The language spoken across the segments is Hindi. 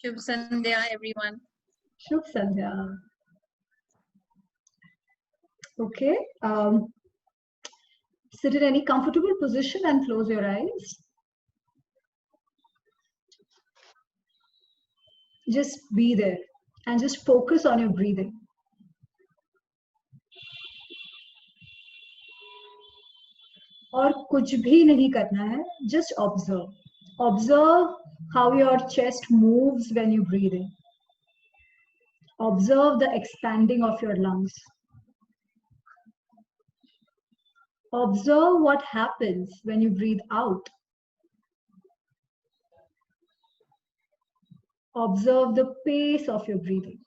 Shubh Sandhya, everyone. Shubh Sandhya. Okay. Sit in any comfortable position and close your eyes. Just be there and just focus on your breathing. और कुछ भी नहीं करना है. Just observe. Observe how your chest moves when you breathe in. Observe the expanding of your lungs. Observe what happens when you breathe out. Observe the pace of your breathing.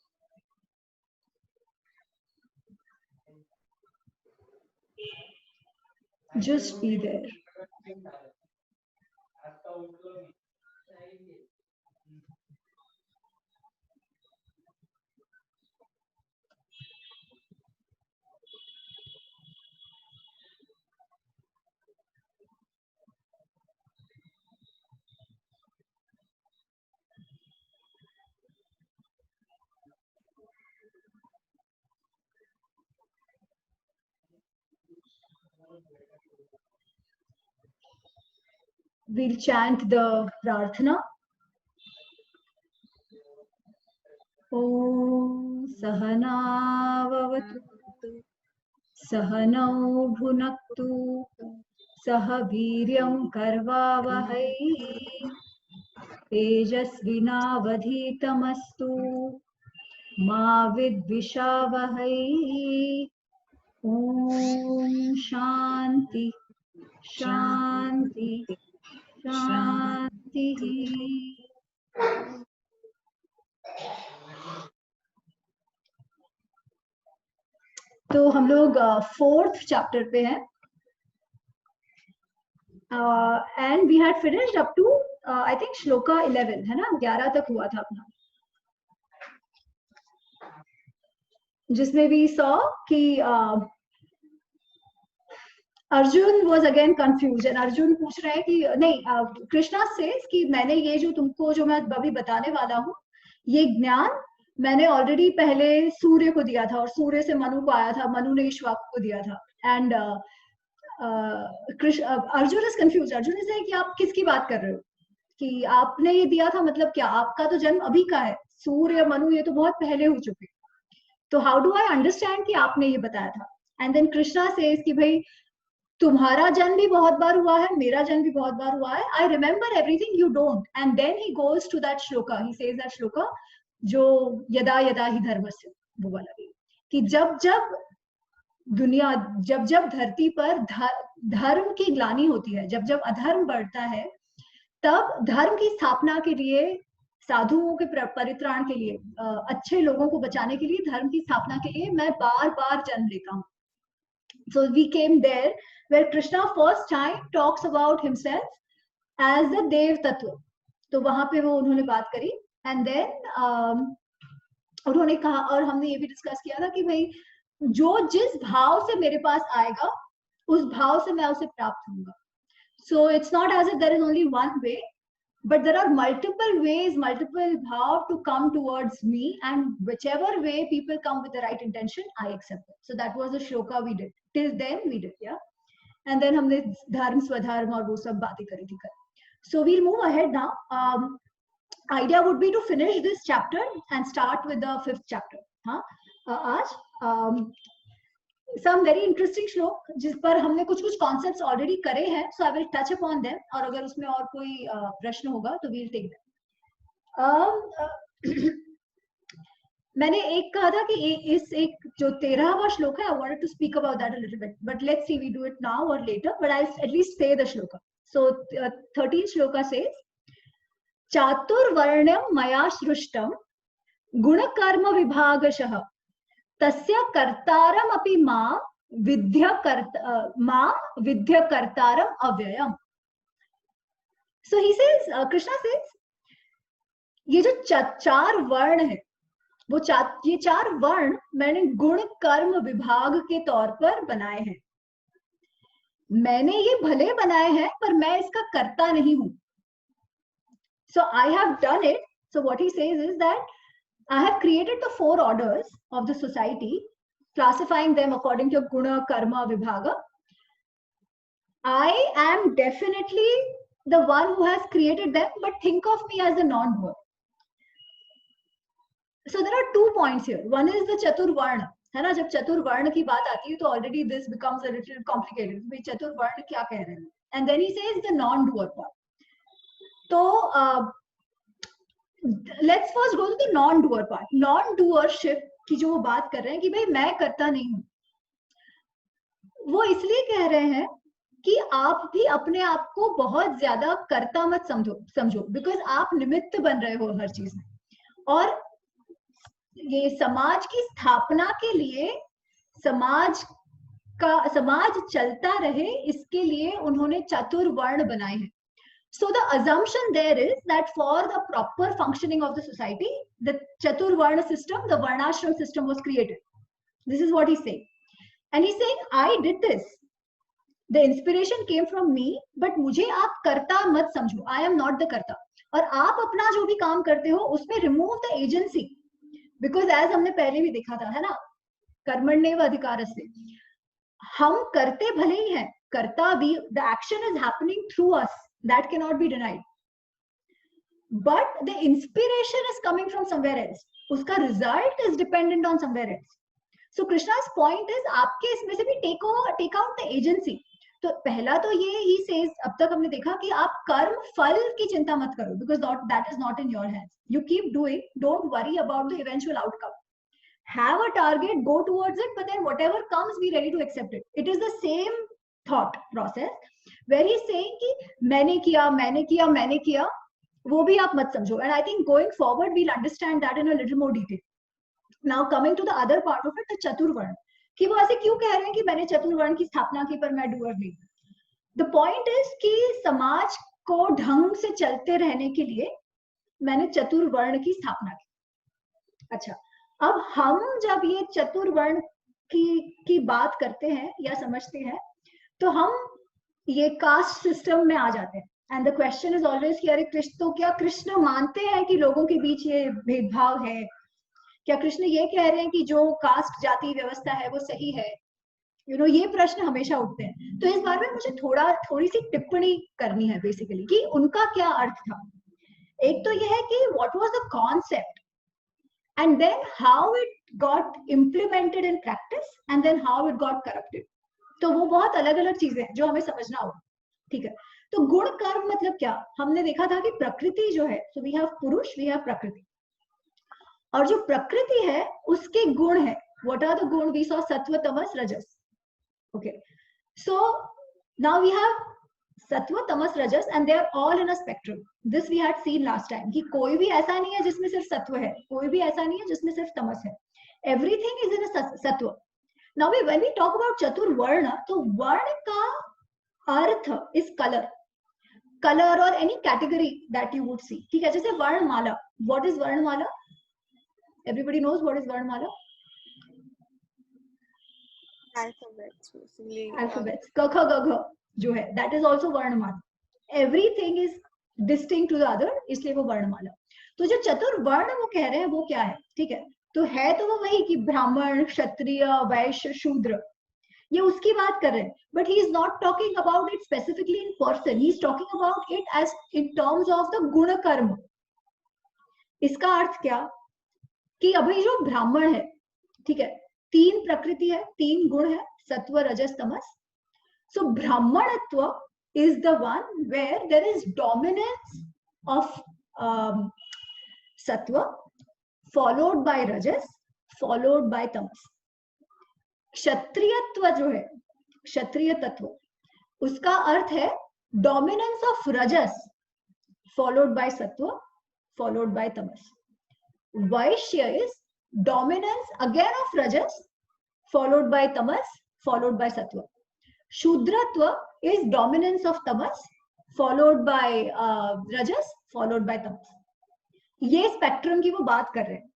Just be there. We'll chant the Prarthana. Om Sahana Vavatu Sahanau Bhunaktu Saha Viryam Karvavahai Tejasvinavadhitamastu Ma Vidvishavahai. Om Shanti Shanti Shanti. तो हम लोग 4th चैप्टर पे हैं and we had finished up to I think shloka 11 है ना, 11 तक हुआ था अपना, जिसमें वी सॉ कि Arjun was again confuse and Arjun पूछ रहे हैं कि नहीं, कृष्णा सेज कि मैंने ये जो तुमको जो मैं अभी बताने वाला हूँ, ये ज्ञान मैंने ऑलरेडी पहले सूर्य को दिया था और सूर्य से मनु को आया था, मनु ने इक्ष्वाकु को दिया था. And Arjun is confuse. Arjun is कि आप किसकी बात कर रहे हो, कि आपने ये दिया था मतलब क्या, आपका तो जन्म अभी का है, सूर्य मनु ये तो बहुत पहले हो चुके, तो हाउ डू आई अंडरस्टैंड कि आपने ये बताया था. एंड देन कृष्णा सेज कि भाई तुम्हारा जन्म भी बहुत बार हुआ है, मेरा जन्म भी बहुत बार हुआ है, I remember everything, you don't. And then he goes to that shloka, he says that shloka जो यदा यदा ही धर्मस्य, वो वाला भी, कि जब जब दुनिया, जब जब धरती पर धर्म की ग्लानि होती है, जब जब अधर्म बढ़ता है, तब धर्म की स्थापना के लिए, साधुओं के परित्राण के लिए, अच्छे लोगों को बचाने के लिए, धर्म की स्थापना के लिए मैं बार बार जन्म लेता हूँ. So we came there where Krishna first time talks about himself as the Dev Tattva. तो वहां पे वो उन्होंने बात करी एंड देन उन्होंने कहा, और हमने ये भी डिस्कस किया था कि भाई जो जिस भाव से मेरे पास आएगा उस भाव से मैं उसे प्राप्त होऊंगा. So it's not as if there is only one way, but there are multiple ways, multiple bhav to come towards me, and whichever way people come with the right intention, I accept it. So that was the shloka we did. Till then we did, yeah. And then हमने धर्म स्वधर्म और वो सब बातें करी थी. So we'll move ahead now. Idea would be to finish this chapter and start with the 5th chapter. हाँ, आज some very interesting श्लोक जिस पर हमने कुछ कुछ concepts already करे हैं, so I will touch upon them. और अगर उसमें और कोई प्रश्न होगा तो we'll take them. मैंने एक कहा था कि इस एक जो 13वां श्लोक है, I wanted to speak about that a little bit, but let's see, we do it now or later, but I'll at least say the shloka. So 13th shloka says, चातुर्वर्ण्यं मया सृष्टं गुणकर्म विभागशः तस्य कर्तारम अपि मां विद्य कर्तारम अव्ययम्. So he says, Krishna says, ये जो 4 वर्ण है, वो ये 4 वर्ण मैंने गुण कर्म विभाग के तौर पर बनाए हैं. मैंने ये भले बनाए हैं पर मैं इसका कर्ता नहीं हूं. So I have done it So what he says is that I have created the 4 orders of the society, classifying them according to guna, karma, vibhaga. I am definitely the one who has created them, but think of me as a non-doer. So there are 2 points here. One is the chaturvarna, है ना? जब चतुर्वर्ण की बात आती है तो already this becomes a little complicated. भाई चतुर्वर्ण क्या कह रहे हैं? And then he says the non-doer part. तो let's first go to the non-doer part. Non-doership की जो वो बात कर रहे हैं कि भाई मैं करता नहीं हूँ, वो इसलिए कह रहे हैं कि आप भी अपने आप को बहुत ज्यादा कर्ता मत समझो बिकॉज आप निमित्त बन रहे हो हर चीज में. और ये समाज की स्थापना के लिए, समाज चलता रहे इसके लिए उन्होंने चतुर्वर्ण बनाए हैं. So the assumption there is that for the proper functioning of the society, the chaturvarna system, the varnashram system was created. This is what he's saying. And he's saying, I did this. The inspiration came from me, but मुझे आप कर्ता मत समझो. I am not the कर्ता. और आप अपना जो भी काम करते हो उसमें remove the agency. Because as हमने पहले भी देखा था, है ना, कर्मण्येव अधिकारस्ते, हम करते भले ही हैं, कर्ता भी, the action is happening through us, that cannot be denied, but the inspiration is coming from somewhere else, उसका result is dependent on somewhere else. So Krishna's point is आपके इसमें से भी take out the agency. तो पहला तो ये ही says, अब तक हमने देखा कि आप कर्म फल की चिंता मत करो, because that is not in your hands. You keep doing, don't worry about the eventual outcome. Have a target, go towards it, but then whatever comes, be ready to accept it. It is the same thought process where he's saying कि मैंने किया, वो भी आप मत समझो. And I think going forward we'll understand that in a little more detail. Now coming to the other part of it, the chaturvarna, कि वो ऐसे क्यों कह रहे हैं कि मैंने चतुर्वर्ण की स्थापना की पर मैं डूअर नहीं. द पॉइंट इज कि समाज को ढंग से चलते रहने के लिए मैंने चतुर्वर्ण की स्थापना की. अच्छा, अब हम जब ये चतुर्वर्ण की बात करते हैं या समझते हैं तो हम ये कास्ट सिस्टम में आ जाते हैं. And the question is always कि अरे कृष्ण, तो क्या कृष्ण मानते हैं कि लोगों के बीच ये भेदभाव है? क्या कृष्ण ये कह रहे हैं कि जो कास्ट जाति व्यवस्था है वो सही है? ये प्रश्न हमेशा उठते हैं. तो इस बारे में मुझे थोड़ी सी टिप्पणी करनी है बेसिकली कि उनका क्या अर्थ था. एक तो यह है कि what was the concept and then how it got implemented in practice and then how it got corrupted. तो वो बहुत अलग अलग चीजें हैं जो हमें समझना होगा. ठीक है, तो गुण कर्म मतलब क्या? हमने देखा था कि प्रकृति जो है, सो वी हैव पुरुष, वी हैव प्रकृति, और जो प्रकृति है उसके गुण है. व्हाट आर द गुण? वी सॉ सत्व, तमस, रजस. Okay, so now we have sattva, tamas, rajas, and they are all in a spectrum. This we had seen last time कि कोई भी ऐसा नहीं है जिसमें सिर्फ सत्व है, कोई भी ऐसा नहीं है जिसमें सिर्फ तमस है. Everything is in a sattva. Now when we talk about chaturvarna, तो वर्ण का अर्थ is color or any category that you would see. ठीक है, जैसे वर्णमाला. What is वर्णमाला? Everybody knows what is वर्णमाला? Alphabets, basically. Alphabets. क ख ग घ जो है, that is also वर्णमाला. Everything is distinct to the other, इसलिए वो वर्णमाला. तो जो चतुर्वर्ण वो कह रहे हैं वो क्या है? ठीक है, तो है तो वो वही कि ब्राह्मण, क्षत्रिय, वैश्य, शूद्र, ये उसकी बात कर रहे हैं. But he is not talking about it specifically in person, he is talking about it as in terms of the guna karma. इसका अर्थ क्या कि अभी जो ब्राह्मण है, ठीक है, 3 प्रकृति है, 3 गुण है, सत्व, रजस, तमस. सो ब्राह्मणत्व is the one where there is dominance of sattva followed by rajas followed by tamas. क्षत्रियत्व जो है, क्षत्रिय तत्व, उसका अर्थ है dominance of rajas followed by sattva followed by tamas. Vaishya is dominance again of rajas followed by tamas followed by sattva. Shudratva is dominance of tamas followed by rajas followed by tamas. ये स्पेक्ट्रम की वो बात कर रहे हैं.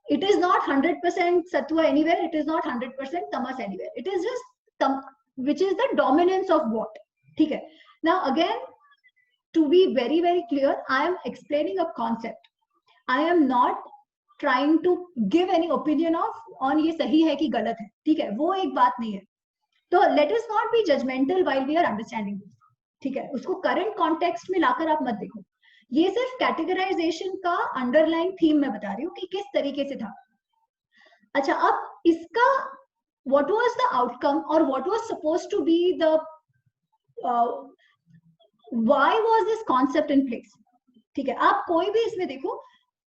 It is not 100% sattva anywhere, it is not 100% tamas anywhere, it is just which is the dominance of what. ठीक है, now again to be very very clear, I am explaining a concept. I am not trying to give any opinion of on ये सही है कि गलत है, ठीक है, वो एक बात नहीं है. तो let us not be judgmental while we are understanding this, ठीक है, उसको करंट कॉन्टेक्स्ट में लाकर आप मत देखो. ये सिर्फ कैटेगराइजेशन का अंडरलाइन थीम मैं बता रही हूँ कि किस तरीके से था. अच्छा, अब इसका what was the outcome or what was supposed to be the why was this concept in place, ठीक है. आप कोई भी इसमें देखो,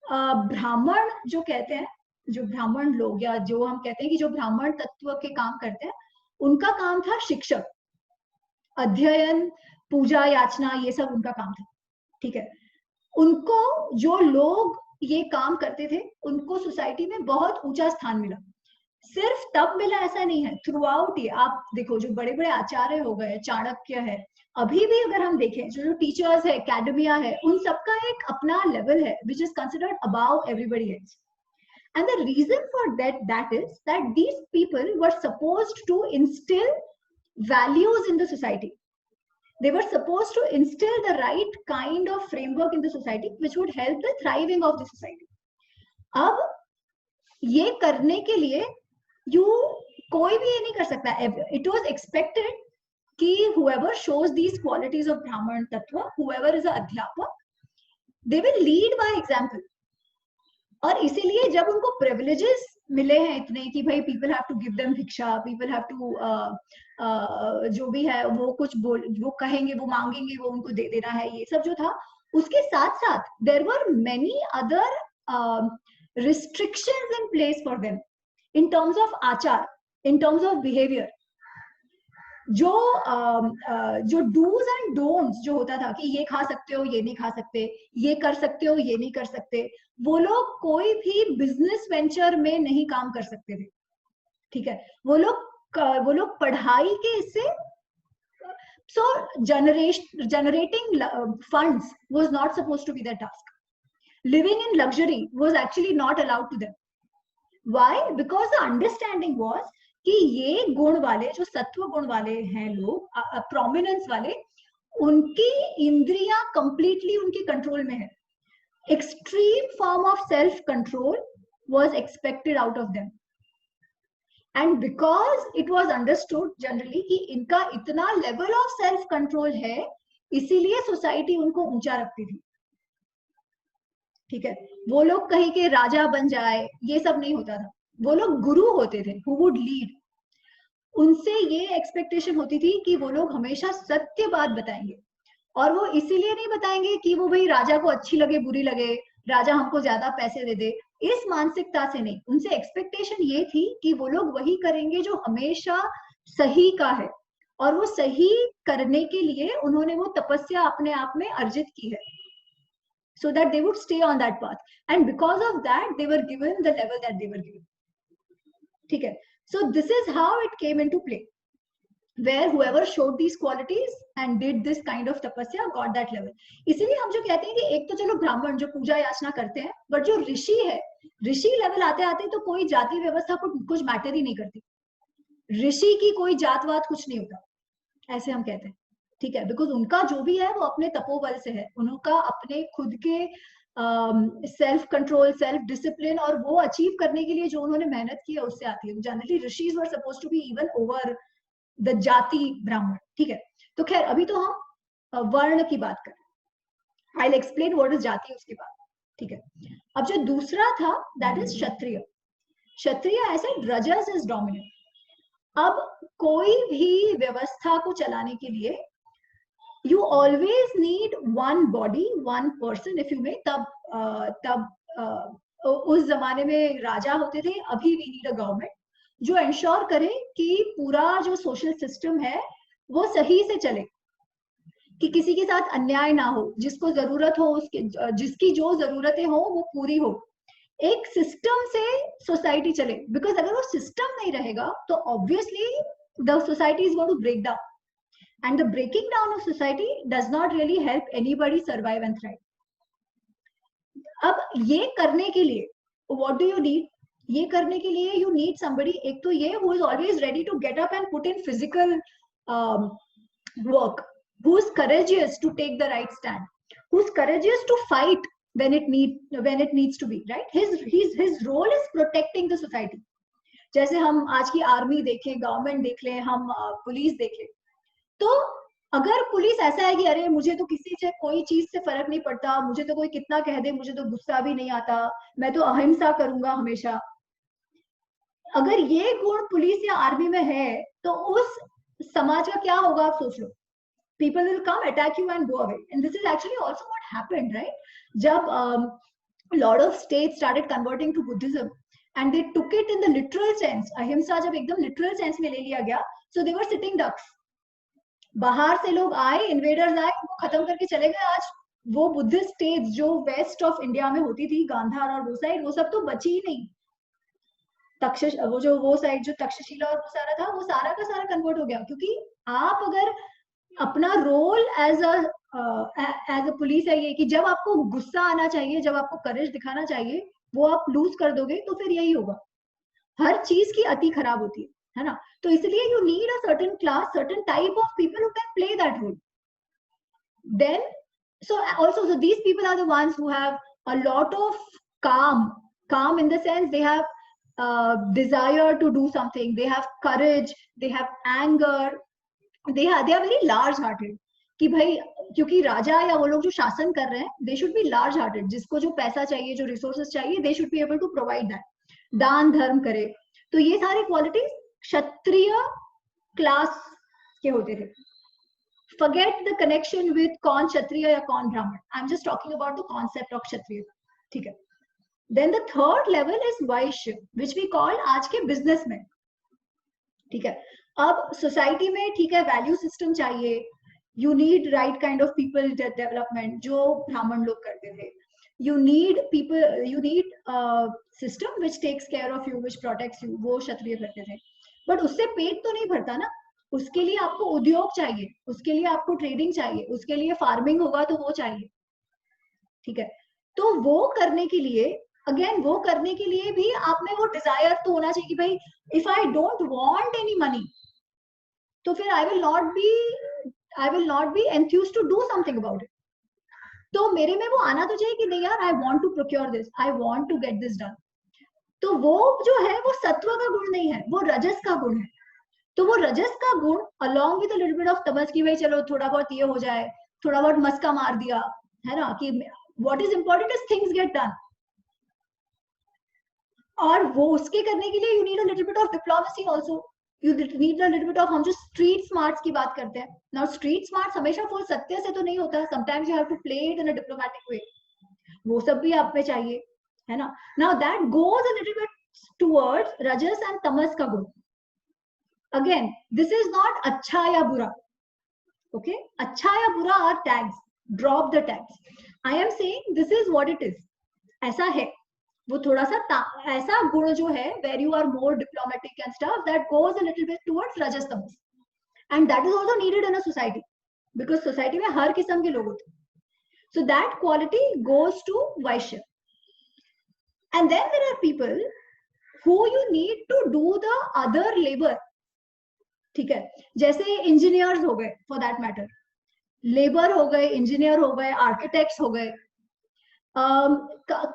ब्राह्मण जो कहते हैं, जो ब्राह्मण लोग या जो हम कहते हैं कि जो ब्राह्मण तत्व के काम करते हैं, उनका काम था शिक्षक, अध्ययन, पूजा याचना, ये सब उनका काम था, ठीक है. उनको जो लोग ये काम करते थे उनको सोसाइटी में बहुत ऊंचा स्थान मिला. सिर्फ तब मिला ऐसा नहीं है, थ्रू आउट ये आप देखो, जो बड़े बड़े आचार्य हो गए, चाणक्य है, अभी भी अगर हम देखें जो टीचर्स है, एकेडमिया है, उन सबका एक अपना लेवल है which is considered above everybody else. And the reason for that is that these people were supposed to instill values in the society. They were supposed to instill the right kind of framework in the society which would help the thriving of the society. अब ये करने के लिए कोई भी ये नहीं कर सकता. It was expected कि whoever shows these qualities of Brahman Tattva, whoever is an अध्यापक, they will lead by example. और इसीलिए जब उनको privileges मिले हैं इतने कि भाई people have to give them भिक्षा, people have to जो भी है वो कुछ वो कहेंगे, वो मांगेंगे, वो उनको दे देना है, ये सब जो था, उसके साथ साथ there were many other restrictions in place for them in terms of आचार, in terms of behavior. जो do's and don'ts जो होता था कि ये खा सकते हो, ये नहीं खा सकते, ये कर सकते हो, ये नहीं कर सकते, वो लोग कोई भी बिजनेस वेंचर में नहीं काम कर सकते थे, ठीक है. वो लोग पढ़ाई के इससे, so generating funds was not supposed to be their task. Living in luxury was actually not allowed to them. Why? Because the understanding was कि ये गुण वाले, जो सत्व गुण वाले हैं लोग, प्रोमिनेंस वाले, उनकी इंद्रियां कंप्लीटली उनके कंट्रोल में है. Extreme form of self control was expected out of them. And because it was understood generally कि इनका इतना लेवल ऑफ सेल्फ कंट्रोल है, इसीलिए सोसाइटी उनको ऊंचा रखती थी, ठीक है. वो लोग कहीं के राजा बन जाए, ये सब नहीं होता था. वो लोग गुरु होते थे who would lead. उनसे ये एक्सपेक्टेशन होती थी कि वो लोग हमेशा सत्य बात बताएंगे, और वो इसीलिए नहीं बताएंगे कि वो भाई राजा को अच्छी लगे बुरी लगे, राजा हमको ज्यादा पैसे दे दे, इस मानसिकता से नहीं. उनसे एक्सपेक्टेशन ये थी कि वो लोग वही करेंगे जो हमेशा सही का है, और वो सही करने के लिए उन्होंने वो तपस्या अपने आप में अर्जित की है, so that they would stay on that path, and because of that they were given the level that they were given, ठीक है. So this is how it came into play, where whoever showed these qualities and did this kind of tapasya got that level. इसीलिए हम जो कहते हैं कि एक तो चलो ब्राह्मण जो पूजा याचना करते हैं, बट जो ऋषि है, ऋषि लेवल आते आते तो कोई जाति व्यवस्था कुछ मैटर ही नहीं करती. ऋषि की कोई जातवात कुछ नहीं होता, ऐसे हम कहते हैं, ठीक है. बिकॉज उनका जो भी है वो अपने तपोबल से है, उनका अपने खुद के सेल्फ कंट्रोल, सेल्फ डिसिप्लिन, और वो अचीव करने के लिए जो उन्होंने मेहनत की है उससे आती है. Generally rishis were supposed to be even over the jati Brahmin, ठीक है. तो खैर अभी तो हम वर्ण की बात करें. I will explain what is जाति उसके बाद, ठीक है. अब जो दूसरा था दैट इज क्षत्रिय. क्षत्रिय ऐसे रजस इज डोमिनेंट. अब कोई भी व्यवस्था को चलाने के लिए you always need one body, one person if you may. तब उस जमाने में राजा होते थे, अभी we need a government जो इंश्योर करे कि पूरा जो सोशल सिस्टम है वो सही से चले, कि किसी के साथ अन्याय ना हो, जिसको जरूरत हो उसके, जिसकी जो जरूरतें हो वो पूरी हो, एक सिस्टम से सोसाइटी चले. बिकॉज अगर वो सिस्टम नहीं रहेगा तो obviously the society is going to break down, and the breaking down of society does not really help anybody survive and thrive. अब ये करने के लिए what do you need? ये करने के लिए you need somebody, एक तो ये who is always ready to get up and put in physical work, who is courageous to take the right stand, who is courageous to fight when it needs to be, right? His role is protecting the society. जैसे हम आज की आर्मी देखें, गवर्नमेंट देख लें, हम पुलिस देख लें, तो अगर पुलिस ऐसा है कि अरे मुझे तो किसी से कोई चीज से फर्क नहीं पड़ता, मुझे तो कोई कितना कह दे मुझे तो गुस्सा भी नहीं आता, मैं तो अहिंसा करूंगा हमेशा, अगर ये गुण पुलिस या आर्मी में है तो उस समाज का क्या होगा आप सोच लो. People will come, attack you and go away. And this is actually also what happened, right? जब a lot of states started converting to Buddhism and they took it in the literal sense, अहिंसा जब एकदम literal sense में ले लिया गया, so they were sitting ducks. बाहर से लोग आए, इन्वेडर्स आए, वो खत्म करके चले गए. आज वो बुद्धिस्ट स्टेट्स जो वेस्ट ऑफ इंडिया में होती थी, गांधार और वो साइड, वो सब तो बची ही नहीं. वो साइड जो तक्षशिला और वो सारा था, वो सारा का सारा कन्वर्ट हो गया. क्योंकि आप अगर अपना रोल एज अ पुलिस है ये कि जब आपको गुस्सा आना चाहिए, जब आपको करेज दिखाना चाहिए, वो आप लूज कर दोगे तो फिर यही होगा. हर चीज की अति खराब होती है ना. तो इसलिए you need a certain class, certain type of people who can play that role. Then so also so these people are the ones who have a lot of calm in the sense they have desire to do something, they have courage, they have anger, they are very large hearted. कि भाई क्योंकि राजा या वो लोग जो शासन कर रहे हैं, they should be large hearted. जिसको जो पैसा चाहिए, जो resources चाहिए, they should be able to provide that. दान धर्म करे. तो ये सारी क्वालिटीज क्षत्रिय क्लास के होते थे. Forget the connection with कौन क्षत्रिय या कौन ब्राह्मण. I'm just talking about the concept of क्षत्रिय. ठीक है. Then the third level is Vysya, which we call आज के businessmen. ठीक है. अब सोसाइटी में ठीक है वैल्यू सिस्टम चाहिए, you need right kind of people development जो ब्राह्मण लोग करते थे. You need people, you need system which takes care of you, which protects you, वो क्षत्रिय करते थे. बट उससे पेट तो नहीं भरता ना. उसके लिए आपको उद्योग चाहिए, उसके लिए आपको ट्रेडिंग चाहिए, उसके लिए फार्मिंग होगा तो वो चाहिए. ठीक है. तो वो करने के लिए अगेन वो करने के लिए भी आप में वो डिजायर तो होना चाहिए कि भाई if I don't want any money तो फिर I will not be enthused to do something about it. तो मेरे में वो आना तो चाहिए कि नहीं यार, I want to procure this, I want to get this done. तो वो जो है वो सत्व का गुण नहीं है, वो रजस का गुण है. तो वो रजस का गुण along with a little bit of तमस की भाई चलो थोड़ा बहुत ये हो जाए, थोड़ा बहुत मस्का मार दिया है ना, कि what is important is things get done. और वो उसके करने के लिए you need a little bit of diplomacy also. You need a little bit of, हम जो स्ट्रीट स्मार्ट्स की बात करते हैं नाउ, स्ट्रीट स्मार्ट्स हमेशा फुल सत्य से तो नहीं होता. Sometimes you have to play it in a diplomatic way. वो सब भी आप में चाहिए है ना. Now that goes a little bit towards रजस एंड तमस का गुण. अगेन दिस इज नॉट अच्छा या बुरा. ओके, अच्छा या बुरा are tags, drop the tags. I am saying this is what it is. ऐसा है वो थोड़ा सा ऐसा गुण जो है where you are more diplomatic and stuff that goes a little bit towards rajas tamas, and that is also needed in a society because society में हर किस्म के लोग होते हैं. So that quality goes to vaishya. And then there are people who you need to do the other labor. ठीक है, जैसे इंजीनियर्स हो गए फॉर दैट मैटर, लेबर हो गए, इंजीनियर हो गए, आर्किटेक्ट्स हो गए,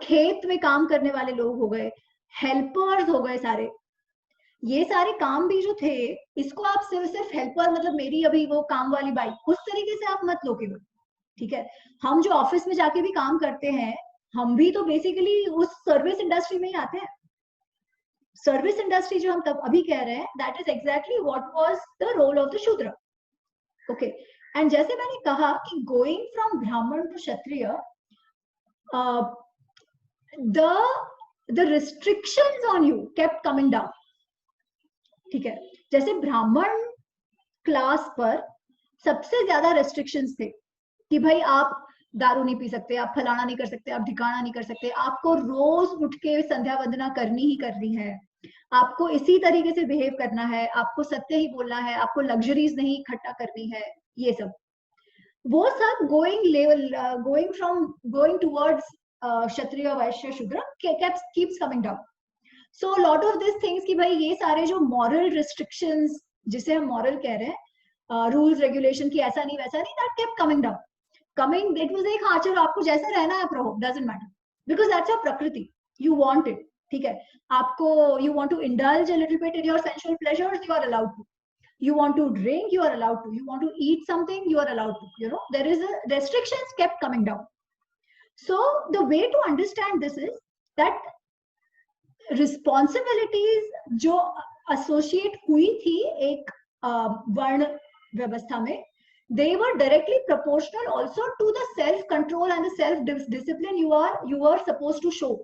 खेत में काम करने वाले लोग हो गए, हेल्पर्स हो गए सारे. ये सारे काम भी जो थे, इसको आप सिर्फ हेल्पर मतलब मेरी अभी वो काम वाली बाई उस तरीके से आप मत लो केवल. ठीक है, हम जो ऑफिस में जाके भी काम करते हैं, हम भी तो बेसिकली उस सर्विस इंडस्ट्री में ही आते हैं. सर्विस इंडस्ट्री जो हम तब अभी कह रहे हैं, that is exactly what was the role of the Shudra. Okay, and जैसे मैंने कहा कि going from Brahmin to Kshatriya, the restrictions on you kept coming down. ठीक है, जैसे ब्राह्मण क्लास पर सबसे ज्यादा रेस्ट्रिक्शंस थे कि भाई आप दारू नहीं पी सकते, आप फलाना नहीं कर सकते, आप ठिकाना नहीं कर सकते, आपको रोज उठ के संध्या वंदना करनी ही करनी है, आपको इसी तरीके से बिहेव करना है, आपको सत्य ही बोलना है, आपको लग्जरीज नहीं इकट्ठा करनी है. ये सब वो सब गोइंग टुवर्ड्स क्षत्रिय वैश्य शूद्र keeps coming down. So a lot of these things कि भाई ये सारे जो moral restrictions जिसे हम moral कह रहे हैं, rules regulation की ऐसा नहीं वैसा नहीं, that kept coming down. Coming, it was like हाँ चलो आपको जैसा रहना है आप रहो, doesn't matter, because that's your prakriti, you want it, ठीक है। आपको you want to indulge a little bit in your sensual pleasures, you are allowed to, you want to drink, you are allowed to, you want to eat something, you are allowed to, you know, there is a restrictions kept coming down. So the way to understand this is that responsibilities जो associate हुई थी एक वर्ण व्यवस्था में, they were directly proportional also to the self control and the self discipline you are supposed to show,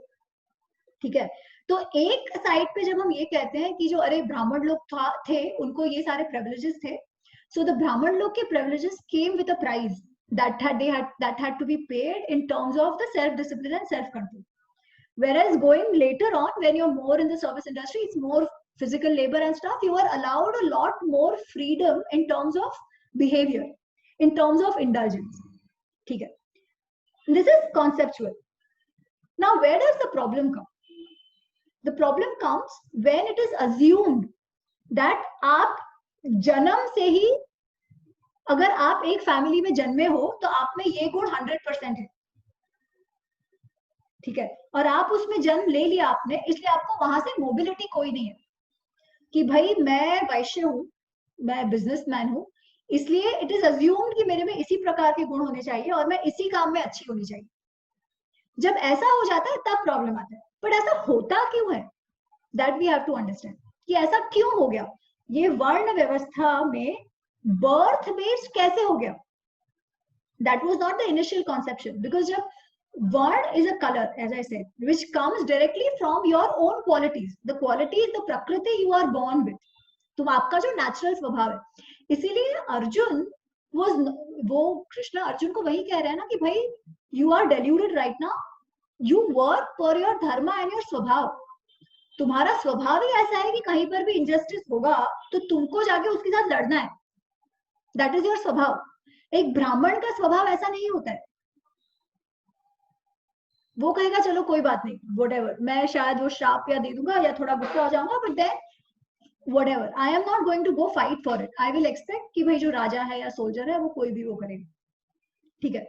ठीक है। तो एक साइड पे जब हम ये कहते हैं कि जो अरे ब्राह्मण लोग थे उनको ये सारे प्रिविलेजेस थे, सो द ब्राह्मण लोग के privileges came with a price that had to be paid in terms of the self discipline and self control, whereas going later on when you're more in the service industry, it's more physical labor and stuff, you are allowed a lot more freedom in terms of behavior, in terms of indulgence, ठीक है। this is conceptual. Now where does the problem come? The problem comes when it is assumed that आप जन्म से ही, अगर आप एक फैमिली में जन्मे हो तो आप में ये गुण 100% है, ठीक है, और आप उसमें जन्म ले लिया आपने, इसलिए आपको वहां से मोबिलिटी कोई नहीं है कि भाई मैं वैश्य हूं, मैं बिजनेसमैन हूं, इसलिए इट इज अज्यूम्ड कि मेरे में इसी प्रकार के गुण होने चाहिए और मैं इसी काम में अच्छी होनी चाहिए। जब ऐसा हो जाता है तब प्रॉब्लम आता है, बट ऐसा होता क्यों है, that we have to understand कि ऐसा क्यों हो गया, ये वर्ण व्यवस्था में बर्थ बेस्ड कैसे हो गया, that was not the initial conception, because जब varna is a colour as I said which comes directly from your own qualities, the qualities the prakriti you are born with, तुम आपका जो नेचुरल स्वभाव है, इसीलिए अर्जुन वो कृष्ण अर्जुन को वही कह रहे हैं ना कि भाई you are deluded right now, you work for your dharma and your swabhav, तुम्हारा स्वभाव ही ऐसा है कि कहीं पर भी इनजस्टिस होगा तो तुमको जाके उसके साथ लड़ना है, दैट इज योर स्वभाव। एक ब्राह्मण का स्वभाव ऐसा नहीं होता है, वो कहेगा चलो कोई बात नहीं, व्हाटएवर, मैं शायद वो श्राप या दे दूंगा या थोड़ा गुस्सा हो जाऊंगा, but then whatever, I am not going to go fight for it, I will expect कि भाई जो राजा है या सोल्जर है वो कोई भी वो करेगा, ठीक है।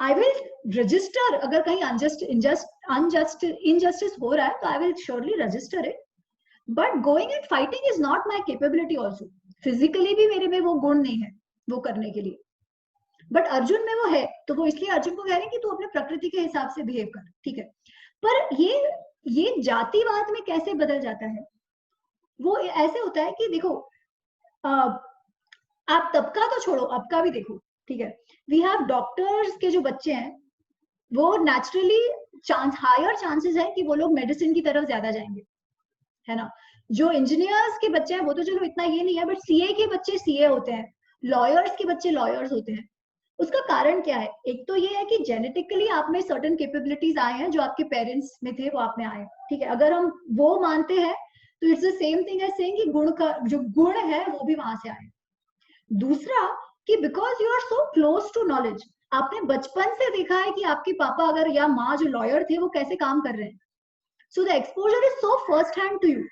आई विल रजिस्टर, अगर कहीं इनजस्टिस हो रहा है तो I will surely register it, but going and fighting is not my capability also, physically भी मेरे में वो गुण नहीं है वो करने के लिए, बट अर्जुन में वो है, तो वो इसलिए अर्जुन को कह रहे हैं कि तू अपने प्रकृति के हिसाब से बिहेव कर, ठीक है। पर ये जातिवाद में कैसे बदल जाता है, वो ऐसे होता है कि देखो आप तबका तो छोड़ो, अब का भी देखो, ठीक है। वी हैव डॉक्टर्स के जो बच्चे हैं वो नेचुरली हायर चांसेस है कि वो लोग मेडिसिन की तरफ ज्यादा जाएंगे, है ना। जो इंजीनियर्स के बच्चे हैं वो तो चलो इतना ये नहीं है, बट सीए के बच्चे सीए होते हैं, लॉयर्स के बच्चे लॉयर्स होते हैं। उसका कारण क्या है, एक तो ये है कि जेनेटिकली आप में सर्टन कैपेबिलिटीज आए हैं जो आपके पेरेंट्स में थे वो आप में आए, ठीक है। अगर हम वो मानते हैं तो it's the same thing as saying कि गुण का जो गुण है वो भी वहां से आए। दूसरा कि because you are so close to knowledge, आपने बचपन से देखा है कि आपके पापा अगर या माँ जो लॉयर थे वो कैसे काम कर रहे हैं, so the exposure is so first hand to you.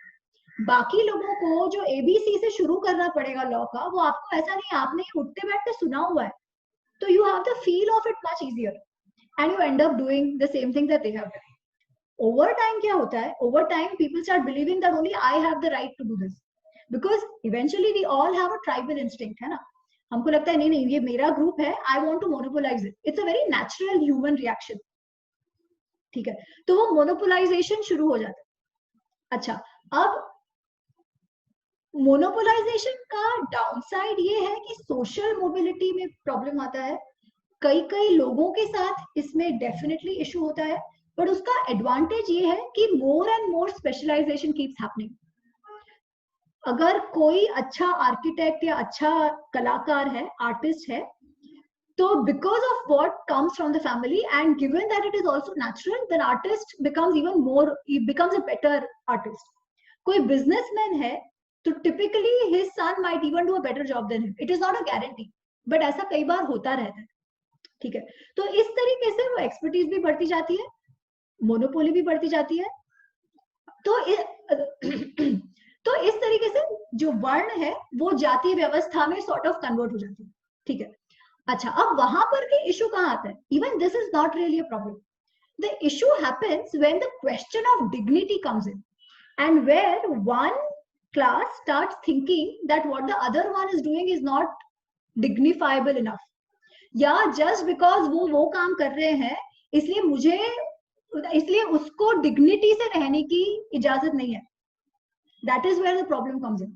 बाकी लोगों को जो एबीसी से शुरू करना पड़ेगा लॉ का, वो आपको ऐसा नहीं, आपने उठते बैठते सुना हुआ है, तो you have the feel of it much easier and you end up doing the same thing that they have done. Over time क्या होता है, over time people start believing that only I have the right to do this, because eventually we all have a tribal instinct, है ना। हमको लगता है नहीं नहीं ये मेरा ग्रुप है, I want to monopolize it. It's a very natural human reaction, ठीक है। तो वो monopolization शुरू हो जाता है। अच्छा, अब मोनोपोलाइजेशन का डाउनसाइड ये है कि सोशल मोबिलिटी में प्रॉब्लम आता है, कई लोगों के साथ इसमें डेफिनेटली इशू होता है, बट उसका एडवांटेज ये है कि more and more specialization keeps happening. अगर कोई अच्छा आर्किटेक्ट या अच्छा कलाकार है, आर्टिस्ट है, तो because of what comes from the family and given that it is also natural, then artist becomes even more, he becomes a better artist. कोई बिजनेसमैन है तो typically his son might even do a better job than him. It is not a guarantee, but ऐसा कई बार होता रहता है, ठीक है। तो इस तरीके से वो एक्सपर्टीज भी बढ़ती जाती है, मोनोपोली भी बढ़ती जाती है। तो इस तरीके से जो वर्ण है वो जाति व्यवस्था में सॉर्ट ऑफ कन्वर्ट हो जाती है, ठीक है। अच्छा, अब वहां पर के इशू कहाँ आता है? Even this is not really a problem. The issue happens when the question of dignity comes in, and where one class starts thinking that what the other one is doing is not dignifiable enough, या just because वो काम कर रहे हैं इसलिए उसको dignity से रहने की इजाजत नहीं है. That is where the problem comes in.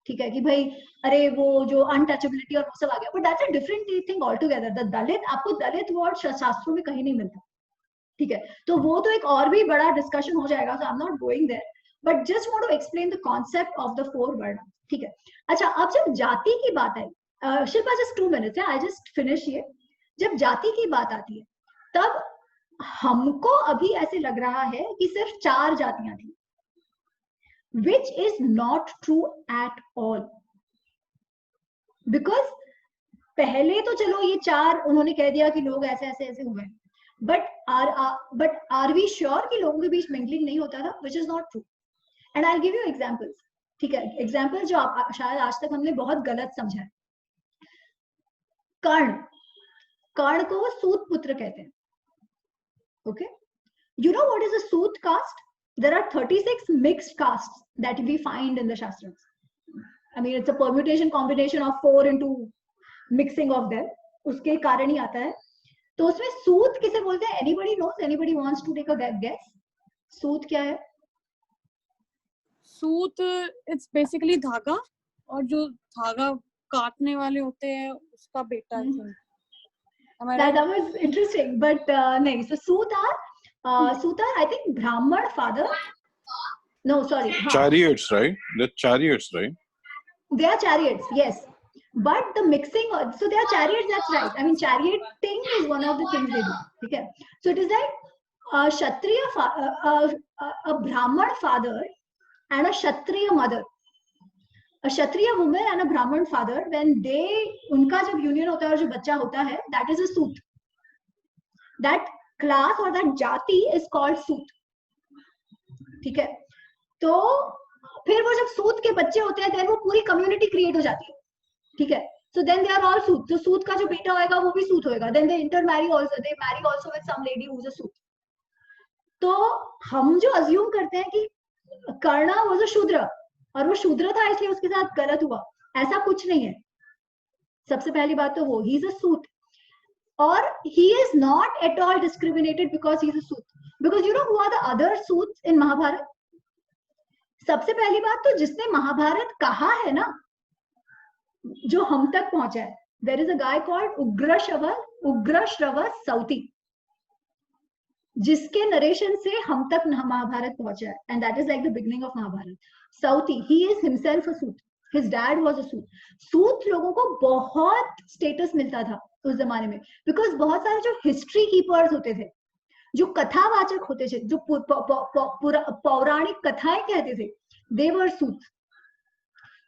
ठीक है कि भाई अरे वो जो अनटचेबिलिटी और वो सब आ गया, but that's a different thing altogether. The Dalit, आपको दलित वर्ड शास्त्रों में कहीं नहीं मिलता. ठीक है, तो वो तो एक और भी बड़ा डिस्कशन हो जाएगा, so I am not going there, but just want to explain the concept of the four word. ठीक है, अच्छा, अब जब जाति की बात आई, शिल्पा जस्ट 2 मिनट्स है, आई जस्ट फिनिश ये. जब जाति की बात आती है तब हमको अभी ऐसे लग रहा है कि सिर्फ 4 जातियां थी, which is not true at all, because पहले तो चलो ये 4 उन्होंने कह दिया कि लोग ऐसे ऐसे ऐसे हुए, बट आर वी श्योर कि लोगों के बीच मिंगलिंग नहीं होता था? Which is not true. And I give you examples. ठीक है, एग्जांपल जो शायद आज तक हमने बहुत गलत समझा है. कर्ण को सूत पुत्र कहते हैं. Okay, you know what is a Suta caste? There are 36 mixed castes that we find in the Shastras. I mean, it's a permutation combination of 4 into mixing of them. उसके कारण ही आता है. तो उसमें सूत किसे बोलते हैं? Anybody knows? Anybody wants to take a guess? सूत क्या है? सूत इट्स बेसिकली धागा, और जो धागा काटने वाले होते हैं उसका बेटा है. That was interesting, but नहीं. So Suta are I think Brahman father. No, sorry. Chariots, right? They're chariots, right? They are chariots, yes. But the mixing, so they are chariots, that's right. I mean, charioting is one of the things they do. Okay? So it is like a Kshatriya, a Brahman father and a Kshatriya mother. A Kshatriya woman and a Brahman father, when उनका जब union होता है और जो बच्चा होता है, that is a Suta. That class or that जाति is called सूत. ठीक है, तो फिर वो जब सूत के बच्चे होते हैं, then वो पूरी community create हो जाती है. ठीक है, so then they are all सूत. तो सूत का जो बेटा होएगा वो भी सूत होएगा. Then they intermarry also. They marry also with some lady who is a सूत. तो हम जो assume करते हैं कि कर्णा was a शूद्र और वो शूद्र था इसलिए उसके साथ गलत हुआ, ऐसा कुछ नहीं है. सबसे पहली बात तो वो he is a सूत, और he is not at all discriminated because he is a Suta. Because you know who are the other सूत्स in Mahabharat? सबसे पहली बात तो जिसने महाभारत कहा है ना, जो हम तक पहुंचा है, there is a guy called Ugrashravas Sauti, जिसके नरेशन से हम तक महाभारत पहुंचा है, and that is like the beginning of Mahabharata. Sauti, he is himself a Suta. His dad was a Suta. सूत लोगों को बहुत स्टेटस मिलता था उस जमाने में, बिकॉज बहुत सारे जो हिस्ट्री कीपर्स होते थे, जो कथावाचक होते थे, जो पौराणिक कथाएं कहते थे, they were सूत.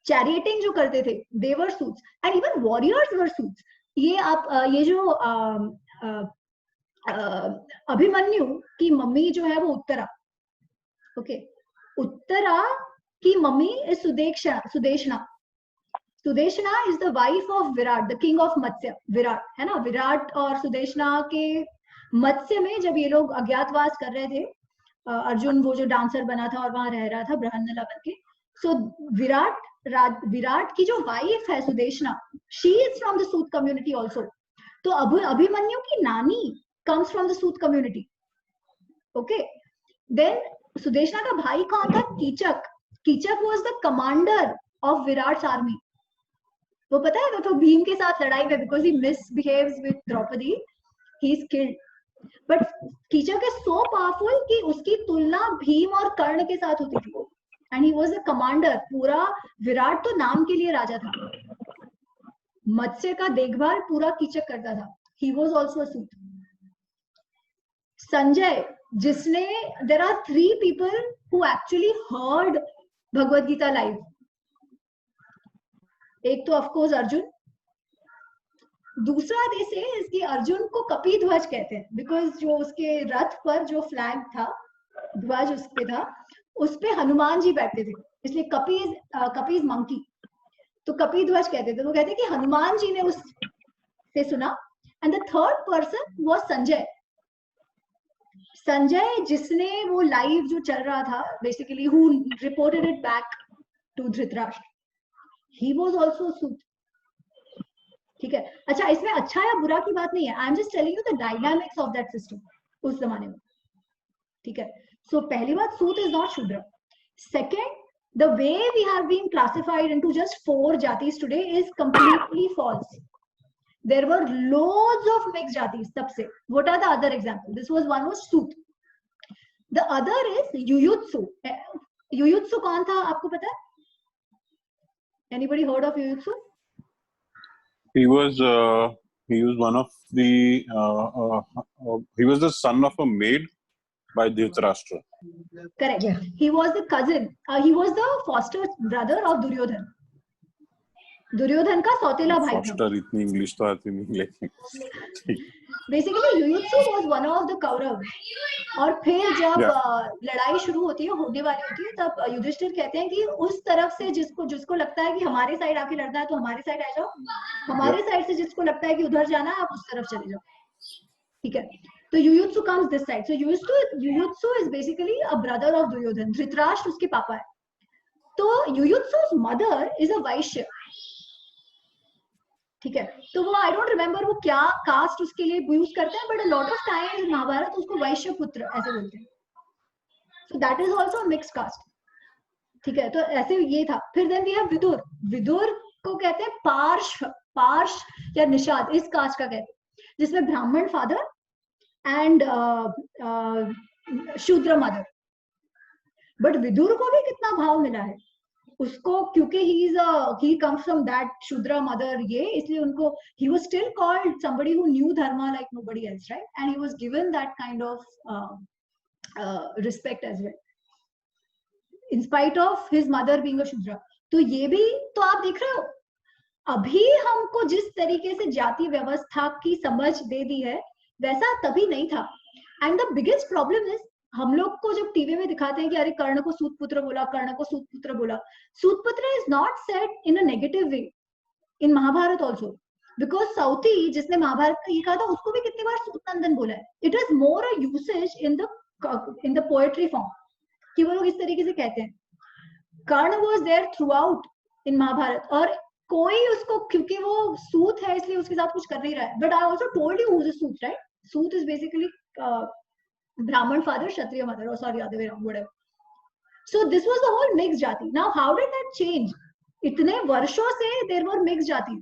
चैरियटिंग जो करते थे, they were sutas. And even warriors were sutas. ये जो अभिमन्यु की मम्मी जो है वो उत्तरा. ओके, उत्तरा की mummy is Sudeshna. Sudeshna is the wife of Virat, the king of Matsya. Virat है ना, विराट और सुदेशना के मत्स्य में जब ये लोग अज्ञातवास कर रहे थे, अर्जुन वो जो डांसर बना था और वहां रह रहा था बृहन्नला बन के. सो विराट की जो वाइफ है Sudeshna, she is from the Suta community also. तो अभिमन्यु की नानी comes from the Suta community. Okay, then Sudeshna का भाई कौन था? Kichaka. Kichaka was the commander of Virat's army. वो पता है, तो भीम के साथ लड़ाई में because he misbehaves with Draupadi, he is killed. But Kichaka is so powerful कि उसकी तुलना भीम और कर्ण के साथ होती थी, and he was a commander. पूरा विराट तो नाम के लिए राजा था, मत्स्य का देखभाल पूरा कीचक करता था. He was also a सूत. संजय, जिसने, there are 3 people who actually heard Bhagavad Gita live. एक तो ऑफ कोर्स अर्जुन, दूसरा दिस इज कि अर्जुन को कपिध्वज कहते हैं बिकॉज जो उसके रथ पर जो फ्लैग था, ध्वज उसके था, उस पे हनुमान जी बैठते थे, इसलिए कपि इज मंकी, तो कपिध्वज कहते थे. तो कहते हैं कि हनुमान जी ने उस से सुना. And the third person was Sanjay. Sanjay जिसने वो लाइव जो चल रहा था, basically who reported it back to Dhritarashtra, he was also सूत. ठीक है. अच्छा, इसमें अच्छा या बुरा की बात नहीं है. I am just telling you the dynamics of that system उस जमाने में. ठीक है. सो पहली बात, सूत इज नॉट शूद्र. Second, the way we have been classified into just 4 jatis today is completely false. There were loads of mixed jatis tab se. What are the other examples? This was one was Soot. The other is Yuyutsu. Yuyutsu kaun tha aapko pata hai? Anybody heard of Yuyutsu? He was one of the he was the son of a maid by Dhritarashtra. Correct. Yeah. He was the cousin. He was the foster brother of Duryodhan. Duryodhan का सौतेला भाई था. Foster इतनी इंग्लिश तो आती नहीं लेकिन basically Yuyutsu was one of the Kaurava. और फिर जब लड़ाई शुरू होती है, होने वाली होती है, तब युधिष्ठिर कहते हैं कि उस तरफ से जिसको लगता है कि हमारे साइड आके लड़ना है तो हमारे साइड आ जाओ, हमारे साइड से जिसको लगता है कि उधर जाना है आप उस तरफ चले जाओ. ठीक है. तो Yuyutsu comes this side. So Yuyutsu is basically a brother of Duryodhan. Dhritarashtra उसके पापा है. तो युयुत्सु's mother is a Vaishya. ठीक है. तो वो आई डोंट रिमेम्बर वो क्या कास्ट उसके लिए यूज करते हैं, but a lot of times in Mahabharat उसको वैश्य पुत्र ऐसे बोलते हैं. So that is also a mixed caste. ठीक है. तो ऐसे ये था. फिर then we have Vidur. Vidur को कहते हैं पार्श या निषाद, इस कास्ट का कहते हैं, जिसमें ब्राह्मण फादर एंड शूद्र मदर. बट विदुर को भी कितना भाव मिला है उसको, क्योंकि he comes from that shudra mother, ये इसलिए उनको he was still called somebody who knew dharma like nobody else, right? And he was given that kind of respect as well, in spite of his mother being a shudra. तो ये भी तो आप देख रहे हो, अभी हमको जिस तरीके से जाति व्यवस्था की समझ दे दी है वैसा तभी नहीं था. And the biggest problem is, हम लोग को जब टीवी में दिखाते हैं कि अरे कर्ण को सूतपुत्र बोला, कर्ण को सूतपुत्र बोला, sutaputra is not said in a negative way in Mahabharata also, because Sauti जिसने महाभारत का ये कहा था उसको भी कितनी बार सूतनंदन बोला है. It is more a usage in the poetry form कि वो लोग इस तरीके से कहते हैं. Karna was there throughout in Mahabharata, और कोई उसको, क्योंकि वो सूत है इसलिए उसके साथ कुछ कर नहीं रहा है. But I also told you who is Suta, right? Suta is basically Brahman father, Kshatriya mother, or sorry, other way around, whatever. So this was the whole mixed jati. Now, how did that change? इतने वर्षों से there were mixed jati.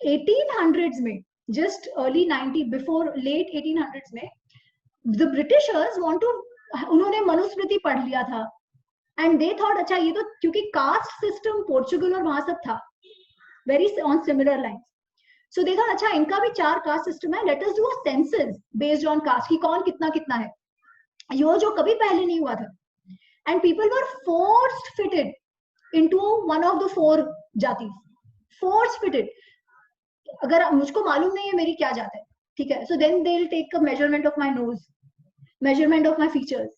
1800s में, just early 90, before late 1800s में, the Britishers उन्होंने मनुस्मृति पढ़ लिया था, and they thought अच्छा ये तो क्योंकि caste system पोर्चुगल और वहां सब था, very on similar lines. So they thought अच्छा इनका भी 4 कास्ट सिस्टम है, let us do a census based on caste कि कौन कितना कितना है, ये जो कभी पहले नहीं हुआ था. And people were force fitted into one of the 4 जाति, force fitted. अगर मुझको मालूम नहीं है मेरी क्या जात है, ठीक है, so then they'll take a measurement of my nose, measurement of my features,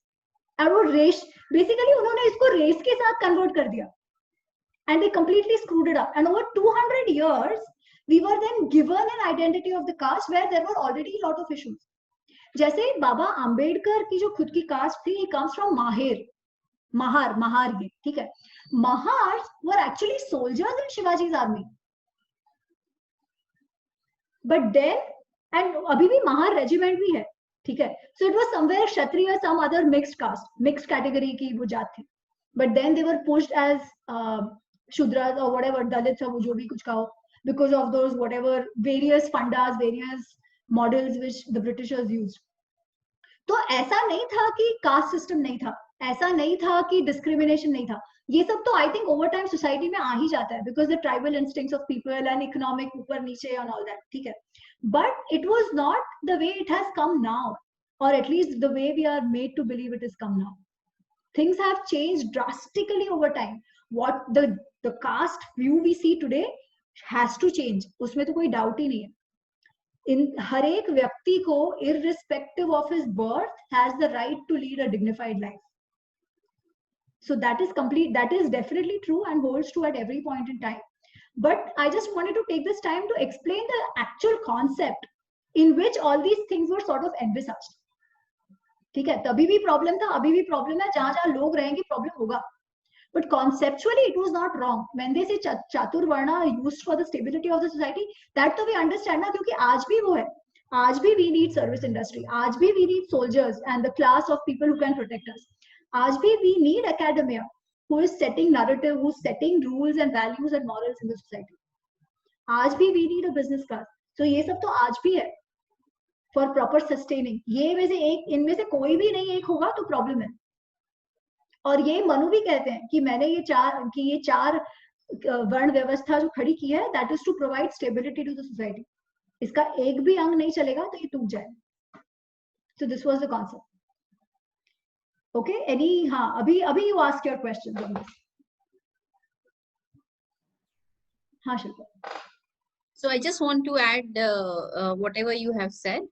and वो रेस, बेसिकली उन्होंने इसको रेस के साथ कन्वर्ट कर दिया, and they completely screwed it up. And over 200 years we were then given an identity of the caste where there were already a lot of issues. जैसे बाबा आम्बेडकर की जो खुद की कास्ट थी, he comes from महार ये, ठीक है. Mahar were actually soldiers in Shivaji's army, but then, and अभी भी महार रेजिमेंट भी है, ठीक है. So it was somewhere Kshatriya, some other mixed caste, mixed category की वो जात थी, but then they were pushed as Shudras or whatever, Dalits or जो भी कुछ कहो, because of those whatever various fundas, various models which the Britishers used. तो ऐसा नहीं था कि कास्ट सिस्टम नहीं था, ऐसा नहीं था कि डिस्क्रिमिनेशन नहीं था. ये सब तो I think over time society में आ ही जाता है, because the tribal instincts of people and economic ऊपर नीचे एंड ऑल दैट, ठीक है. But it was not the way it has come now, or at least the way we are made to believe it has come now. Things have changed drastically over time. What the caste view we see today has to change. उसमें तो कोई डाउट ही नहीं है. इन हर एक व्यक्ति को irrespective of his birth has the right to lead a dignified life. So that is definitely true and holds true at every point in time. but I just wanted to take this time to explain the actual concept in which all these things were sort of envisaged. ठीक है, तभी भी प्रॉब्लम था, अभी भी प्रॉब्लम है, जहां जहां लोग रहेंगे प्रॉब्लम होगा. But conceptually it was not wrong. When they say chaturvarna used for the stability of the society, that तो we understand ना, क्योंकि आज भी वो है. आज भी we need service industry. आज भी we need soldiers and the class of people who can protect us. आज भी we need academia who is setting narrative, who is setting rules and values and morals in the society. आज भी we need a business class. So ये सब तो आज भी है for proper sustaining. ये में से एक, इनमें से कोई भी नहीं एक होगा तो प्रॉब्लम है. और ये मनु भी कहते हैं कि मैंने ये चार वर्ण व्यवस्था जो खड़ी की है, that is to provide stability to the society. इसका एक भी अंग नहीं चलेगा तो ये टूट जाएगा. So this was the concept. Okay, any, हाँ, अभी you ask your questions on this. हाँ Shilpa. So I just want to add whatever you have said.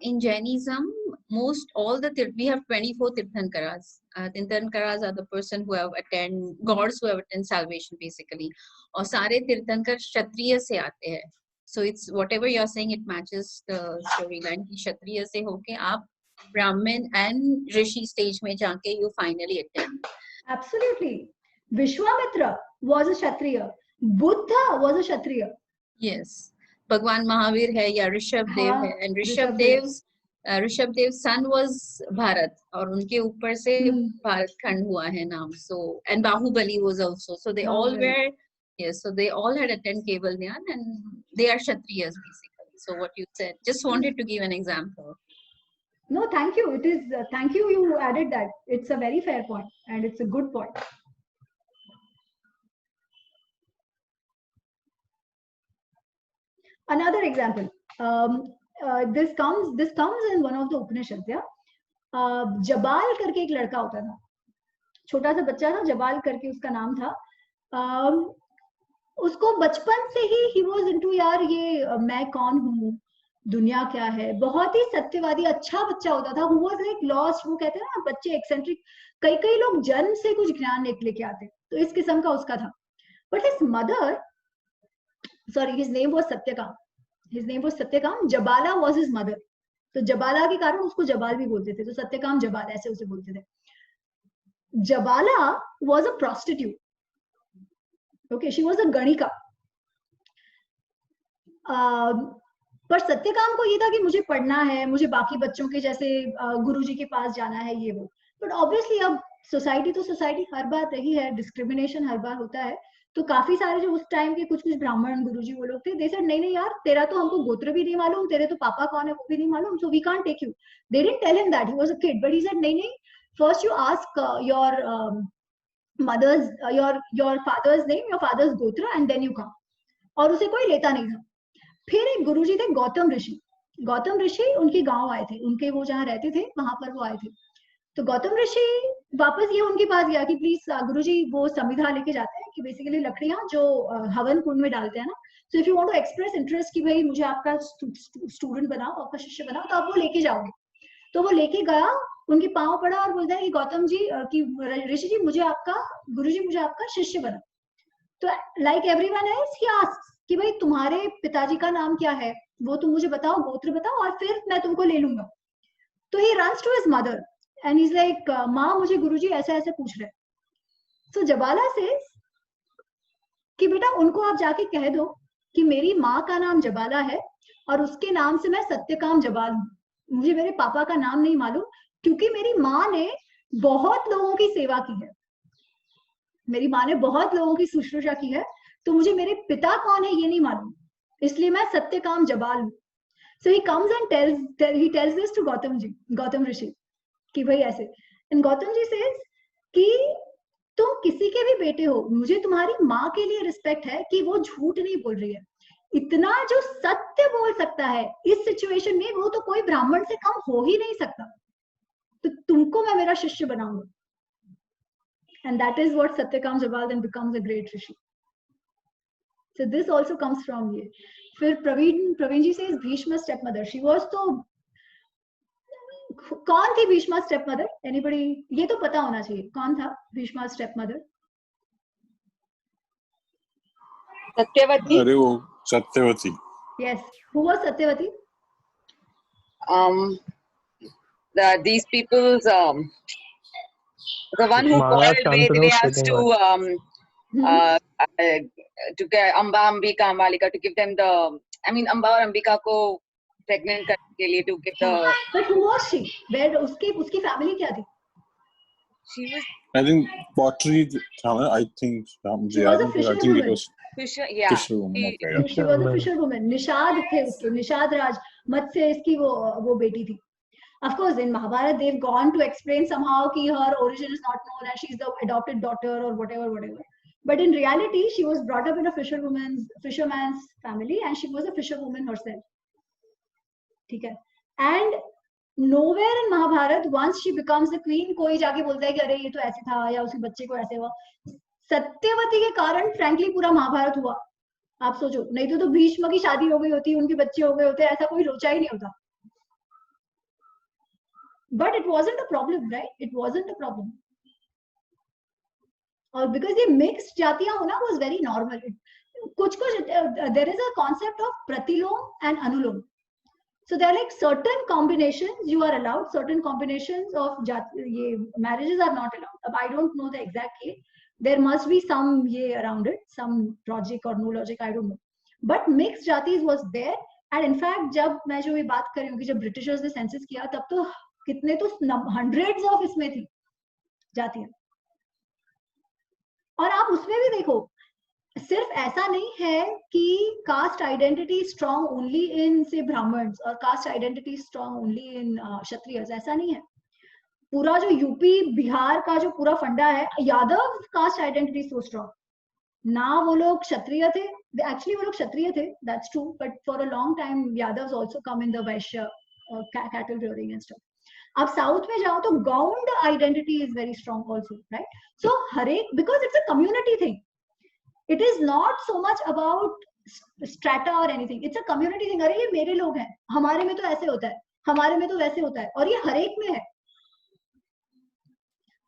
In Jainism, all the we have 24 Tirthankaras. Tirthankaras are the person who have attained, gods who have attained salvation basically. और सारे तीर्थंकर क्षत्रिय से आते हैं. So it's whatever you are saying, it matches the storyline. कि क्षत्रिय से होके आप Brahmin and Rishi stage में जाके you finally attain. Absolutely. Vishwamitra was a Kshatriya. Buddha was a Kshatriya. Yes. भगवान महावीर है या ऋषभ देव है, and Rishabh देव's son was Bharat, और उनके ऊपर से भारत खंड हुआ है नाम. So and Bahubali was also. So they all were, yes, so they all had attended Keval Dhyan and they are Kshatriyas basically. So what you said, just wanted to give an example. No, thank you. It is thank you. You added that. It's a very fair point and it's a good point. Another example. This comes in one of the Upanishads. Yeah, जबाल करके एक लड़का होता था, छोटा सा बच्चा था, जबाल करके उसका नाम था. उसको बचपन से ही he was into यार ये मैं कौन हूँ, दुनिया क्या है, बहुत ही सत्यवादी अच्छा बच्चा होता था. Who was like lost. वो कहते हैं ना बच्चे eccentric, कई लोग जन्म से कुछ ज्ञान लेके आते, तो इस किस्म का उसका था. But his mother, sorry, his name was Satyakam. Jabala was his mother. तो जबाला के कारण उसको जबाल भी बोलते थे, तो सत्यकाम जबाल ऐसे उसे बोलते थे. Jabala was a prostitute. Okay, she was a ganika. पर सत्यकाम को ये था कि मुझे पढ़ना है, मुझे बाकी बच्चों के जैसे गुरुजी के पास जाना है, ये वो. बट ऑब्वियसली अब सोसाइटी तो सोसाइटी हर बार रही है, डिस्क्रिमिनेशन हर बार होता है. तो काफी सारे जो उस टाइम के कुछ ब्राह्मण गुरुजी वो लोग थे, दे सेड नहीं यार, तेरा तो हमको गोत्र भी नहीं मालूम, तेरे तो पापा कौन है वो भी नहीं मालूम, so we can't take you. They didn't tell him that he was a kid, but he said नहीं, first you ask your mother's, your father's name, your father's gotra, and then you come. और उसे कोई लेता नहीं था. फिर एक गुरुजी थे गौतम ऋषि उनके गांव आए थे, उनके वो जहाँ रहते थे वहां पर वो आए थे. तो गौतम ऋषि वापस ये उनके पास गया कि प्लीज गुरुजी वो संविधा लेके जाते हैं कि बेसिकली लकड़ियां जो हवन कुंड में डालते हैं ना, so if you want to express interest कि भाई मुझे आपका स्टूडेंट बनाओ, आपका शिष्य बनाओ, तो आप वो लेके जाओगे. तो वो लेके गया, उनके पांव पड़ा और बोलता है कि गौतम जी कि ऋषि जी मुझे आपका, गुरुजी मुझे आपका शिष्य बना. तो like everyone else he asks कि भाई तुम्हारे पिताजी का नाम क्या है, वो तुम मुझे बताओ, गोत्र बताओ, और फिर मैं तुमको ले लूंगा. तो he runs to his mother and is like माँ मुझे गुरुजी ऐसे ऐसे पूछ रहे. सो जबाला से कि बेटा उनको आप जाके कह दो कि मेरी माँ का नाम जबाला है और उसके नाम से मैं सत्यकाम जबाल हूँ. मुझे मेरे पापा का नाम नहीं मालूम क्योंकि मेरी माँ ने बहुत लोगों की सेवा की है, मेरी माँ ने बहुत लोगों की शुश्रूषा की है, तो मुझे मेरे पिता कौन है ये नहीं मालूम, इसलिए मैं सत्यकाम जबाल हूँ. So he comes and tells this to Gautam Rishi कि भाई ऐसे. एंड गौतम जी सेज कि तुम किसी के भी बेटे हो, मुझे तुम्हारी माँ के लिए रिस्पेक्ट है कि वो झूठ नहीं बोल रही है. इतना जो सत्य बोल सकता है इस सिचुएशन में, वो तो कोई ब्राह्मण से कम हो ही नहीं सकता. तो तुमको मैं मेरा शिष्य बनाऊंगा. And that is what Satyakam Jabal then becomes a great rishi. So this also comes from here. फिर प्रवीण जी says Bhishma stepmother. She was तो कौन थी भीष्मा stepmother? Anybody? ये तो पता होना चाहिए कौन था भीष्मा stepmother. Satyavati. अरे वो Satyavati. Yes. Who was Satyavati? These people's the one who Maharaj called Shantanu Vedvyas sitting to one. to get Amba, Ambika, Malika to give them the, I mean Amba और Ambika को pregnant करने के लिए to give the. But who was she? Where उसकी family क्या थी? She was. I think pottery. I think. She was a I think fisherwoman. it was Fisher, yeah. fisherwoman. Okay, yeah. She was a fisherwoman. Nishad थे उसके, निषाद राज मत्स्य इसकी वो बेटी थी. Of course, in Mahabharata, they've gone to explain somehow कि her origin is not known and she's the adopted daughter or whatever. But in reality, she was brought up in a fisherman's family and she was a fisherwoman herself. ठीक है? And nowhere in Mahabharata, once she becomes the queen, कोई जाके बोलता है कि अरे ये तो ऐसे था या उसके बच्चे को ऐसे हुआ. सत्यवती के कारण frankly पूरा महाभारत हुआ. आप सोचो, नहीं तो भीष्म की शादी हो गई होती, उनके बच्चे हो गए होते, ऐसा कोई लोचा ही नहीं होता. But it wasn't a problem, right? It wasn't a problem. Or because ये mixed जातियां होना was very normal. कुछ there is a concept of pratilom and anulom. So there are like certain combinations you are allowed, certain combinations of marriages are not allowed. I don't know the exact case. There must be some around it, some logic or no logic, I don't know. But mixed jatis was there, and in fact जब मैं जो ये बात कर रही हूँ कि जब Britishers ने census किया तब तो कितने तो hundreds of इसमें थी जातियां. और आप उसमें भी देखो, सिर्फ ऐसा नहीं है कि cast identity strong only in से ब्राह्मण्स और cast identity strong only in Kshatriyas, ऐसा नहीं है. पूरा जो यूपी बिहार का जो पूरा फंडा है, Yadav cast identity so strong. ना वो लोग क्षत्रिय थे, एक्चुअली वो लोग क्षत्रिय थे, that's true, but for a long time Yadavs also come in the Vaishya cattle rearing and stuff. अब साउथ में जाओ तो Gond identity is very strong also, right? So हर एक, because it's a community thing. It is not so much about strata or anything. It's a community thing. अरे ये मेरे लोग हैं, हमारे में तो ऐसे होता है, हमारे में तो वैसे होता है, और ये हर एक में है.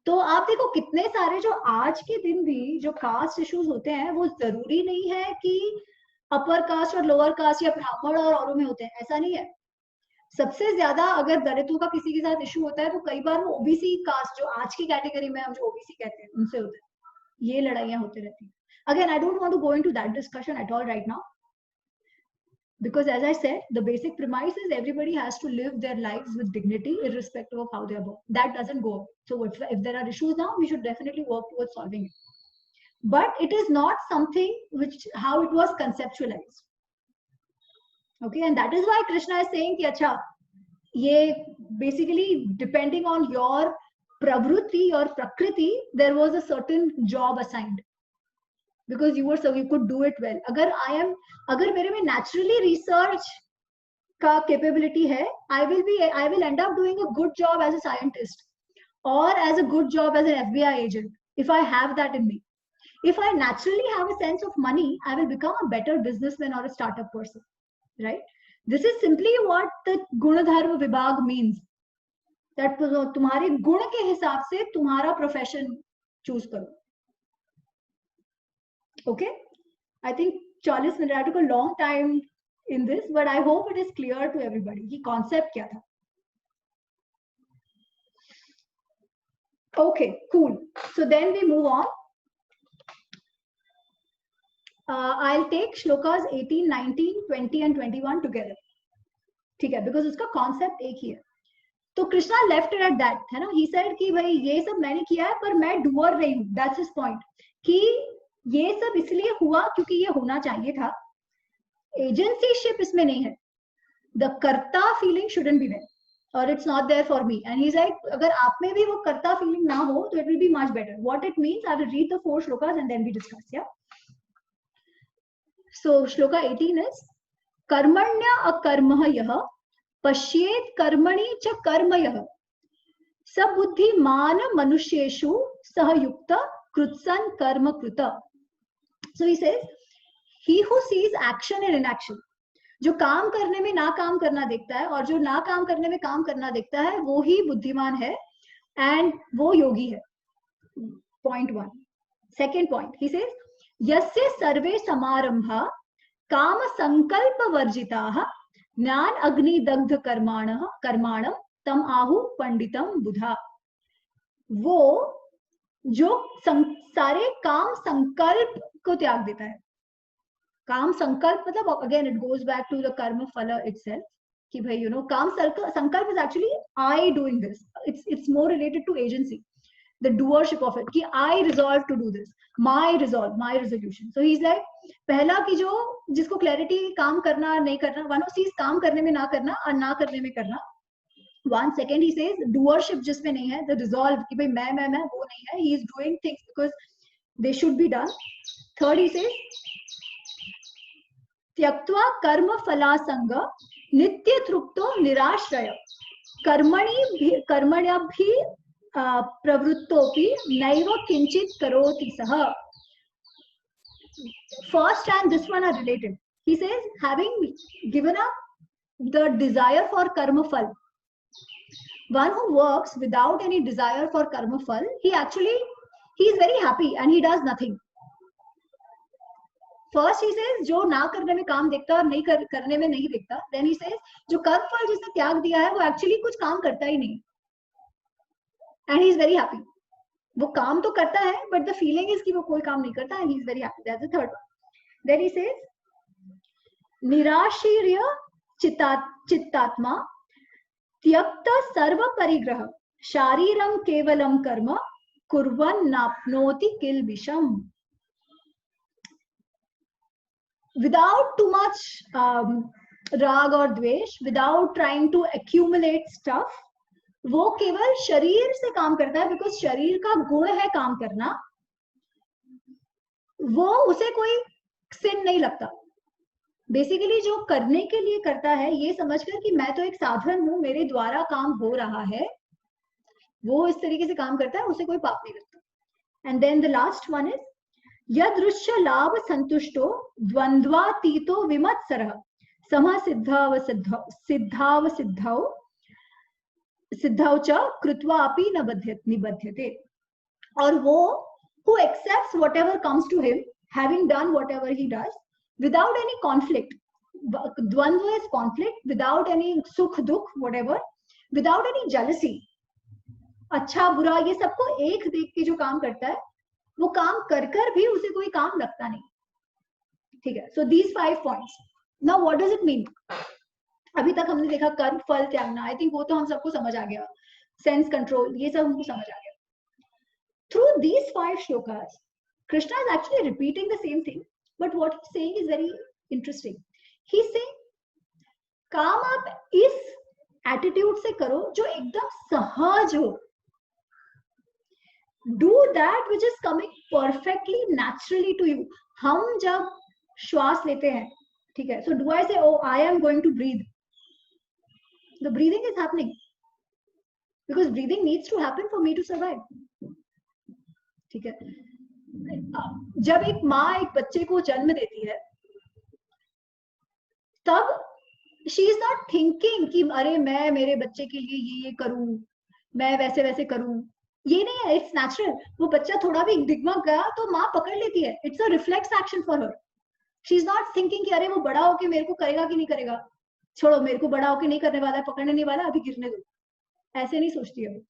तो आप देखो कितने सारे जो आज के दिन भी जो कास्ट इश्यूज होते हैं वो जरूरी नहीं है कि अपर कास्ट और लोअर कास्ट या ब्राह्मण और औरों में होते हैं, ऐसा नहीं है. सबसे ज्यादा अगर दलितों का किसी के साथ इशू होता है तो कई बार वो ओबीसी कास्ट, जो आज की कैटेगरी में हम जो ओबीसी कहते हैं, उनसे होता है. ये लड़ाइयां होती रहती हैं. Again, I don't want to go into that discussion at all right now, because as I said, the basic premise is everybody has to live their lives with dignity irrespective of how they are born. That doesn't go. So if there are issues now, we should definitely work towards solving it. But it is not something which how it was conceptualized. Okay, and that is why Krishna is saying कि अच्छा, ये basically depending on your pravruti or prakriti, there was a certain job assigned. Because you could do it well. अगर मेरे में naturally research का capability है, I will end up doing a good job as a scientist or as a good job as an FBI agent if I have that in me. If I naturally have a sense of money, I will become a better businessman or a startup person, right? This is simply what the Gunadharma Vibhag means. That तुम्हारे गुण के हिसाब से तुम्हारा profession choose करो. Okay, I think 40 minutes, I took a long time in this, but I hope it is clear to everybody कि concept क्या था. Okay, cool. So then we move on. I'll take shlokas 18, 19, 20 and 21 together. ठीक है, because उसका concept एक ही है. तो Krishna left it at that, है ना? He said कि भाई ये सब मैंने किया है पर मैं doer नहीं हूँ. That's his point. कि ये सब इसलिए हुआ क्योंकि ये होना चाहिए था. एजेंसीशिप इसमें नहीं है. The karta feeling shouldn't be there और it's not there for me. And he is like, अगर आप में भी वो कर्ता फीलिंग ना हो तो it will be much better. What it means, I will read the 4 shlokas and then we discuss. Yeah so shloka 18 is कर्मण्य अकर्मः यः पश्येत कर्मणि च कर्म यः सबुद्धिमान मनुष्येषु सह युक्त कृत्सन कर्म कृत. So he says, he who sees action and inaction, जो काम करने में ना काम करना देखता है और जो ना काम करने में काम करना देखता है, वो ही बुद्धिमान है एंड वो योगी है. Point 1. Second point, he says, यस्य सर्वे समारंभा काम संकल्प वर्जिताः ज्ञान अग्नि दग्ध कर्माणम तम आहु पंडितम बुधा। वो जो सारे काम संकल्प को त्याग देता है। काम संकल्प मतलब again it goes back to the karma phal itself कि भाई you know kama sankalpa is actually I doing this, it's more related to agency, the doership of it कि I resolve to do this, my resolve, my resolution. So he's like पहला कि जो जिसको क्लैरिटी काम करना नहीं करना, one of these काम करने में ना करना और ना करने में करना. One second he says doership जिसमें नहीं है, the resolve कि भाई मैं वो नहीं है, he is doing things because they should be done. Third he says त्यक्त्वा कर्म फलासंग नित्य तृप्तो निराश्रय कर्मण्यभि प्रवृत्तोपि नैव किंचित करोति सः. First and this one are related. He says having given up the desire for karma phal, one who works without any desire for karma phal, he is very happy and he does nothing. First he says जो ना करने में काम देखता और नहीं करने में नहीं देखता. Then he says जो कर्म फल जिसने त्याग दिया है वो एक्चुअली कुछ काम करता ही नहीं and he is very happy. वो काम तो करता है but the feeling is कि वो कोई काम नहीं करता and he is very happy. That's the third one. Then he says निराशीर्य चित्तात्मा त्यक्त सर्व परिग्रह शारीरम केवलम कर्म कुर्वन् नाप्नोति किल्बिषम्. Without too much rag or dvesh, without trying to accumulate stuff, वो केवल शरीर से काम करता है बिकॉज शरीर का गुण है काम करना. वो उसे कोई सिन नहीं लगता. बेसिकली जो करने के लिए करता है ये समझकर कि मैं तो एक साधन हूं, मेरे द्वारा काम हो रहा है, वो इस तरीके से काम करता है, उसे कोई पाप नहीं लगता. And then the last one is यदृश्य लाभ संतुष्टो द्वंद्वातीतो विमत्सरः समः सिद्धौ च कृत्वा अपि न निबध्यते. और वो who accepts whatever comes to him, having done whatever he does without any conflict. Dvandva is conflict, without any sukh dukh whatever, without any jealousy. अच्छा बुरा ये सबको एक देख के जो काम करता है वो काम कर भी उसे कोई काम लगता नहीं. ठीक है. So these 5 points. Now what does it mean? अभी तक हमने देखा कर्म फल त्यागना, आई थिंक वो तो हम सबको समझ आ गया. सेंस कंट्रोल ये सब हमको समझ आ गया. Through these 5 shlokas, Krishna is actually repeating the same thing, but what he's saying is very interesting. He's saying काम आप इस एटीट्यूड से करो जो एकदम सहज हो. Do that which is coming perfectly naturally to you. हम जब श्वास लेते हैं, ठीक है, so do I say, oh, I am going to breathe? The breathing is happening because breathing needs to happen for me to survive. ठीक है. जब एक माँ एक बच्चे को जन्म देती है तब she is not thinking कि अरे मैं मेरे बच्चे के लिए ये करूं, मैं वैसे वैसे करूं. ये नहीं है. It's natural. वो बच्चा थोड़ा भी दिगमग गया तो माँ पकड़ लेती है. It's a reflex action for her. She is not thinking कि अरे वो बड़ा होके मेरे को करेगा कि नहीं करेगा, छोड़ो मेरे को बड़ा होके नहीं करने वाला है, पकड़ने नहीं वाला, अभी गिरने दो. ऐसे नहीं सोचती है.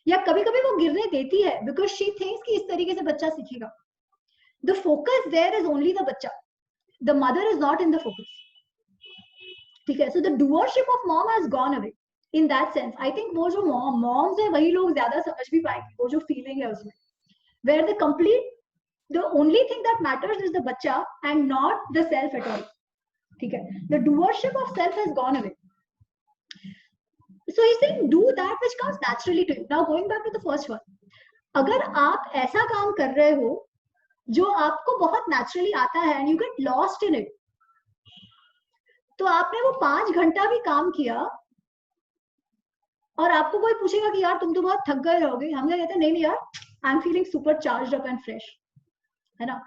या कभी कभी वो गिरने देती है बिकॉज शी थिंक्स कि इस तरीके से बच्चा सीखेगा. The focus there is only the bachcha. The mother is not in the focus. ठीक है. So the doership of mom has gone away. In that sense I think वो जो मॉम्स है वही लोग ज्यादा समझ भी पाएंगे वो जो फीलिंग है उसमें, where the complete the only thing that matters is the bacha and not the self at all. ठीक है. The doership of self has gone away. So he's saying do that which comes naturally to you. Now going back to the first one, अगर आप ऐसा काम कर रहे हो जो आपको बहुत naturally आता है and you get lost in it, तो आपने वो 5 घंटा भी काम किया और आपको कोई पूछेगा कि यार तुम तो बहुत थक गए रहोगे, हम क्या कहते हैं नहीं यार I am feeling super charged up and fresh, है ना.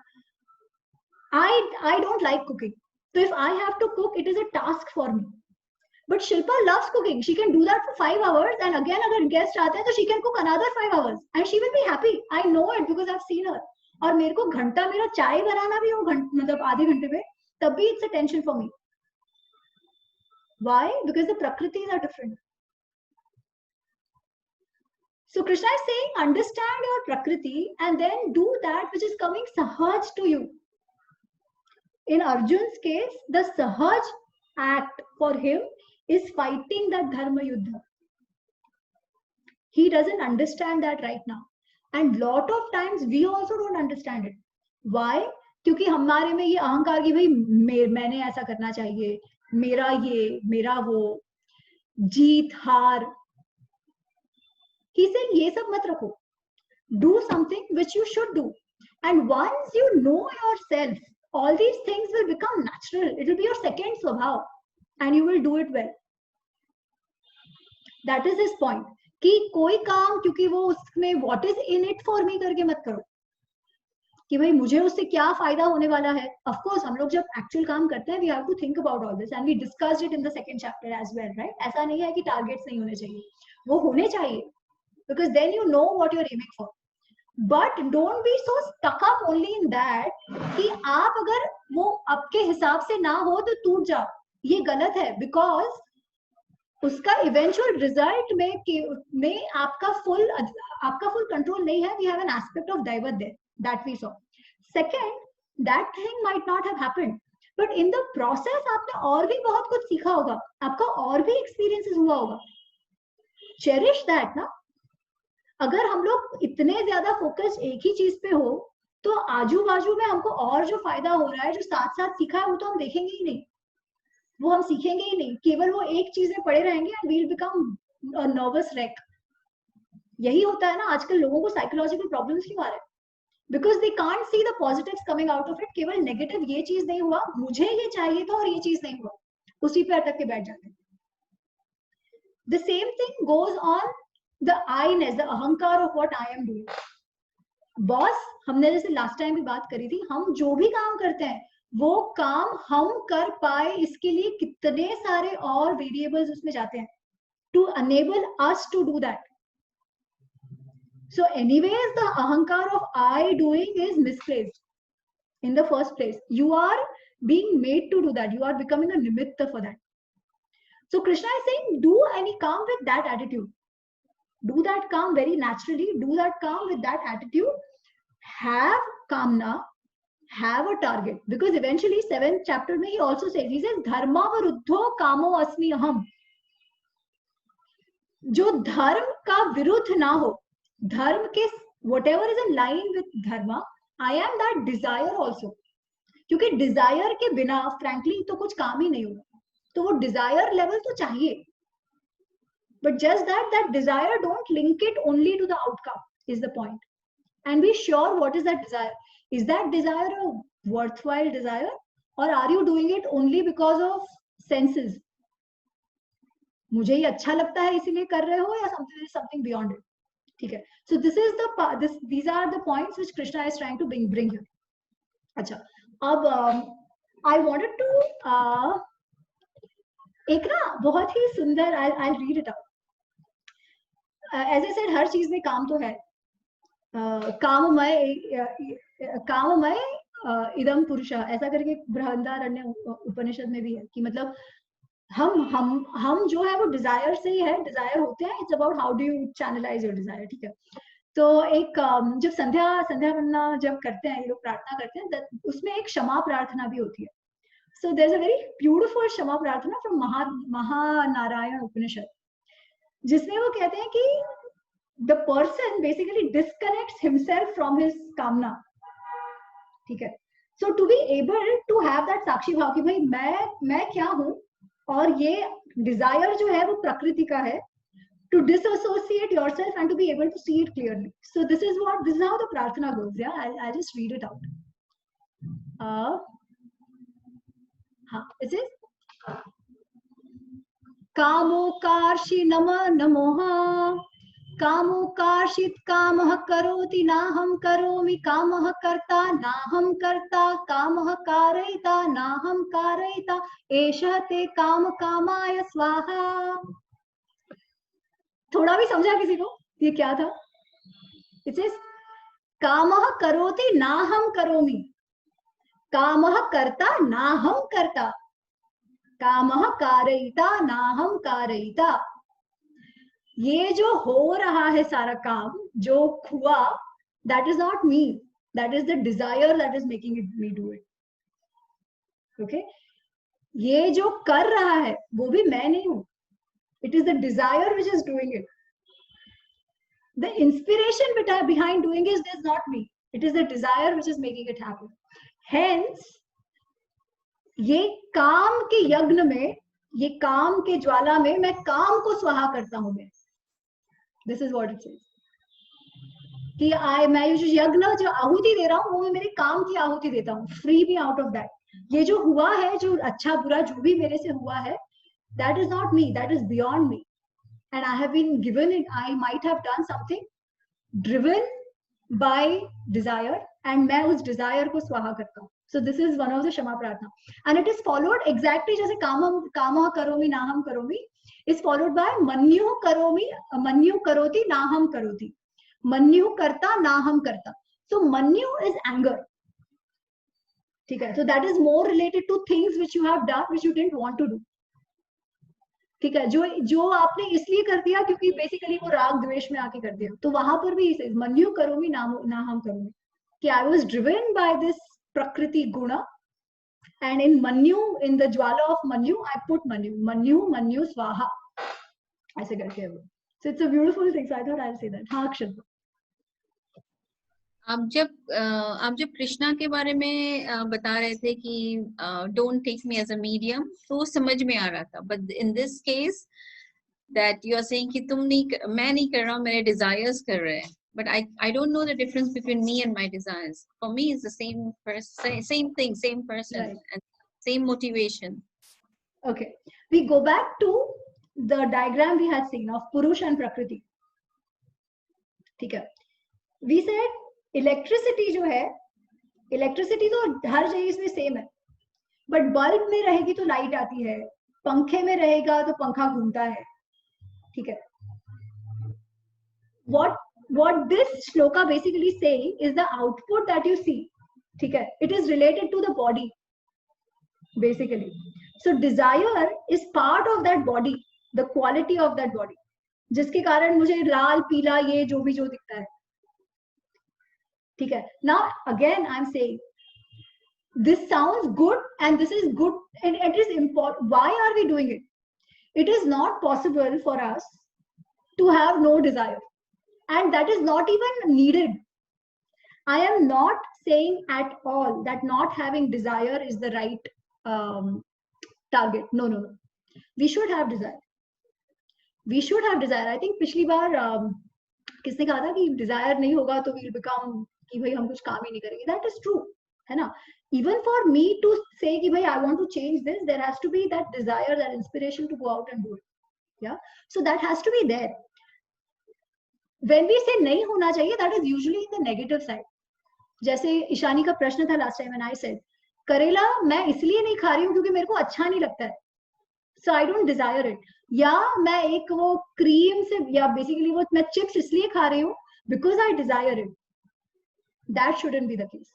I don't like cooking, so if I have to cook it is a task for me. But Shilpa loves cooking. She can do that for 5 hours and again अगर guest आते हैं तो she can cook another 5 hours and she will be happy. I know it because I've seen her. और मेरे को घंटा मेरा चाय बनाना भी हो मतलब आधे घंटे में, तब भी it's a tension for me. Why? Because the prakritis are different. So Krishna is saying, understand your prakriti and then do that which is coming sahaj to you. In Arjun's case, the sahaj act for him is fighting that dharma yuddha. He doesn't understand that right now. And lot of times we also don't understand it. Why? क्योंकि हमारे में ये अहंकार की भाई मैंने ऐसा करना चाहिए, मेरा ये, मेरा वो, जीत हार. He's saying ये सब मत रखो. Do something which you should do. And once you know yourself, all these things will become natural. It will be your second swabhav. And you will do it well. That is his point. कि कोई काम क्योंकि वो उसमें what is in it for me करके मत करो. कि भाई मुझे उससे क्या फायदा होने वाला है. Of course हम लोग जब actual काम करते हैं we have to think about all this and we discussed it in the second chapter as well, right? ऐसा नहीं है कि targets नहीं होने चाहिए. वो होने चाहिए. Because then you know what you're aiming for. But don't be so stuck up only in that कि आप अगर वो आपके हिसाब से ना हो तो टूट जाओ. ये गलत है. Because उसका eventual result में आपका full control नहीं है. We have an aspect of Daivat there that we saw. Second, that thing might not have happened, but in the process आपने और भी बहुत कुछ सीखा होगा. आपका और भी experiences हुआ होगा. Cherish that ना. अगर हम लोग इतने ज्यादा फोकस एक ही चीज पे हो तो आजू बाजू में हमको और जो फायदा हो रहा है, जो साथ साथ सीखा है, वो तो हम देखेंगे ही नहीं, वो हम सीखेंगे ही नहीं. केवल वो एक चीज में पड़े रहेंगे and we will become a nervous wreck. यही होता है ना आजकल लोगों को साइकोलॉजिकल प्रॉब्लम्स क्यों आ रहे हैं. Because they can't see the positives coming out of it. केवल नेगेटिव ये चीज नहीं हुआ, मुझे ये चाहिए था और ये चीज नहीं हुआ, उसी पे अटक के बैठ जाते हैं. The same thing goes on the I-ness, the अहंकार of what I am doing. Boss, हमने जैसे लास्ट टाइम भी बात करी थी, हम जो भी काम करते हैं वो काम हम कर पाए इसके लिए कितने सारे और वेरिएबल्स उसमें जाते हैं to enable us to do that. So anyways the ahankar of I doing is misplaced in the first place. You are being made to do that. You are becoming a nimitta for that. So Krishna is saying do any काम with that attitude. Do that calm very naturally. Do that calm with that attitude. Have kamna, have a target. Because eventually 7th chapter mein he also says, he says dharma varuddho kamo asmi aham. जो धर्म का विरुद्ध ना हो, धर्म के whatever is in line with dharma, I am that desire also. क्योंकि desire के बिना frankly तो कुछ काम ही नहीं होगा. तो वो desire level तो चाहिए. But just that desire, don't link it only to the outcome is the point. And be sure what is that desire. Is that desire a worthwhile desire? Or are you doing it only because of senses? मुझे ये अच्छा लगता है इसीलिए कर रहे हो या something beyond it. ठीक है. So these are the points which Krishna is trying to bring here. अच्छा. अब I wanted to एक ना बहुत ही सुंदर I'll read it out. As I said, हर चीज में काम तो है. काममय इदम पुरुषः ऐसा करके बृहदारण्य उपनिषद में भी है कि मतलब हम जो है वो डिजायर से ही है, डिजायर होते हैं. It's about how do you channelise your desire. ठीक है. तो एक जब संध्या वंदना जब करते हैं ये लोग, प्रार्थना करते हैं, उसमें एक क्षमा प्रार्थना भी होती है. So there is a very beautiful kshama prarthana from Mahanarayan उपनिषद, जिसमें वो कहते हैं कि the person basically disconnects himself from his कामना. ठीक है. So to be able to have that साक्षी भाव कि भाई मैं क्या हूँ और ये desire जो है वो प्रकृति का है, to disassociate yourself and to be able to see it clearly. So this is how the प्रार्थना goes. Yeah, I'll just read it out. हाँ, it is कामोकार्षि नमोः कामोकार्षित कामः करोति नाहं करोमि कामः कर्ता नाहं कर्ता कामः कारयिता नाहं कारयिता एषः ते काम कामाय स्वाहा. थोड़ा भी समझा किसी को ये क्या था? It says कामः करोति नाहं करोमि, कामः कर्ता नाहं कर्ता, कामः कारयिता नाहं कारयिता। ये जो हो रहा है सारा काम, जो हुआ, that is not me, that is the desire that is making it me do it. Okay, ये जो कर रहा है वो भी मैं नहीं हूं, it is the desire which is doing it. The inspiration behind doing is not me, it is the desire which is making it happen. Hence ये काम के यज्ञ में, ये काम के ज्वाला में मैं काम को स्वाहा करता हूं मैं. This is what it says. कि मैं जो यज्ञ जो आहुति दे रहा हूँ वो मैं मेरे काम की आहुति देता हूँ. Free me out of that. ये जो हुआ है, जो अच्छा बुरा जो भी मेरे से हुआ है, that is not me, that is beyond me. And I have been given it, I might have done something driven by desire, and मैं उस desire को स्वाहा करता हूँ. So this is one of the क्षमा प्रार्थना, and it is followed exactly जैसे कामः करोमि नाहं करोमि is followed by मन्युः करोति नाहं करोति, मन्युः कर्ता नाहं कर्ता. So Manyu is anger. ठीक है, so that is more related to things which you have done which you didn't want to do. ठीक है, जो आपने इसलिए कर दिया क्योंकि बेसिकली वो राग द्वेष में आके कर दिया, तो वहां पर भी इसे मन्यु करोमि नाहं करोमि, कि I was driven by this prakriti guna, and in Manyu, in the Jwala of Manyu, I put Manyu Swaha. ऐसे करके वो. So it's a beautiful thing. So I thought I'll say that. हाँ अक्षत. आप जब कृष्णा के बारे में बता रहे थे कि don't take me as a medium, तो समझ में आ रहा था. But in this case, that you are saying कि मैं नहीं कर रहा हूँ, मेरे desires कर रहे हैं. But I don't know the difference between me and my desires. For me, it's the same person, same thing, same person, right, and same motivation. Okay, we go back to the diagram we had seen of Purush and Prakriti. ठीक है, we said electricity जो है, electricity तो हर जगह में same है, but bulb में रहेगी तो light आती है, पंखे में रहेगा तो पंखा घूमता है. ठीक है, what this shloka basically saying is the output that you see. ठीक है, it is related to the body basically. So desire is part of that body, the quality of that body, जिसके कारण मुझे लाल पीला ये जो भी जो दिखता है. ठीक है, now again I'm saying this sounds good and this is good and it is important. Why are we doing it? It is not possible for us to have no desire, and that is not even needed. I am not saying at all that not having desire is the right target. No. We should have desire. We should have desire. I think पिछली बार किसने कहा था कि desire नहीं होगा तो we'll become कि भाई हम कुछ काम ही नहीं करेंगे. That is true, है ना? Even for me to say कि भाई I want to change this, there has to be that desire, that inspiration to go out and do it. Yeah, so that has to be there. When we say नहीं होना चाहिए, that is usually in the negative side. जैसे ईशानी का प्रश्न था last time when I said करेला मैं इसलिए नहीं खा रही हूँ क्योंकि मेरे को अच्छा नहीं लगता है, so I don't desire it. या मैं एक वो क्रीम से या बेसिकली वो मैं चिप्स इसलिए खा रही हूँ because I desire it. That shouldn't be the case.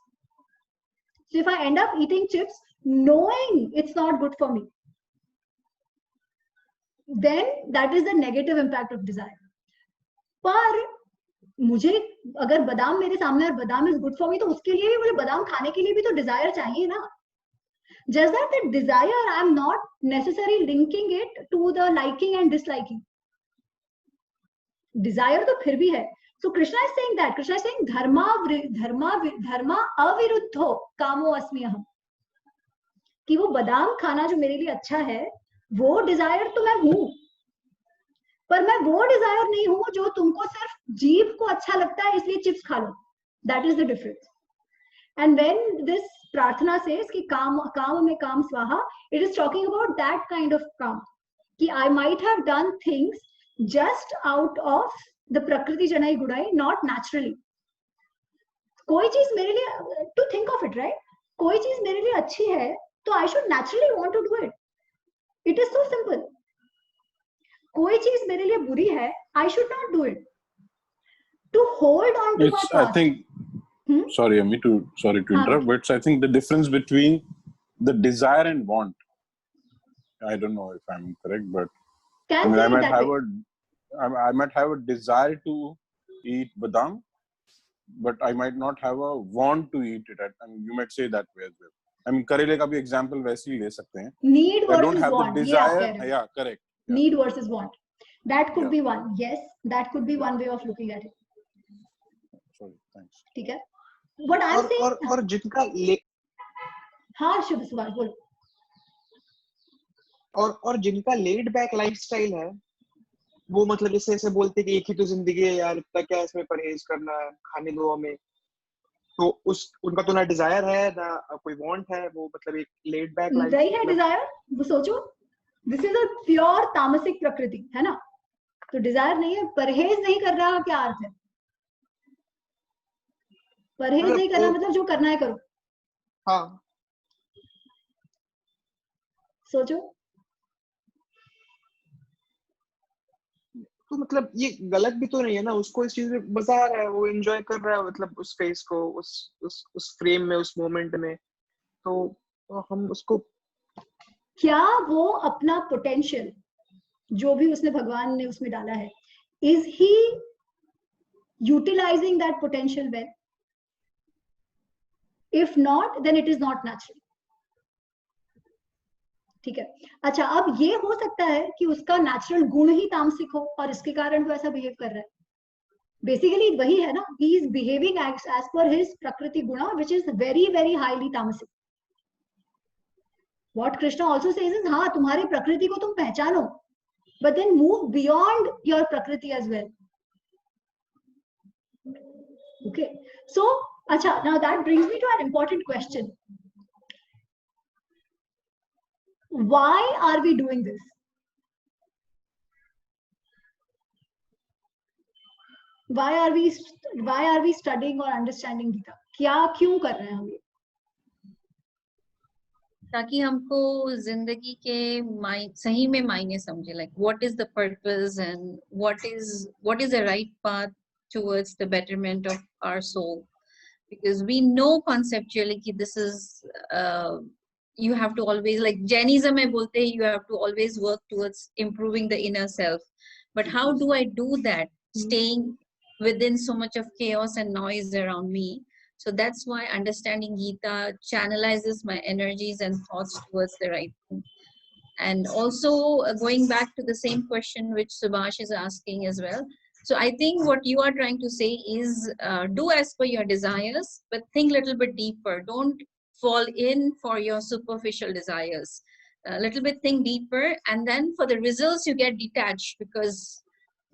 So if I end up eating chips knowing it's not good for me, then that is the negative impact of desire. पर मुझे अगर बादाम मेरे सामने और बादाम is good for me, तो उसके लिए भी मुझे बादाम खाने के लिए भी तो desire चाहिए ना. Just that the desire, I am not necessarily linking it to the liking and disliking. Desire तो फिर भी है. So Krishna is saying that. Krishna is saying dharma aviruddho kamo asmi aham. कि वो बादाम खाना जो मेरे लिए अच्छा है, वो desire तो मैं हूँ, पर मैं वो desire नहीं हूँ जो तुमको सिर्फ जीभ को अच्छा लगता है इसलिए चिप्स खा लो. That is the difference. And when this प्रार्थना says कि काम में काम स्वाहा, it is talking about that kind of काम. कि I might have done things just out of the prakriti janai gudai, not naturally. कोई चीज मेरे लिए, to think of it, right? कोई चीज मेरे लिए अच्छी है, तो I should naturally want to do it. It is so simple. कोई चीज मेरे लिए बुरी है, I should not do it. To hold on to my past. I think sorry Ami, sorry to interrupt, but I think the difference between the desire and want, I don't know if I'm correct, but I Can mean, say I it might that have way. I might have a desire to eat badam, but I might not have a want to eat it. I mean, you might say that way as well. I mean, करेले का भी example वैसे ही ले सकते हैं. Need I don't versus have the want, ये आप कह desire. रहे हो. Yeah, correct. Yeah. Need versus want. That could Yeah. be one. Yes, that could be one way of looking at it. Sorry, thanks. ठीक है. What I'm saying. और जिनका हाँ शुभ सुभाष बोलो. और जिनका लेड बैक लाइफस्टाइल है, वो मतलब जैसे ऐसे बोलते कि एक ही तो जिंदगी है यार, इतना क्या इसमें परहेज करना है, खाने दो हमें, तो उनका तो ना डिजायर है ना कोई वांट है, वो मतलब एक लेड बैक लाइफ नहीं है डिजायर. वो सोचो, दिस इज अ प्योर तामसिक प्रकृति है ना, तो डिजायर नहीं है. परहेज नहीं कर रहा क्या अर्थ है? परहेज नहीं करना मतलब जो करना है करो. हाँ, सोचो. तो मतलब ये गलत भी तो नहीं है ना, उसको इस चीज में मजा आ रहा है, वो एंजॉय कर रहा है मतलब उस फेस को, उस फ्रेम में, उस मोमेंट में, तो हम उसको, क्या वो अपना पोटेंशियल जो भी उसने भगवान ने उसमें डाला है, is he utilising that potential well? If not then it is not natural. ठीक है. अच्छा, अब ये हो सकता है कि उसका नेचुरल गुण ही तामसिक हो और इसके कारण वो ऐसा बिहेव कर रहा है. बेसिकली वही है ना, he is behaving as per his prakriti guna which is very very highly tamasic. What Krishna also says is, हाँ तुम्हारी प्रकृति को तुम पहचानो, but then move beyond your prakriti as well. Okay, so अच्छा, now that brings me to an important question. Why are we doing this? Why are we studying or understanding Gita? क्या क्यों कर रहे हैं हम ये? ताकि हमको जिंदगी के सही में मायने समझे, like what is the purpose and what is the right path towards the betterment of our soul, because we know conceptually कि this is you have to always, like Jainism में बोलते हैं, you have to always work towards improving the inner self. But how do I do that, staying within so much of chaos and noise around me? So that's why understanding Gita channelizes my energies and thoughts towards the right thing. And also going back to the same question which Subhash is asking as well. So I think what you are trying to say is do as per your desires, but think a little bit deeper. Don't fall in for your superficial desires. A little bit think deeper, and then for the results you get detached, because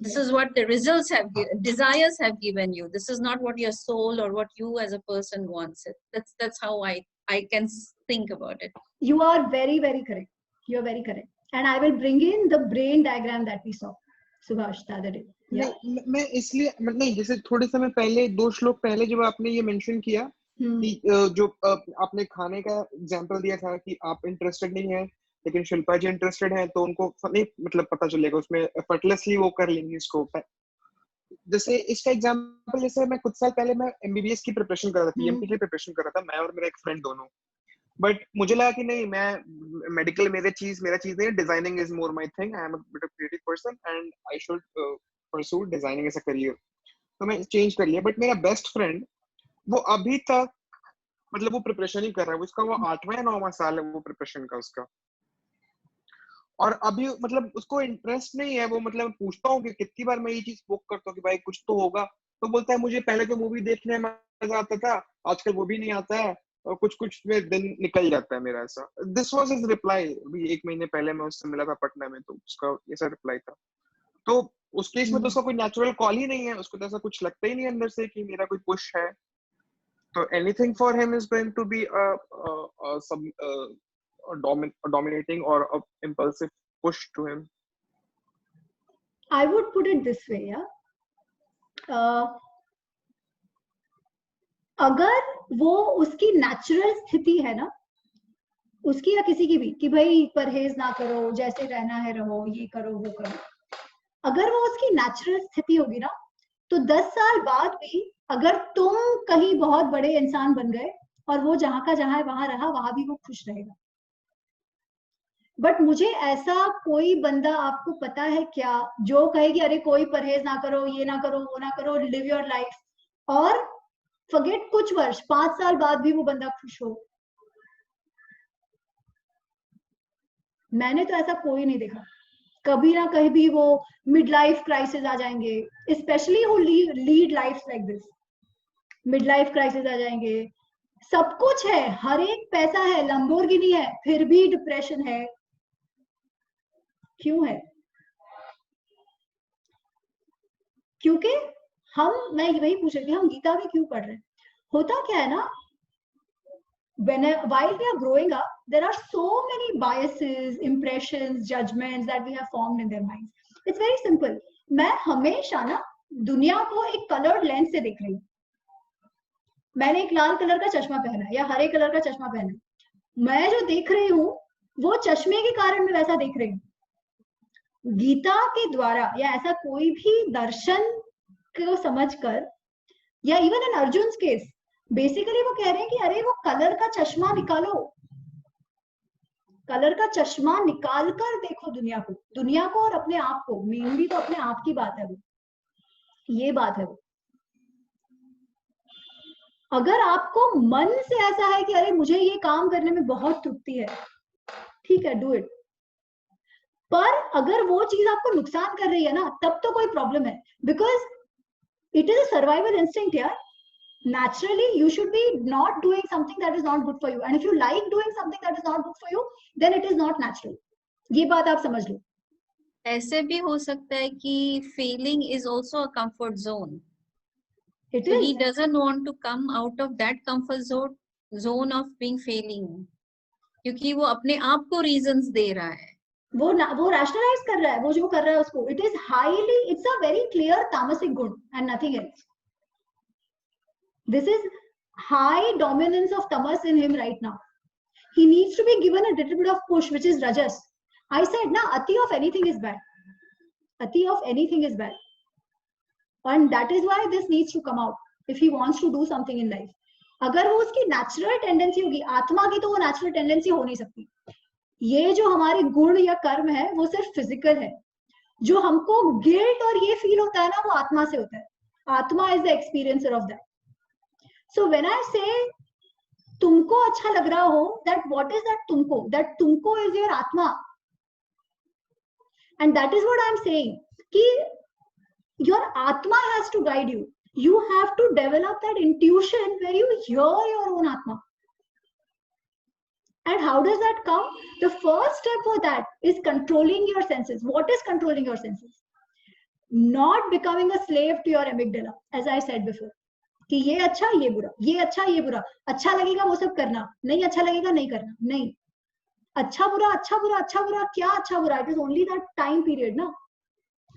this is what the results have desires have given you. This is not what your soul or what you as a person wants it. That's how I can think about it. You are very very correct. You are very correct. And I will bring in the brain diagram that we saw, Subhash, the other day. Yeah. मैं इसलिए नहीं, जैसे थोड़े समय पहले, 2 श्लोक पहले जब आपने ये मेंशन किया कि जो आपने खाने का एग्जांपल दिया था कि आप इंटरेस्टेड नहीं है लेकिन शिल्पा जी इंटरेस्टेड है, तो उनको नहीं मतलब पता चलेगा, उसमें एफर्टलेसली वो कर लेंगे इसको. जैसे इसका एग्जांपल, जैसे मैं कुछ साल पहले मैं एमबीबीएस की प्रिपरेशन कर रहा था, पीएमटी की प्रिपरेशन कर रहा था, मैं और मेरा एक फ्रेंड दोनों. बट मुझे लगा कि नहीं, मैं मेडिकल मेरा चीज नहीं, designing is more my thing, I am a bit of creative person and I should pursue designing as a career. तो मैं चेंज कर लिया. बट मेरा बेस्ट फ्रेंड, वो अभी तक मतलब वो प्रिपरेशन ही कर रहा है, उसका वो 8वां या 9वां साल है वो प्रिपरेशन का उसका, और अभी मतलब उसको इंटरेस्ट नहीं है. वो मतलब पूछता हूँ कि कितनी बार मैं ये चीज बुक करता हूँ कि भाई कुछ तो होगा, तो बोलता है मुझे पहले तो मूवी देखने में मजा आता था, आजकल वो भी नहीं आता है, और कुछ में दिन निकल जाता है मेरा. ऐसा दिस वाज हिज रिप्लाई. अभी 1 महीने पहले मैं उससे मिला था पटना में, तो उसका ऐसा रिप्लाई था. तो उस केस में तो उसका कोई नेचुरल कॉल ही नहीं है, उसको तो ऐसा कुछ लगता ही नहीं अंदर से कि मेरा कोई पुश है. So anything for him is going to be a dominating or a impulsive push to him. I would put it this way, yeah. अगर वो उसकी नेचुरल स्थिति है ना, उसकी या किसी की भी, कि भाई परहेज ना करो, जैसे रहना है रहो, ये करो वो करो, अगर वो उसकी नेचुरल स्थिति होगी ना, तो 10 साल बाद भी अगर तुम कहीं बहुत बड़े इंसान बन गए और वो जहां का जहां है वहां रहा, वहां भी वो खुश रहेगा। बट मुझे ऐसा कोई बंदा आपको पता है क्या जो कहे कि अरे कोई परहेज ना करो, ये ना करो, वो ना करो, लिव योर लाइफ, और फॉरगेट कुछ वर्ष 5 साल बाद भी वो बंदा खुश हो? मैंने तो ऐसा कोई नहीं देखा। कभी ना कहीं भी वो मिड लाइफ क्राइसिस आ जाएंगे, specially who lead life like this. Mid life crisis आ जाएंगे, सब कुछ है, हर एक पैसा है, लंबोर्गिनी है, फिर भी डिप्रेशन है। क्यों है? क्योंकि मैं वही पूछ रही थी, हम गीता भी क्यों पढ़ रहे हैं? होता क्या है ना, while we are growing up, there are so many biases, impressions, judgments that we have formed in their minds. It's very simple. मैं हमेशा ना दुनिया को एक कलर्ड लेंस से देख रही हूँ। मैंने एक लाल कलर का चश्मा पहना है या हरे कलर का चश्मा पहना है, मैं जो देख रही हूँ वो चश्मे के कारण मैं वैसा देख रही हूँ। गीता के द्वारा या ऐसा कोई भी दर्शन को समझकर, या even in Arjun case, basically वो कह रहे हैं कि अरे वो कलर का चश्मा निकालो, कलर का चश्मा निकाल कर देखो दुनिया को और अपने आप को। मेनली तो अपने आप की बात है वो, ये बात है वो। अगर आपको मन से ऐसा है कि अरे मुझे ये काम करने में बहुत तृप्ति है, ठीक है, डू इट। पर अगर वो चीज आपको नुकसान कर रही है ना, तब तो कोई प्रॉब्लम है, because it is a survival instinct यार। Naturally you should be not doing something that is not good for you, and if you like doing something that is not good for you, then it is not natural. ये बात आप समझ लो। ऐसे भी हो सकता है कि feeling is also a comfort zone. It So is. he doesn't want to come out of that comfort zone of being failing, क्योंकि वो अपने आप को reasons दे रहा है। वो rationalize कर रहा है, वो जो कर रहा है उसको। It is highly, it's a very clear tamasic गुण and nothing else. This is high dominance of tamas in him right now. He needs to be given a little bit of push, which is rajas. I said, na, ati of anything is bad. Ati of anything is bad. And that is why this needs to come out if he wants to do something in life. अगर वो उसकी natural tendency होगी, आत्मा की तो वो natural tendency हो नहीं सकती। ये जो हमारे गुण या कर्म है वो सिर्फ physical है। जो हमको guilt और ये feel होता है ना, वो आत्मा से होता है। आत्मा is the experiencer of that. So when I say तुमको अच्छा लग रहा हो, that what is that तुमको? That तुमको is your आत्मा, and that is what I am saying कि your आत्मा has to guide you. You have to develop that intuition where you hear your own आत्मा. And how does that come? The first step for that is controlling your senses. What is controlling your senses? Not becoming a slave to your amygdala, as I said before. कि ये अच्छा ये बुरा, ये अच्छा ये बुरा, अच्छा लगेगा वो सब करना, नहीं अच्छा लगेगा नहीं करना, नहीं। अच्छा बुरा अच्छा बुरा अच्छा बुरा, क्या अच्छा बुरा? It is only that time period ना।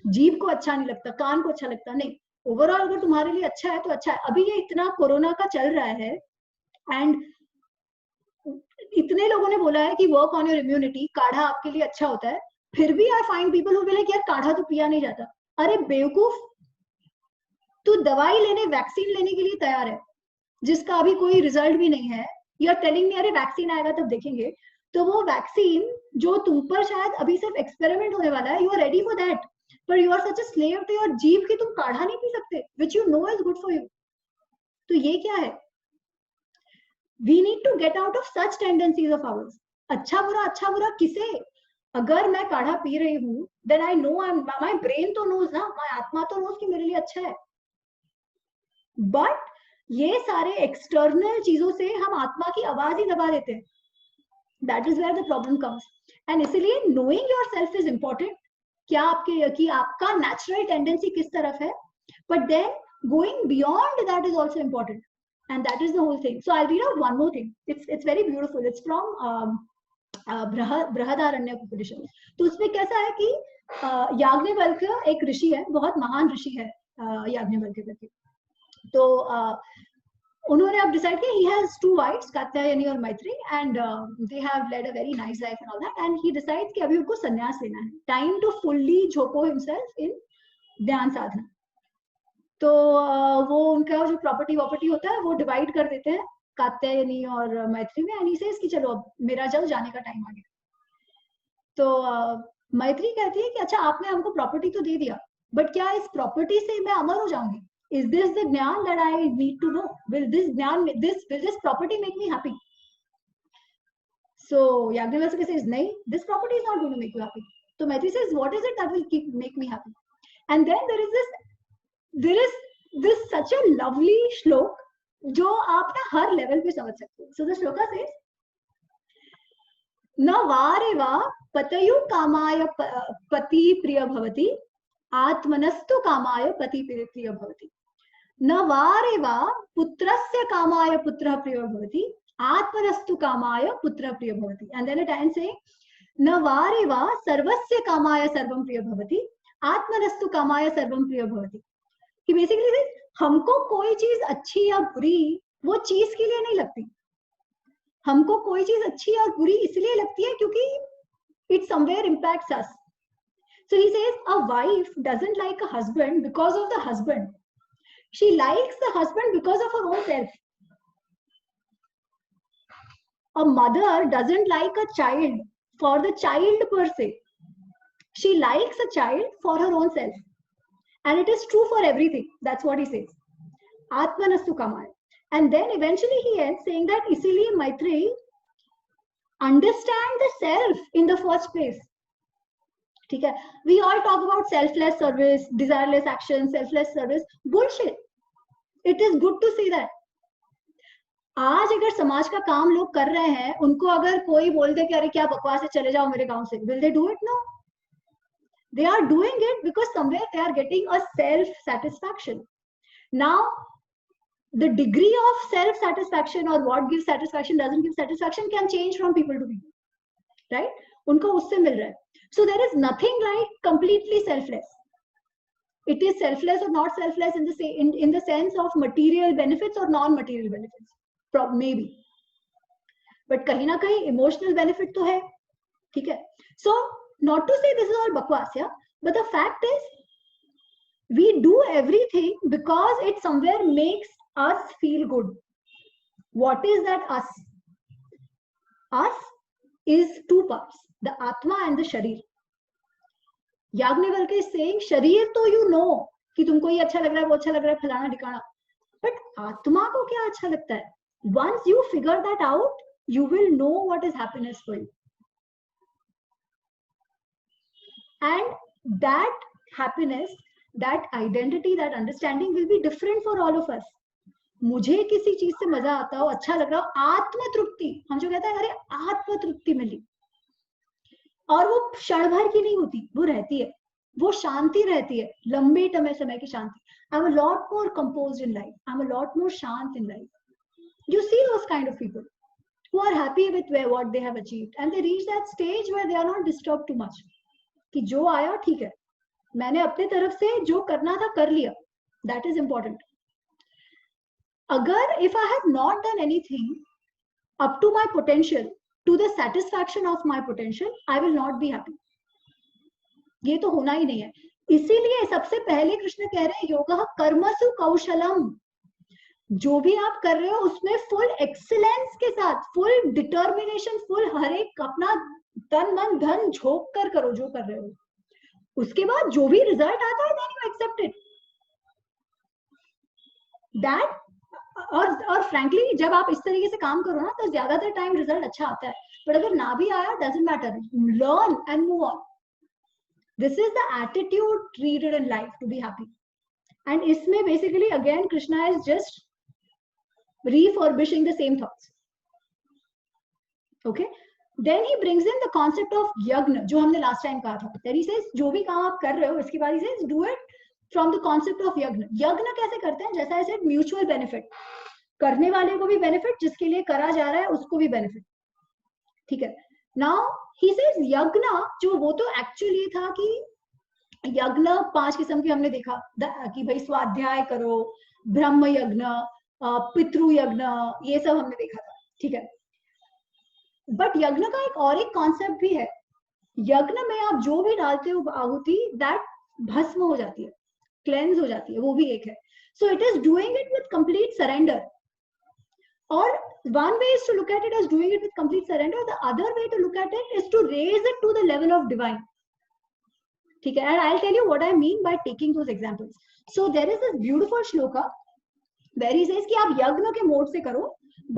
जीभ को अच्छा नहीं लगता, कान को अच्छा लगता, नहीं। ओवरऑल अगर तुम्हारे लिए अच्छा है तो अच्छा है। अभी ये इतना कोरोना का चल रहा है एंड इतने लोगों ने बोला है कि वर्क ऑन योर इम्यूनिटी, काढ़ा आपके लिए अच्छा होता है, फिर भी I find people who will like यार काढ़ा तो पिया नहीं जाता। अरे बेवकूफ, तू दवाई लेने, वैक्सीन लेने के लिए तैयार है जिसका अभी कोई रिजल्ट भी नहीं है। यू आर टेलिंग मी अरे वैक्सीन आएगा तब देखेंगे। तो वो वैक्सीन जो तुम पर शायद अभी सिर्फ एक्सपेरिमेंट होने वाला है, you are ready for that, पर you are such a slave to your jeebh कि तुम काढ़ा नहीं पी सकते, which you know is good for you. तो ये क्या है? We need to get out of such tendencies of ours. अच्छा बुरा किसे? अगर मैं काढ़ा पी रही हूँ, then I know, my brain तो नोज ना, माय आत्मा तो नोज कि मेरे लिए अच्छा है। बट ये सारे एक्सटर्नल चीजों से हम आत्मा की आवाज ही दबा देते हैं। That is where the problem comes. And इसीलिए नोइंग योरसेल्फ इज इंपॉर्टेंट, क्या आपका नेचुरल टेंडेंसी किस तरफ है, but then going beyond that is also important, and that is the whole thing. So I read out one more thing, it's very beautiful, it's from Brihadaranyaka Upanishad. तो उसमें कैसा है कि याज्ञवल्क्य एक ऋषि है, बहुत महान ऋषि है याज्ञवल्क्य करके। तो उन्होंने अब डिसाइड किया, he has two wives, Katyayani और मैत्री, and they have led a very nice life and all that, and he decides कि अभी उनको संन्यास लेना है, time to fully झोंको himself in ध्यान साधना। तो वो उनका जो प्रॉपर्टी होता है वो डिवाइड कर देते हैं कात्यायनी और मैत्री में, एंड से कि चलो अब मेरा जल्द जाने का टाइम आ गया। तो मैत्री कहती है कि अच्छा आपने हमको प्रॉपर्टी तो दे दिया, बट क्या इस प्रॉपर्टी से मैं अमर हो जाऊंगी? Is this the ज्ञान that I need to know? Will this property make me happy? So Yagnavalkya says, nahi, this property is not going to make you happy. So Maitri says, what is it that will make me happy? And then there is this such a lovely shlok जो आप ना हर लेवल पे समझ सकते हो. So the shloka says, न वारे वा पतयु कामाय पति प्रिय भवति, आत्मनस्तु कामाय पति प्रिय भवति. न वारे वा पुत्रस्य कामाय पुत्रः प्रियो भवति, आत्मनस्तु कामाय पुत्रः प्रियो भवति. And then it ends saying, न वारे वा सर्वस्य कामाय सर्वं प्रियो भवति, आत्मनस्तु कामाय सर्वं प्रियो भवति. कि बेसिकली हमको कोई चीज अच्छी या बुरी वो चीज के लिए नहीं लगती, हमको कोई चीज अच्छी या बुरी इसलिए लगती है क्योंकि it somewhere impacts us. So he says a wife doesn't like a husband because of the husband. She likes the husband because of her own self. A mother doesn't like a child for the child per se. She likes a child for her own self. And it is true for everything. That's what he says. Atmanastu kamaya. And then eventually he ends saying that isliye Maitreyi understand the self in the first place. ठीक है, we all talk about selfless service, desireless action, selfless service. Bullshit. It is good to see that. आज अगर समाज का काम लोग कर रहे हैं, उनको अगर कोई बोल दे कि अरे क्या बकवास है, चले जाओ मेरे गांव से, will they do it? No. They are doing it because somewhere they are getting a self-satisfaction. Now, the degree of self-satisfaction or what gives satisfaction, doesn't give satisfaction can change from people to people, right? उनको उससे मिल रहा है. So there is nothing like completely selfless. It is selfless or not selfless in the sense of material benefits or non-material benefits, maybe. But कहीं ना कहीं emotional benefit तो है, ठीक है? So not to say this is all bakwas, yeah, but the fact is we do everything because it somewhere makes us feel good. What is that us? Us is two parts, the Atma and the Sharir. Yagnavalkya is saying, Sharir to you know कि तुमको ये अच्छा लग रहा है, वो अच्छा लग रहा है, फलाना ढिकाना. But आत्मा को क्या अच्छा लगता है? Once you figure that out, you will know what is happiness for you. And that happiness, that identity, that understanding will be different for all of us. मुझे किसी चीज से मजा आता हो, अच्छा लग रहा हो, आत्म तृप्ति, हम जो कहते हैं अरे आत्म तृप्ति मिली, और वो क्षण भर की नहीं होती, वो रहती है, वो शांति रहती है, लंबे समय की शांति. I'm a lot more composed in life. I'm a lot more shant in life. You see those kind of people who are happy with what they have achieved, and they reach that stage where they are not disturbed too much. कि जो आया ठीक है, मैंने अपने तरफ से जो करना था कर लिया. That is important. अगर if I have not done anything up to my potential, to the satisfaction of my potential, I will not be happy. ये तो होना ही नहीं है. इसीलिए सबसे पहले कृष्ण कह रहे हैं योगः कर्मसु कौशलम. जो भी आप कर रहे हो उसमें फुल एक्सीलेंस के साथ, फुल डिटर्मिनेशन, फुल हर एक अपना तन मन धन झोंक कर करो जो कर रहे हो. उसके बाद जो भी रिजल्ट आता है then you accept it. That और frankly जब आप इस तरीके से काम करो ना तो ज्यादातर टाइम रिजल्ट अच्छा आता है. But अगर ना भी आया doesn't matter. Learn and move on. This is the attitude treated in life to be happy. And इसमें basically again Krishna is just refurbishing the same thoughts. Okay. Then he brings in the concept of yagna, जो हमने last time कहा था. Then he says जो भी काम आप कर रहे हो इसके बाद he says do it from the concept of yagna. Yagna कैसे करते हैं? जैसा I said mutual benefit. करने वाले को भी benefit, जिसके लिए करा जा रहा है उसको भी benefit. ठीक है. Now he says yagna, जो वो तो actually था कि यज्ञ 5 किस्म के हमने देखा कि भाई स्वाध्याय करो, ब्रह्म यज्ञ, पितृ यज्ञ, ये सब हमने देखा था. ठीक है. बट यज्ञ का एक कॉन्सेप्ट भी है. यज्ञ में आप जो भी डालते हो आहुति, दैट भस्म हो जाती है, क्लेंस हो जाती है, वो भी एक है. So it is doing it with complete surrender. Or one way is to look at it as doing it with complete surrender. The other way to look at it is to raise it to the level of divine. Okay, and I'll tell you what I mean by taking those examples. So there is this beautiful shloka where he says कि आप यज्ञ के मोड से करो,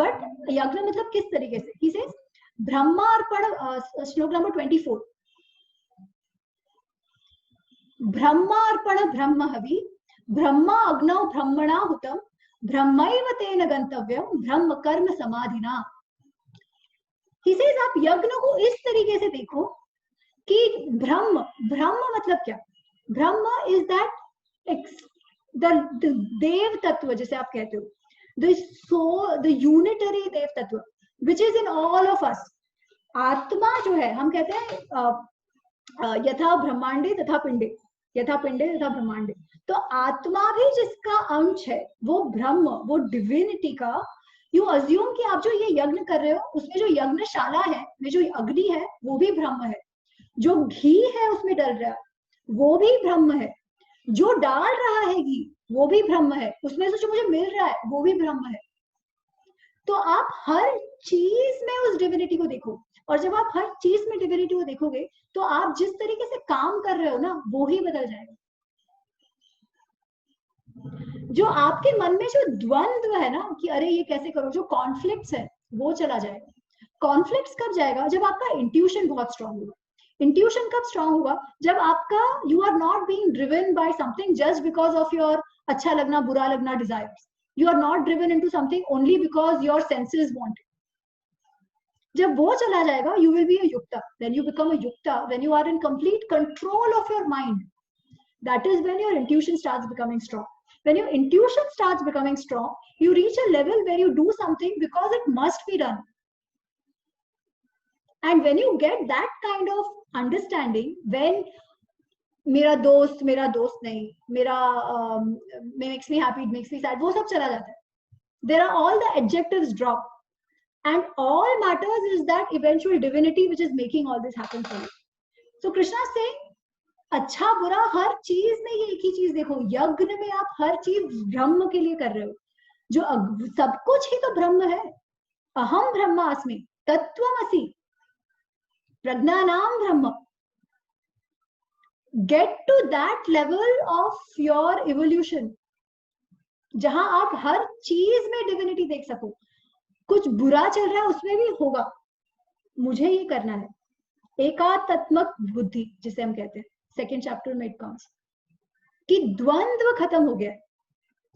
but यज्ञ मतलब किस तरीके से? He says ब्रह्मार्पण, श्लोक नंबर 24. ब्रह्मार्पण ब्रह्म हवि, ब्रह्मा अग्नौ ब्रह्मणा हुतम, ब्रह्मैव तेन गंतव्यम, ब्रह्म कर्म समाधिना. He says आप यज्ञ को इस तरीके से देखो कि ब्रह्म, ब्रह्म मतलब क्या? ब्रह्म is that the देव तत्व जिसे आप कहते हो, the unitary देव तत्व which is in all of us. आत्मा जो है, हम कहते हैं यथा ब्रह्मांडे तथा पिंडे, यथा पिंडे तथा ब्रह्मांडे. तो आत्मा भी जिसका अंश है वो ब्रह्म, वो डिविनिटी का. यू अज्यूम कि आप जो ये यज्ञ कर रहे हो उसमें जो यज्ञशाला है, में जो अग्नि है वो भी ब्रह्म है, जो घी है उसमें डल रहा है वो भी ब्रह्म है, जो डाल रहा है घी वो भी ब्रह्म है, उसमें से जो मुझे मिल रहा है वो भी ब्रह्म है. तो आप हर चीज में उस डिविनिटी को देखो, और जब आप हर चीज में डिविनिटी को देखोगे तो आप जिस तरीके से काम कर रहे हो ना वो ही बदल जाएगा. जो आपके मन में जो द्वंद्व है ना कि अरे ये कैसे करो, जो कॉन्फ्लिक्ट्स है वो चला जाएगा. कॉन्फ्लिक्ट्स कब जाएगा? जब आपका इंट्यूशन बहुत स्ट्रांग होगा. इंट्यूशन कब स्ट्रांग होगा? जब आपका you are not being driven by something just because of your अच्छा लगना बुरा लगना desires. You are not driven into something only because your senses want it. जब वो चला जाएगा you will be a yukta. When you become a yukta, when you are in complete control of your mind, that is when your intuition starts becoming strong. When your intuition starts becoming strong, you reach a level where you do something because it must be done. And when you get that kind of understanding, when मेरा दोस्त नहीं, मेरा makes me happy, it makes me sad, वो सब चला जाता है. There are all the adjectives drop. And all matters is that eventual divinity which is making all this happen for you. So Krishna is saying, अच्छा बुरा हर चीज में ये एक ही चीज देखो. यज्ञ में आप हर चीज ब्रह्म के लिए कर रहे हो, जो सब कुछ ही तो ब्रह्म है. अहम ब्रह्मास्मि तत्त्वमसि प्रज्ञानाम ब्रह्म. Get to that level of your evolution, जहां आप हर चीज में डिविनिटी देख सको. कुछ बुरा चल रहा है उसमें भी होगा, मुझे ये करना है. एकात्मक बुद्धि जिसे हम कहते हैं, सेकेंड चैप्टर में इट कम्स कि द्वंद्व खत्म हो गया.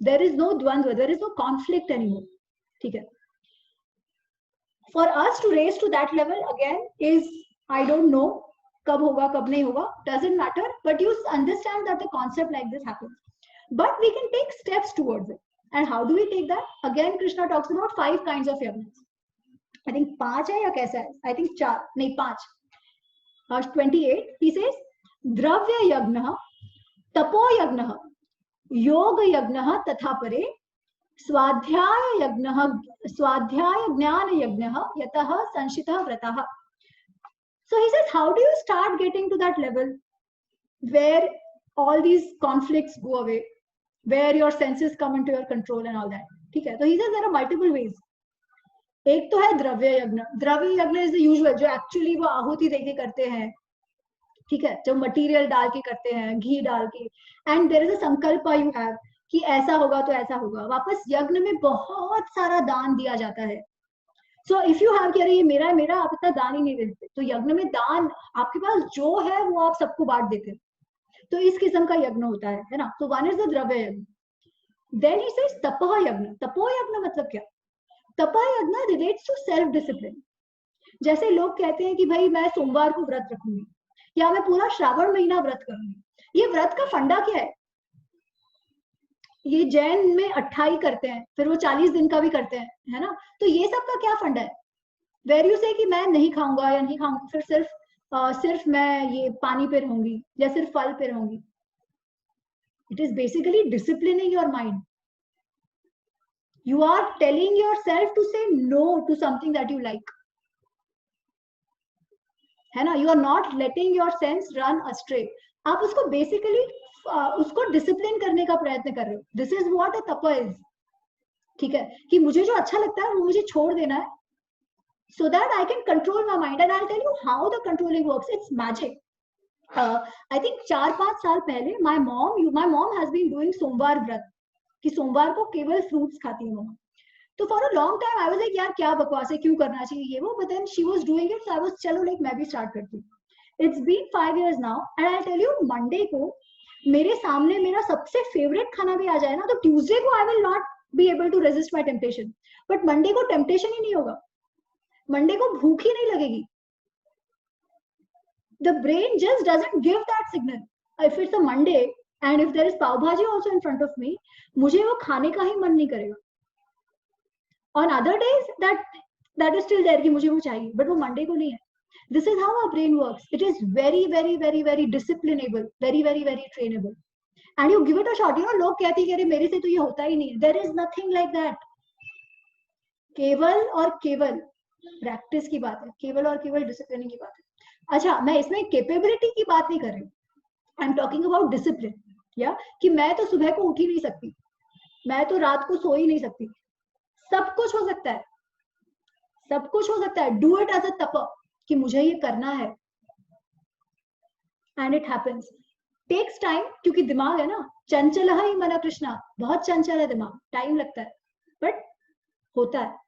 There is no dvandva, there is no conflict anymore. ठीक है. For us to raise to that level again is, I don't know कब होगा कब नहीं होगा, doesn't matter, but you understand that the concept like this happens. But we can take steps towards it. And how do we take that? Again, Krishna talks about 5 kinds of yagnas. I think 5 है या कैसा है? I think 4, नहीं 5. 28, he says, द्रव्य यज्ञः, तपो यज्ञः, योग यज्ञः तथा परे, स्वाध्याय यज्ञः, स्वाध्याय ज्ञान यज्ञः, यतः संशितः व्रतः. So he says, how do you start getting to that level where all these conflicts go away, where your senses come into your control and all that. ठीक है. तो he says there are multiple ways. एक तो है द्रव्य यज्ञ. द्रव्य यज्ञ इज द यूजुअल, जो एक्चुअली वो आहुति देके करते हैं. ठीक है, जो मटेरियल डाल के करते हैं, घी डाल के. एंड देयर इज अ संकल्प यू हैव कि ऐसा होगा तो ऐसा होगा. वापस यज्ञ में बहुत सारा दान दिया जाता है. सो इफ यू हैव कि अरे ये मेरा है, मेरा, आप इतना दान ही नहीं देते, तो यज्ञ में दान आपके पास जो है वो आप सबको बांट देते हैं. तो इस किस्म का यज्ञ होता है ना. तो वन इज द द्रव्य यज्ञ. देन ही सेज तपः यज्ञ. तपो यज्ञ मतलब क्या? तपः यज्ञ रिलेट्स टू सेल्फ डिसिप्लिन. जैसे लोग कहते हैं कि भाई मैं सोमवार को व्रत रखूंगी या मैं पूरा श्रावण महीना व्रत करूंगी. ये व्रत का फंडा क्या है? ये जैन में 28 करते हैं, फिर वो 40 दिन का भी करते हैं, है ना. तो ये सब का क्या फंडा है? वेर यू से कि मैं नहीं खाऊंगा या नहीं खाऊंगी, फिर सिर्फ मैं ये पानी पे रहूंगी या सिर्फ फल पे रहूंगी. It is basically disciplining your mind. You are telling yourself to say no to something that you like, है ना. You are not letting your sense run astray. आप उसको बेसिकली उसको डिसिप्लिन करने का प्रयत्न कर रहे हो. दिस इज व्हाट अ तप इज. ठीक है, कि मुझे जो अच्छा लगता है वो मुझे छोड़ देना है, so that I can control my mind. And I'll tell you how the controlling works. It's magic. I think 4-5 साल पहले my mom has been doing सोमवार व्रत, कि सोमवार को केवल फ्रूट्स खाती है मम्मा. तो for a long time I was like यार क्या बकवास है, क्यों करना चाहिए ये वो, but then she was doing it, so I was चलो लाइक मैं भी स्टार्ट करती हूँ. It's been 5 years now and I tell you Monday को मेरे सामने मेरा सबसे फेवरेट खाना भी आ जाए ना, तो ट्यूसडे को I will not be able to resist my temptation, but Monday को टेम्पटेशन ही नहीं होगा, मंडे को भूख ही नहीं लगेगी. The brain just doesn't give that signal. If it's a Monday and if there is pav bhaji also in front of me, मुझे वो खाने का ही मन नहीं करेगा. On other days that is still there कि मुझे वो चाहिए, but वो मंडे को नहीं है. This is how our brain works. It is very very very very disciplinable, very very very trainable, and you give it a shot. You know, लोग कहते हैं कि अरे मेरे से तो ये होता ही नहीं. There is nothing like that. केवल और केवल प्रैक्टिस की बात है, केवल और केवल डिसिप्लिन की बात है. अच्छा, मैं इसमें कैपेबिलिटी की बात नहीं कर रही हूँ. I am talking about discipline. या कि मैं तो सुबह को उठ ही नहीं सकती, मैं तो रात को सो ही नहीं सकती. सब कुछ हो सकता है, सब कुछ हो सकता है. डू इट एज अ तप कि मुझे ये करना है, and it happens. Takes time, क्योंकि दिमाग है ना, चंचल ही मना कृष्णा, बहुत चंचल है दिमाग, टाइम लगता है, बट होता है.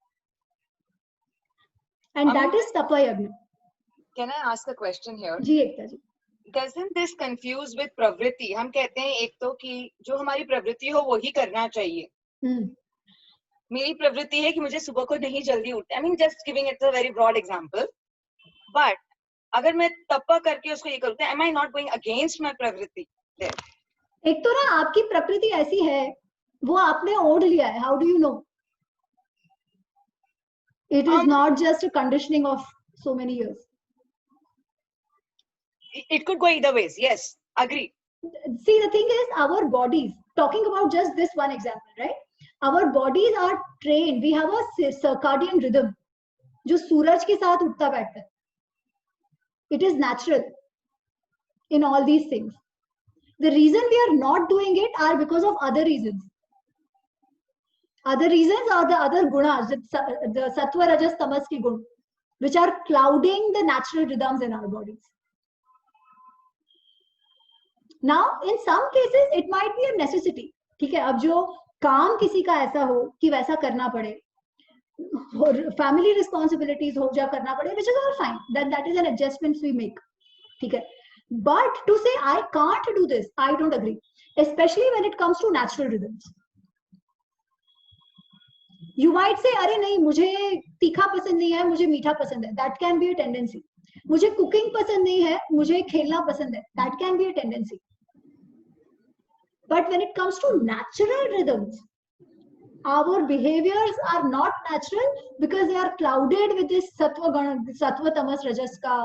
एंड दैट इज तप यज्ञ. Can I ask a question here? Ji Ekta ji. Doesn't this confuse with प्रवृत्ति? हम कहते हैं एक तो कि जो हमारी प्रवृत्ति हो वही करना चाहिए. मेरी प्रवृत्ति है कि मुझे सुबह को नहीं जल्दी उठना. I mean just giving it a very broad example, but अगर मैं तप करके उसको ये करूँ, am I not going against my प्रवृत्ति? एक तो ना आपकी प्रकृति ऐसी है, वो आपने ओढ़ लिया है. How do you know? It is not just a conditioning of so many years. It could go either ways. Yes, agree. See, the thing is, our bodies, talking about just this one example, right? Our bodies are trained. We have a circadian rhythm, जो सूरज के साथ उठता बैठता है. It is natural in all these things. The reason we are not doing it are because of other reasons. Other reasons are the other gunas, the sattva, rajas, tamas ki gun, which are clouding the natural rhythms in our bodies. Now, in some cases, it might be a necessity. ठीक है, अब जो काम किसी का ऐसा हो कि वैसा करना पड़े, फैमिली रिस्पॉन्सिबिलिटीज हो जा करना पड़े, which is all fine. That is an adjustment we make. ठीक है, but to say I can't do this, I don't agree. Especially when it comes to natural rhythms. You might say, अरे नहीं मुझे तीखा पसंद नहीं है, मुझे मीठा पसंद है. That can be a tendency. मुझे कुकिंग पसंद नहीं है, मुझे खेलना पसंद है. That can be a tendency. But when it comes to natural rhythms, our behaviors are not natural because they are clouded with this sattva tamas rajas का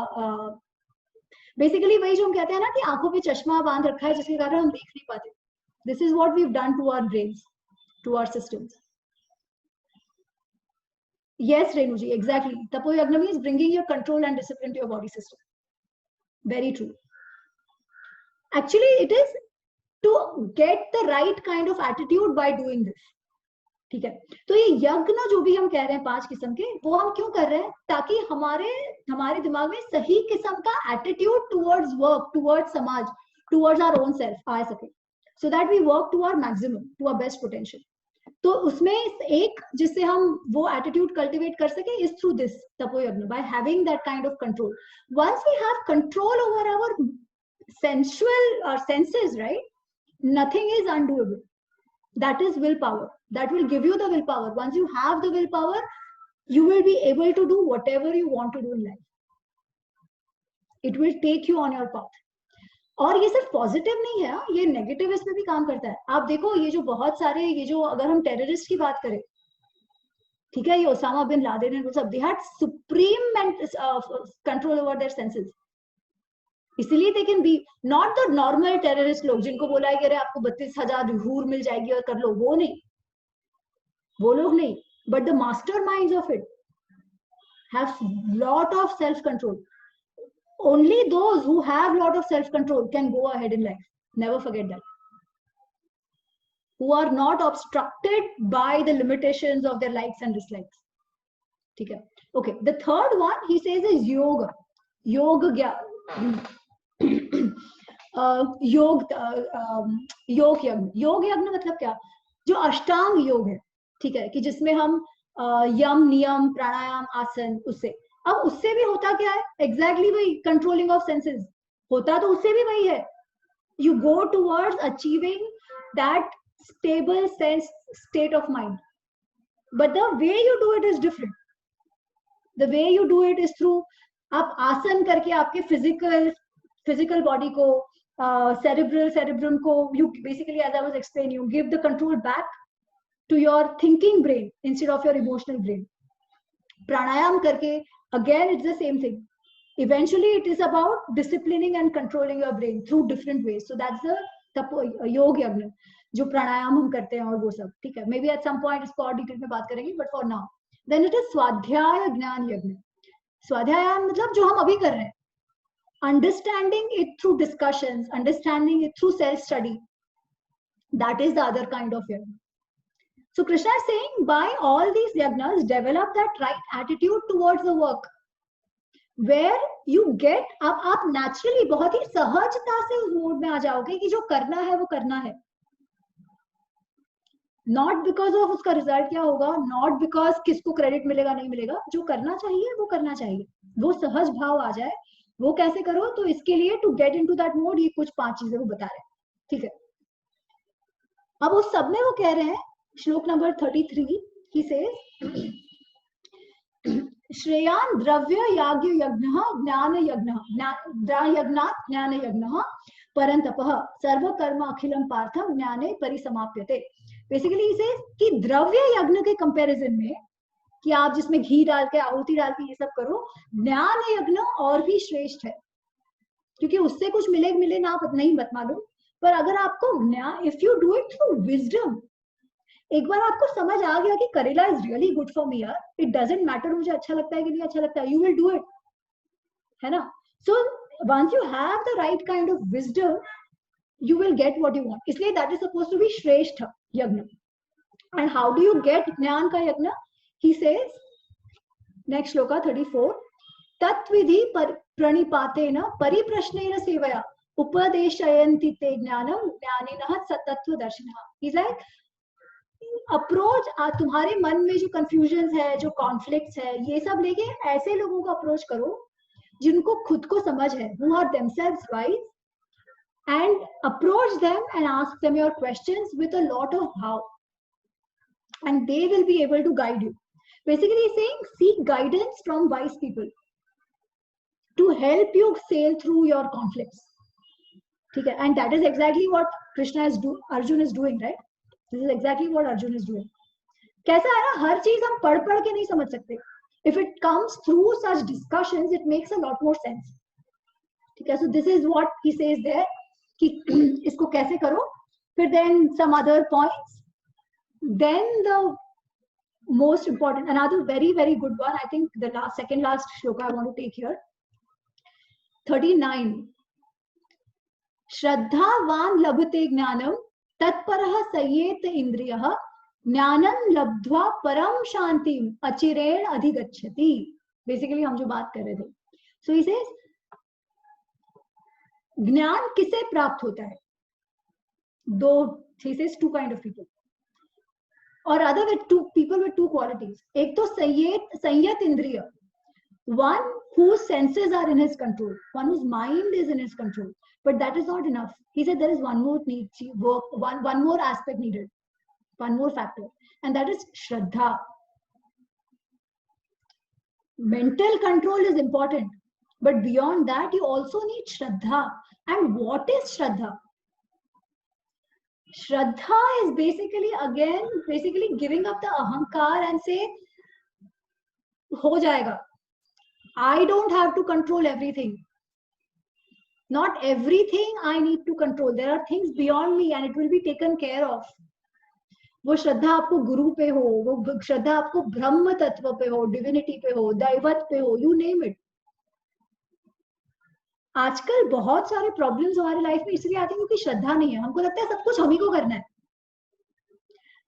basically वही जो हम कहते हैं ना कि आंखों पे चश्मा बांध रखा है जिसके कारण हम देख नहीं पाते. This is what we've done to our brains, to our systems. Yes, Renuji, exactly. Tapo Yagnavi is bringing your control and discipline to your body system. Very true. Actually, it is to get the right kind of attitude by doing this. ठीक है, तो ये यज्ञ जो भी हम कह रहे हैं 5 किस्म के, वो हम क्यों कर रहे हैं? ताकि हमारे दिमाग में सही किस्म का attitude towards work, towards samaj, towards our own self आ सके, so that we work to our maximum, to our best potential. तो उसमें एक जिससे हम वो एटीट्यूड कल्टिवेट कर सके is through this tapo yagya, by having that kind of control. Once we have control over our sensual senses, right? Nothing is undoable. That is willpower. That will give you the willpower. Once you have the willpower, you will be able to do whatever you want to do in life. It will take you on your path. और ये सिर्फ पॉजिटिव नहीं है, ये नेगेटिव इसमें भी काम करता है. आप देखो ये जो बहुत सारे, ये जो अगर हम टेररिस्ट की बात करें, ठीक है, ये ओसामा बिन लादेन एंड सब, they had supreme control over their senses. इसीलिए they can be not the normal terrorist लोग जिनको बोला है कि अरे आपको 32,000 हूर मिल जाएगी और कर लो, वो नहीं, वो लोग नहीं, but the master minds of it have lot of self control. Only those who have lot of self control can go ahead in life. Never forget that. Who are not obstructed by the limitations of their likes and dislikes. Okay. Okay. The third one he says is yoga. Yoga yoga yoga यज्ञ. योग यज्ञ मतलब क्या? जो अष्टांग योग है, ठीक है, कि जिसमें हम यम नियम प्राणायाम आसन, उससे अब उससे भी होता क्या है? एग्जैक्टली वही, कंट्रोलिंग ऑफ सेंसेस होता तो उससे भी वही है. You go towards achieving that stable sense state of mind, but the way you do it is different. The way you do it is through आप आसन करके आपके physical body को cerebrum को you basically, as I was explaining, you give the control back to your thinking brain instead of your emotional brain. Pranayam karke again it's the same thing. Eventually it is about disciplining and controlling your brain through different ways. So that's the योग यज्ञ जो प्राणायाम हम करते हैं और वो सब, ठीक है. Maybe at some point इसको और डिटेल में बात करेंगे, but for now then it is स्वाध्याय ज्ञान यज्ञ. स्वाध्याय मतलब जो हम अभी कर रहे हैं, understanding it through discussions, understanding it through self study, that is the other kind of yajna. So Krishna is saying by all these yajnas develop that right attitude towards the work, where you get आप naturally बहुत ही सहजता से उस मोड में आ जाओगे कि जो करना है वो करना है. Not because of उसका रिजल्ट क्या होगा, not because किसको क्रेडिट मिलेगा नहीं मिलेगा, जो करना चाहिए वो करना चाहिए, वो सहज भाव आ जाए. वो कैसे करो? तो इसके लिए to get into that mode ये कुछ 5 चीजें वो बता रहे हैं, ठीक है. अब उस सब में वो कह रहे हैं, श्लोक नंबर 33 ही सेज श्रेयान द्रव्य याज्ञ यज्ञः ज्ञान यज्ञात् ज्ञान यज्ञः परंतपः सर्व कर्म अखिलम पार्थम ज्ञाने परिसमाप्यते. बेसिकली इसे कि द्रव्य यज्ञ के कंपैरिजन में कि आप जिसमें घी डाल के आहुति डाल के ये सब करो, ज्ञान यज्ञ और भी श्रेष्ठ है, क्योंकि उससे कुछ मिले ना नहीं मत मालूम, पर अगर आपको ज्ञान, if you do it through wisdom, एक बार आपको समझ आ गया कि करेला is really good for me यार, इट डजंट मैटर मुझे अच्छा लगता है कि नहीं अच्छा लगता है, यू विल डू इट, है ना. So once you have the right kind of wisdom you will get what you want. इसलिए that is supposed to be श्रेष्ठ यज्ञ. And how do you get ज्ञान का यज्ञ? He says, next श्लोका 34, तत्विधि प्रणिपातेन परिप्रश्नेन सेवया उपदेशयन्ति ते ज्ञानम ज्ञानिनः सतत्वदर्शिनः. He's like, अप्रोच तुम्हारे मन में जो कंफ्यूजन है, जो कॉन्फ्लिक्ट्स है, ये सब लेके ऐसे लोगों को अप्रोच करो जिनको खुद को समझ है, who are themselves wise, and approach them and ask them your questions with a lot of bhav, and they will be able to guide you. Basically saying seek guidance from wise people to help you sail through your conflicts, ठीक है. And that is exactly what Krishna is Arjun is doing, right? This is exactly what Arjun is doing. कैसा है ना, हर चीज हम पढ़ के नहीं समझ सकते. If it comes through such discussions, it makes a lot more sense, ठीक है. So this is what he says there कि इसको कैसे करो. फिर then some other points, then the most important, another very very good one, I think the second last shloka I want to take here, 39, श्रद्धावान लभते ज्ञानम तत्परः संयेत इंद्रियः ज्ञानम लब्ध्वा परम शांतिम अचिरेण अधिगच्छति. बेसिकली हम जो बात कर रहे थे. So he says ज्ञान किसे प्राप्त होता है? दो, he says two kind of people, or other with two people with two qualities. एक तो संयत इंद्रिय, one whose senses are in his control, one whose mind is in his control, but that is not enough. He said there is one more need, one more aspect needed, one more factor, and that is Shraddha. Mental control is important, but beyond that you also need Shraddha. And what is Shraddha? Shraddha is basically giving up the ahankar and say, ho jayega. I don't have to control everything. Not everything I need to control. There are things beyond me and it will be taken care of. वो श्रद्धा आपको गुरु पे हो, वो श्रद्धा आपको ब्रह्म तत्व पे हो, डिविनिटी पे हो, दैवत पे हो, you name it. आजकल बहुत सारे प्रॉब्लम्स हमारे लाइफ में इसलिए आते हैं क्योंकि श्रद्धा नहीं है. हमको लगता है सब कुछ हम ही को करना है.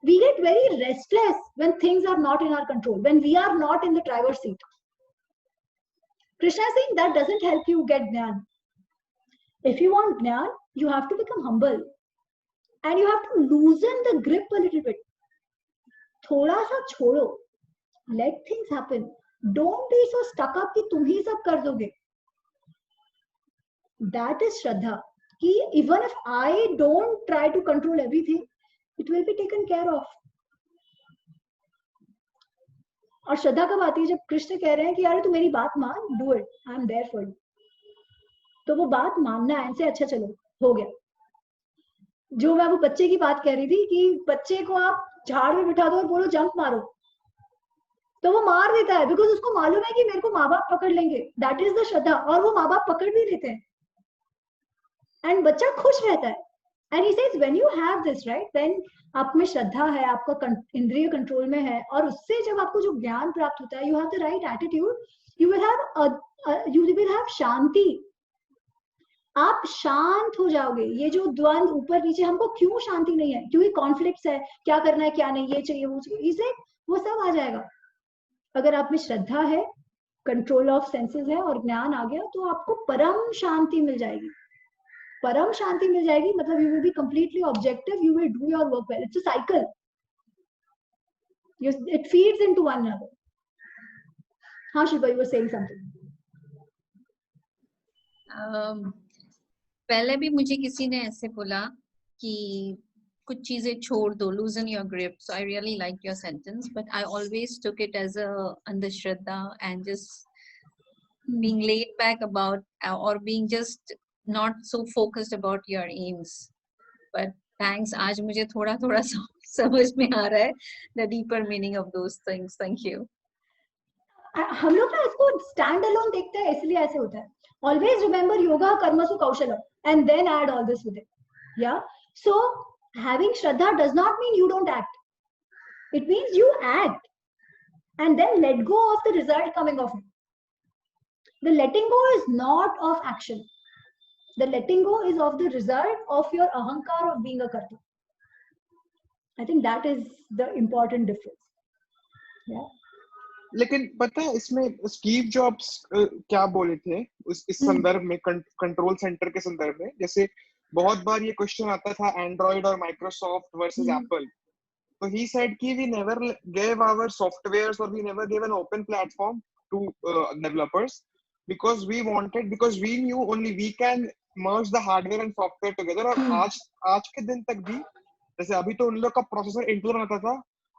We get very restless when things are not in our control, when we are not in the driver's seat. Krishna is saying that doesn't help you get jnana. If you want jnana, you have to become humble and you have to loosen the grip a little bit. थोड़ा सा छोड़ो. Let things happen. Don't be so stuck up कि तुम ही सब कर दोगे. That is Shraddha. कि even if I don't try to control everything, it will be taken care of. और श्रद्धा कब आती है? जब कृष्ण कह रहे हैं कि यार तू मेरी बात मान, do it, I am there for you. तो वो बात मानना है इनसे. अच्छा चलो हो गया. जो मैं वो बच्चे की बात कह रही थी कि बच्चे को आप झाड़ में बिठा दो और बोलो जंप मारो, तो वो मार देता है बिकॉज उसको मालूम है कि मेरे को माँ बाप पकड़ लेंगे. दैट इज द श्रद्धा. और वो माँ बाप पकड़ भी लेते हैं एंड बच्चा खुश रहता है. And he says when you have this right, then आप में श्रद्धा है, आपका इंद्रिय कंट्रोल में है, और उससे जब आपको जो ज्ञान प्राप्त होता है, you have the right attitude, you will have shanti. आप शांत हो जाओगे. ये जो द्वंद ऊपर नीचे, हमको क्यों शांति नहीं है? क्योंकि कॉन्फ्लिक्ट्स है, क्या करना है क्या नहीं, ये चाहिए वो चाहिए, इसे वो सब आ जाएगा. अगर आप में श्रद्धा है, कंट्रोल ऑफ सेंसेस है और ज्ञान आ गया, तो आपको परम शांति मिल जाएगी. परम शांति मिल जाएगी मतलब you will be completely objective, you will do your work well. It's a cycle, it feeds into one another. हाँ Shilpa, you were saying something. पहले भी मुझे किसी ने ऐसे बोला कि कुछ चीजें छोड़ दो, loosen your grip. So I really liked your sentence, but I always took it as a andhashraddha and just being laid back about, or being just not so focused about your aims. But thanks, आज मुझे थोड़ा थोड़ा समझ में आ रहा है the deeper meaning of those things. Thank you. हम लोग ना इसको स्टैंड अलोन देखते हैं, इसलिए ऐसे होता है. Always remember yoga karmasu kaushalam and then add all this with it. Yeah. So having Shraddha does not mean you don't act. It means you act and then let go of the result coming of it. The letting go is not of action. The letting go is of the result of your ahankar of being a karta. I think that is the important difference. Yeah. लेकिन पता है इसमें स्टीव जॉब्स क्या बोले थे इस संदर्भ में, कंट्रोल सेंटर के संदर्भ में. जैसे बहुत बार ये क्वेश्चन आता था एंड्रॉइड और माइक्रोसॉफ्ट वर्सेस एप्पल. तो ही सेड कि we never gave our softwares और we never give an open platform to developers because we we knew only we can merge the hardware and software together. और आज के दिन तक भी, जैसे अभी तो उन लोग का प्रोसेसर इंटेल बनाता था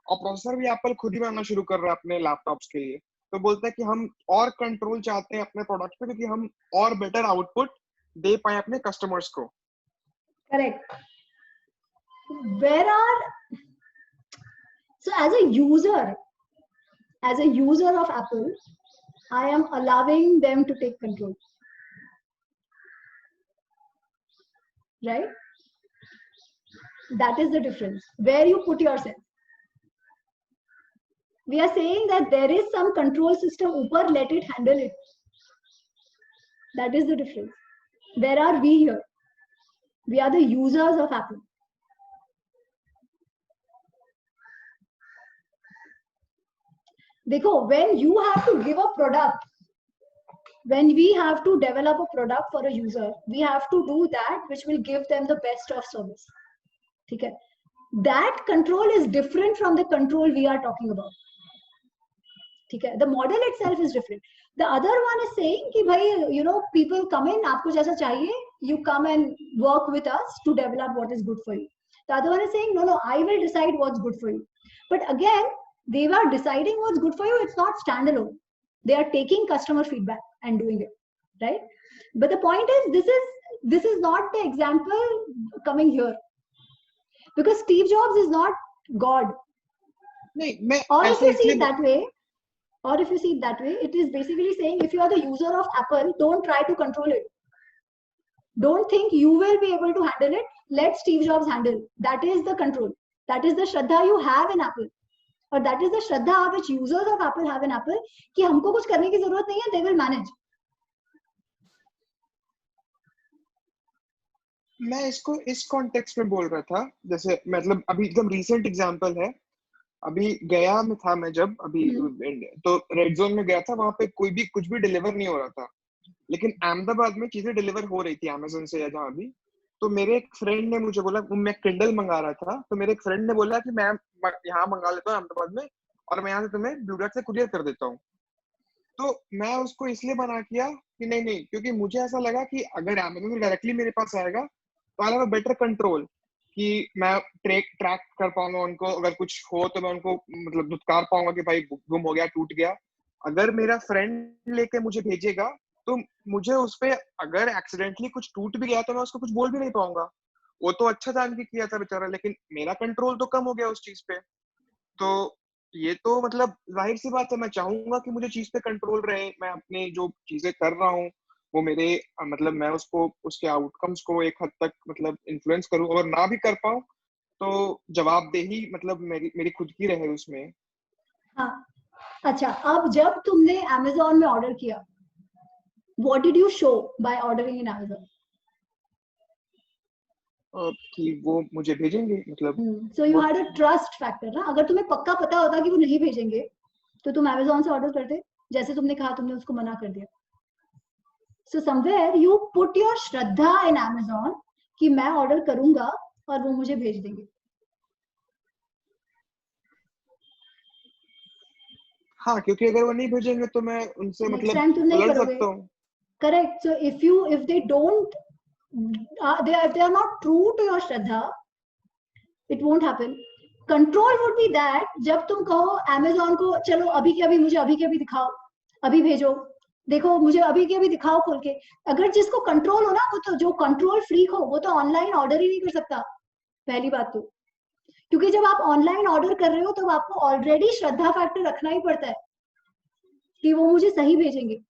और प्रोसेसर भी एप्पल खुद ही बनाना शुरू कर रहा है अपने लैपटॉप्स के लिए. तो बोलता है कि हम और कंट्रोल चाहते हैं अपने प्रोडक्ट पे, क्योंकि हम और बेटर आउटपुट दे पाए अपने कस्टमर्स को. Correct. So as a user of Apple, I am allowing them to take control. Right? That is the difference. Where you put yourself. We are saying that there is some control system upar, let it handle it. That is the difference. Where are we here? We are the users of Apple. देखो, when you have to give a product, when we have to develop a product for a user, we have to do that which will give them the best of service. ठीक है? That control is different from the control we are talking about. ठीक है? The model itself is different. The other one is saying कि भाई, you know, people come in, आपको जैसा चाहिए, you come and work with us to develop what is good for you. The other one is saying, no, I will decide what's good for you. But again, they were deciding what's good for you. It's not standalone. They are taking customer feedback and doing it, right? But the point is, this is not the example coming here, because Steve Jobs is not God. Or if you see it that way, it is basically saying, if you are the user of Apple, don't try to control it. Don't think you will be able to handle it. Let Steve Jobs handle. That is the control. That is the Shraddha you have in Apple. Or that is the Shraddha which users of Apple have in Apple, कि हमको कुछ करने की जरूरत नहीं है, they will manage. मैं इसको इस कॉन्टेक्स्ट में बोल रहा था, जैसे मतलब अभी एकदम रीसेंट एग्जांपल है, अभी गया में था मैं जब अभी तो रेड जोन में गया था, वहां पे कोई भी कुछ भी डिलीवर नहीं हो रहा था, लेकिन अहमदाबाद में चीजें डिलीवर हो रही थी अमेज़न से या जहां भी। तो मेरे एक फ्रेंड ने मुझे बोला, मैं किंडल मंगा रहा था, तो मेरे एक फ्रेंड ने बोला कि मैं यहाँ मंगा लेता हूँ अहमदाबाद में, और मैं यहाँ से तुम्हें ब्लू डॉट से कुरियर कर देता हूँ। तो मैं उसको इसलिए मना किया कि नहीं नहीं, क्योंकि मुझे ऐसा लगा कि अगर अमेज़न से डायरेक्टली मेरे पास आएगा तो I have a better control, कि मैं ट्रैक कर पाऊंगा उनको, अगर कुछ हो तो मैं उनको मतलब धुतकार पाऊंगा कि भाई गुम हो गया, टूट गया। अगर मेरा फ्रेंड लेके मुझे भेजेगा तो मुझे उस पे अगर एक्सीडेंटली कुछ टूट भी गया तो मैं उसको कुछ बोल भी नहीं पाऊंगा। वो तो अच्छा जान के किया था बेचारा, लेकिन मेरा कंट्रोल तो कम हो गया उस चीज पे। तो ये तो मतलब जाहिर सी बात है, मैं चाहूंगा कि मुझे चीज पे कंट्रोल रहे, मैं अपनी जो चीजें कर रहा हूँ वो मेरे मतलब मैं उसको उसके आउटकम्स को एक हद तक मतलब इन्फ्लुएंस करूँ, और ना भी कर पाऊँ तो जवाबदेही मतलब मेरी खुद की रहे उसमें। हाँ, अच्छा, अब जब तुमने अमेज़न में ऑर्डर किया, what did you show by ordering in Amazon? कि वो मुझे भेजेंगे, मतलब so you had a trust factor ना। अगर तुम्हें पक्का पता होता कि वो नहीं भेजेंगे तो तुम अमेज़न से ऑर्डर करते, जैसे तुमने कहा तुमने उसको मना कर दिया। So somewhere you put your Shraddha in Amazon कि मैं ऑर्डर करूंगा और वो मुझे भेज देंगे। हाँ, क्योंकि अगर वो नहीं भेजेंगे तो मैं उनसे नेक्स्ट मतलब टाइम तुम नहीं लड़ करोगे। सकता हूँ। Correct. So if they don't if they are not true to your shraddha, it won't happen. Control would be that जब तुम कहो Amazon को चलो अभी के अभी मुझे अभी के अभी दिखाओ, अभी भेजो, देखो मुझे अभी के अभी दिखाओ खोल के। अगर जिसको कंट्रोल हो ना, वो तो जो कंट्रोल फ्रीक हो वो तो ऑनलाइन ऑर्डर ही नहीं कर सकता, पहली बात तो। क्योंकि जब आप ऑनलाइन ऑर्डर कर रहे हो तो आपको ऑलरेडी श्रद्धा फैक्टर रखना ही पड़ता है कि वो मुझे सही भेजेंगे।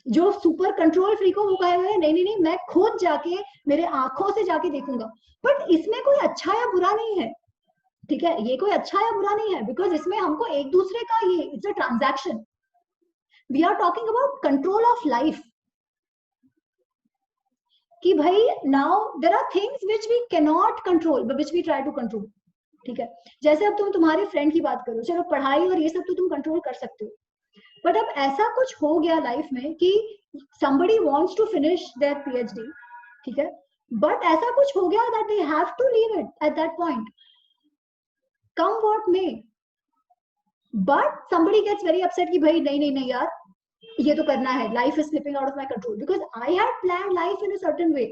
जो सुपर कंट्रोल फ्रीक हो वो कहेगा नहीं नहीं नहीं, मैं खुद जाके मेरे आंखों से जाके देखूंगा। बट इसमें कोई अच्छा या बुरा नहीं है, ठीक है, ये कोई अच्छा या बुरा नहीं है, बिकॉज इसमें हमको एक दूसरे का ये it's a transaction. We are talking about control of life कि भाई now there are things which we cannot control but which we try to control, ठीक है। जैसे अब तुम तुम्हारे फ्रेंड की बात करो, चलो पढ़ाई और ये सब तो तुम कंट्रोल कर सकते हो, बट अब ऐसा कुछ हो गया लाइफ में कि somebody wants to finish their PhD, ठीक है, but ऐसा कुछ हो गया that they have to leave it at that point, come what may, but somebody gets very upset कि भाई नहीं नहीं नहीं यार ये तो करना है, life is slipping out of my control because I had planned life in a certain way,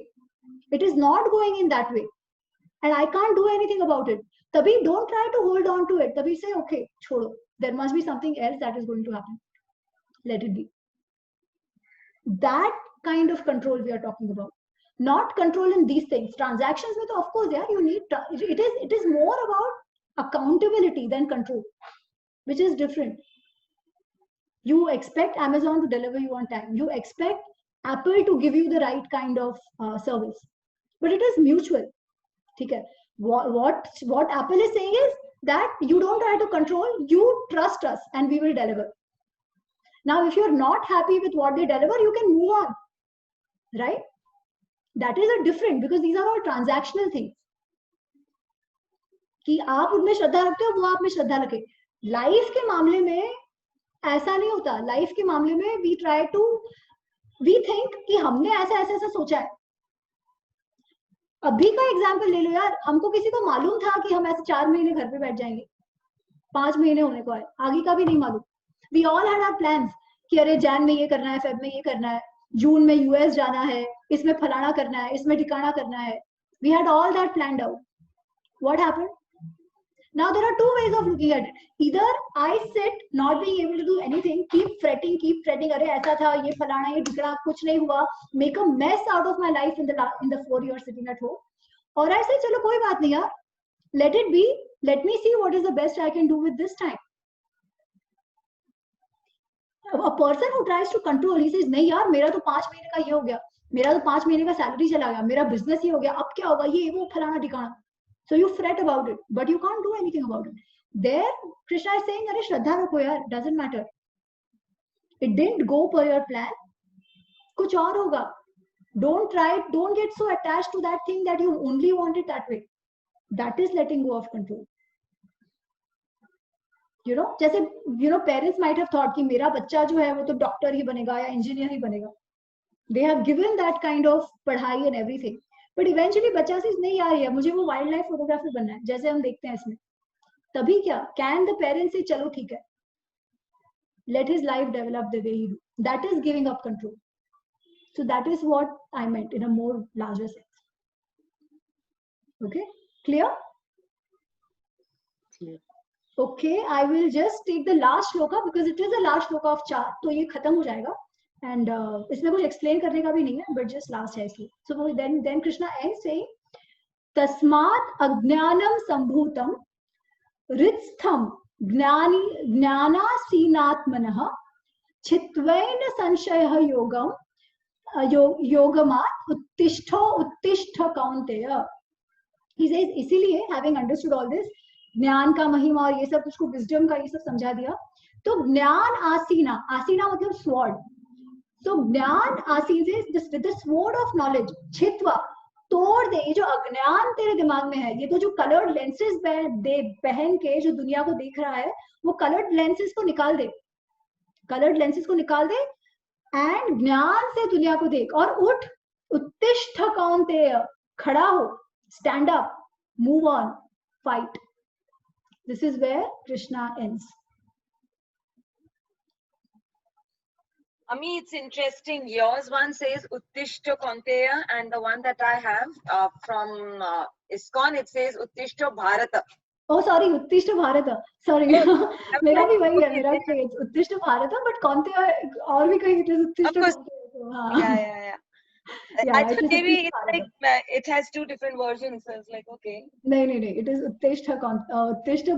it is not going in that way and I can't do anything about it. तभी don't try to hold on to it, तभी say okay छोड़ो, there must be something else that is going to happen, let it be. That kind of control we are talking about, not control in these things. Transactions में तो of course यार you need, it is more about accountability than control, which is different. You expect Amazon to deliver you on time, you expect Apple to give you the right kind of service, but it is mutual, ठीक है। what Apple is saying is that you don't try to control, you trust us and we will deliver. Now if you're not happy with what they deliver, you can move on, right? That is a different, because these are all transactional things कि आप उनमें श्रद्धा रखते हो, वो आप में श्रद्धा रखे। लाइफ के मामले में ऐसा नहीं होता, लाइफ के मामले में we think कि हमने ऐसा सोचा है। अभी का एग्जाम्पल ले लो यार, हमको किसी को मालूम था कि हम ऐसे 4 महीने घर पे बैठ जाएंगे, 5 महीने होने को आए, आगे का भी नहीं मालूम। We all had our plans कि अरे जैन में ये करना है, फेब में ये करना है, जून में यूएस जाना है, इसमें फलाना करना है, इसमें ठिकाना करना है। We had all that planned out. What happened? Now there are two ways of looking at it. Either I sit not being able to do anything, keep fretting, अरे ऐसा था, ये फलाना, ये ठिकाना, कुछ नहीं हुआ, make a mess out of my life in the 4 years sitting at home. Or I say चलो कोई बात नहीं यार, let it be, let me see what is the best I can do with this time. A person who tries to control, he says नहीं यार मेरा तो 5 महीने का ये हो गया, मेरा तो 5 महीने का सैलरी चला गया, मेरा बिजनेस ये हो गया, अब क्या होगा, ये वो फलाना ठिकाना. So you fret about it, but you can't do anything about it. There, Krishna is saying, अरे श्रद्धा रखो यार, doesn't matter. It didn't go per your plan. कुछ और होगा. Don't try it. Don't get so attached to that thing that you only want it that way. That is letting go of control. You know, जैसे parents might have thought कि मेरा बच्चा जो है वो तो डॉक्टर ही बनेगा या इंजीनियर ही बनेगा. They have given that kind of पढ़ाई and everything. But eventually बच्चा से नहीं यार ये मुझे वो वाइल्ड लाइफ फोटोग्राफर बनना है, जैसे हम देखते हैं इसमें. तभी क्या? Can the parents say चलो ठीक है, let his life develop the way he do. That is giving up control. So that is what I meant in a more larger sense. Okay, clear? Clear. Okay, I will just take the last shloka because it is the last shloka of 4. तो ये खत्म हो जाएगा. And इसमें कुछ explain करने का भी नहीं है, but just last है इसलिए. So then Krishna ends saying, तस्मात् अज्ञानं सम्भूतं हृत्स्थं ज्ञानासीनात्मनः छित्त्वेन संशयः योगमात् उत्तिष्ठ कौन्तेय. He says, इसीलिए having understood all this, ज्ञान का महिमा और ये सब उसको विजडम का ये सब समझा दिया, तो ज्ञान आसीना, आसीना मतलब स्वॉर्ड. तो ज्ञान आसीन से with the sword of knowledge, छित्वा, तोड़ दे. ये जो अज्ञान तेरे दिमाग में है, ये तो जो कलर्ड लेंसेज पहन के जो दुनिया को देख रहा है, वो कलर्ड लेंसेज को निकाल दे. कलर्ड लेंसेज को निकाल दे एंड ज्ञान से दुनिया को देख और उठ. उत्तिष्ठ कौन्तेय, खड़ा हो, stand up, move on, fight. This is where Krishna ends. Ami, it's interesting. Yours one says Uttishta Kaunteya, and the one that I have from ISKCON, it says Uttishta Bharata. Oh, sorry, Uttishta Bharata. Sorry. मेरा भी वही है, मेरा भी है Uttishta Bharata, but Kaunteya और भी कहीं it is Uttishta Kaunteya. Yeah. I thought maybe it's like it has two different versions. So it's like okay. No. It is Uttishta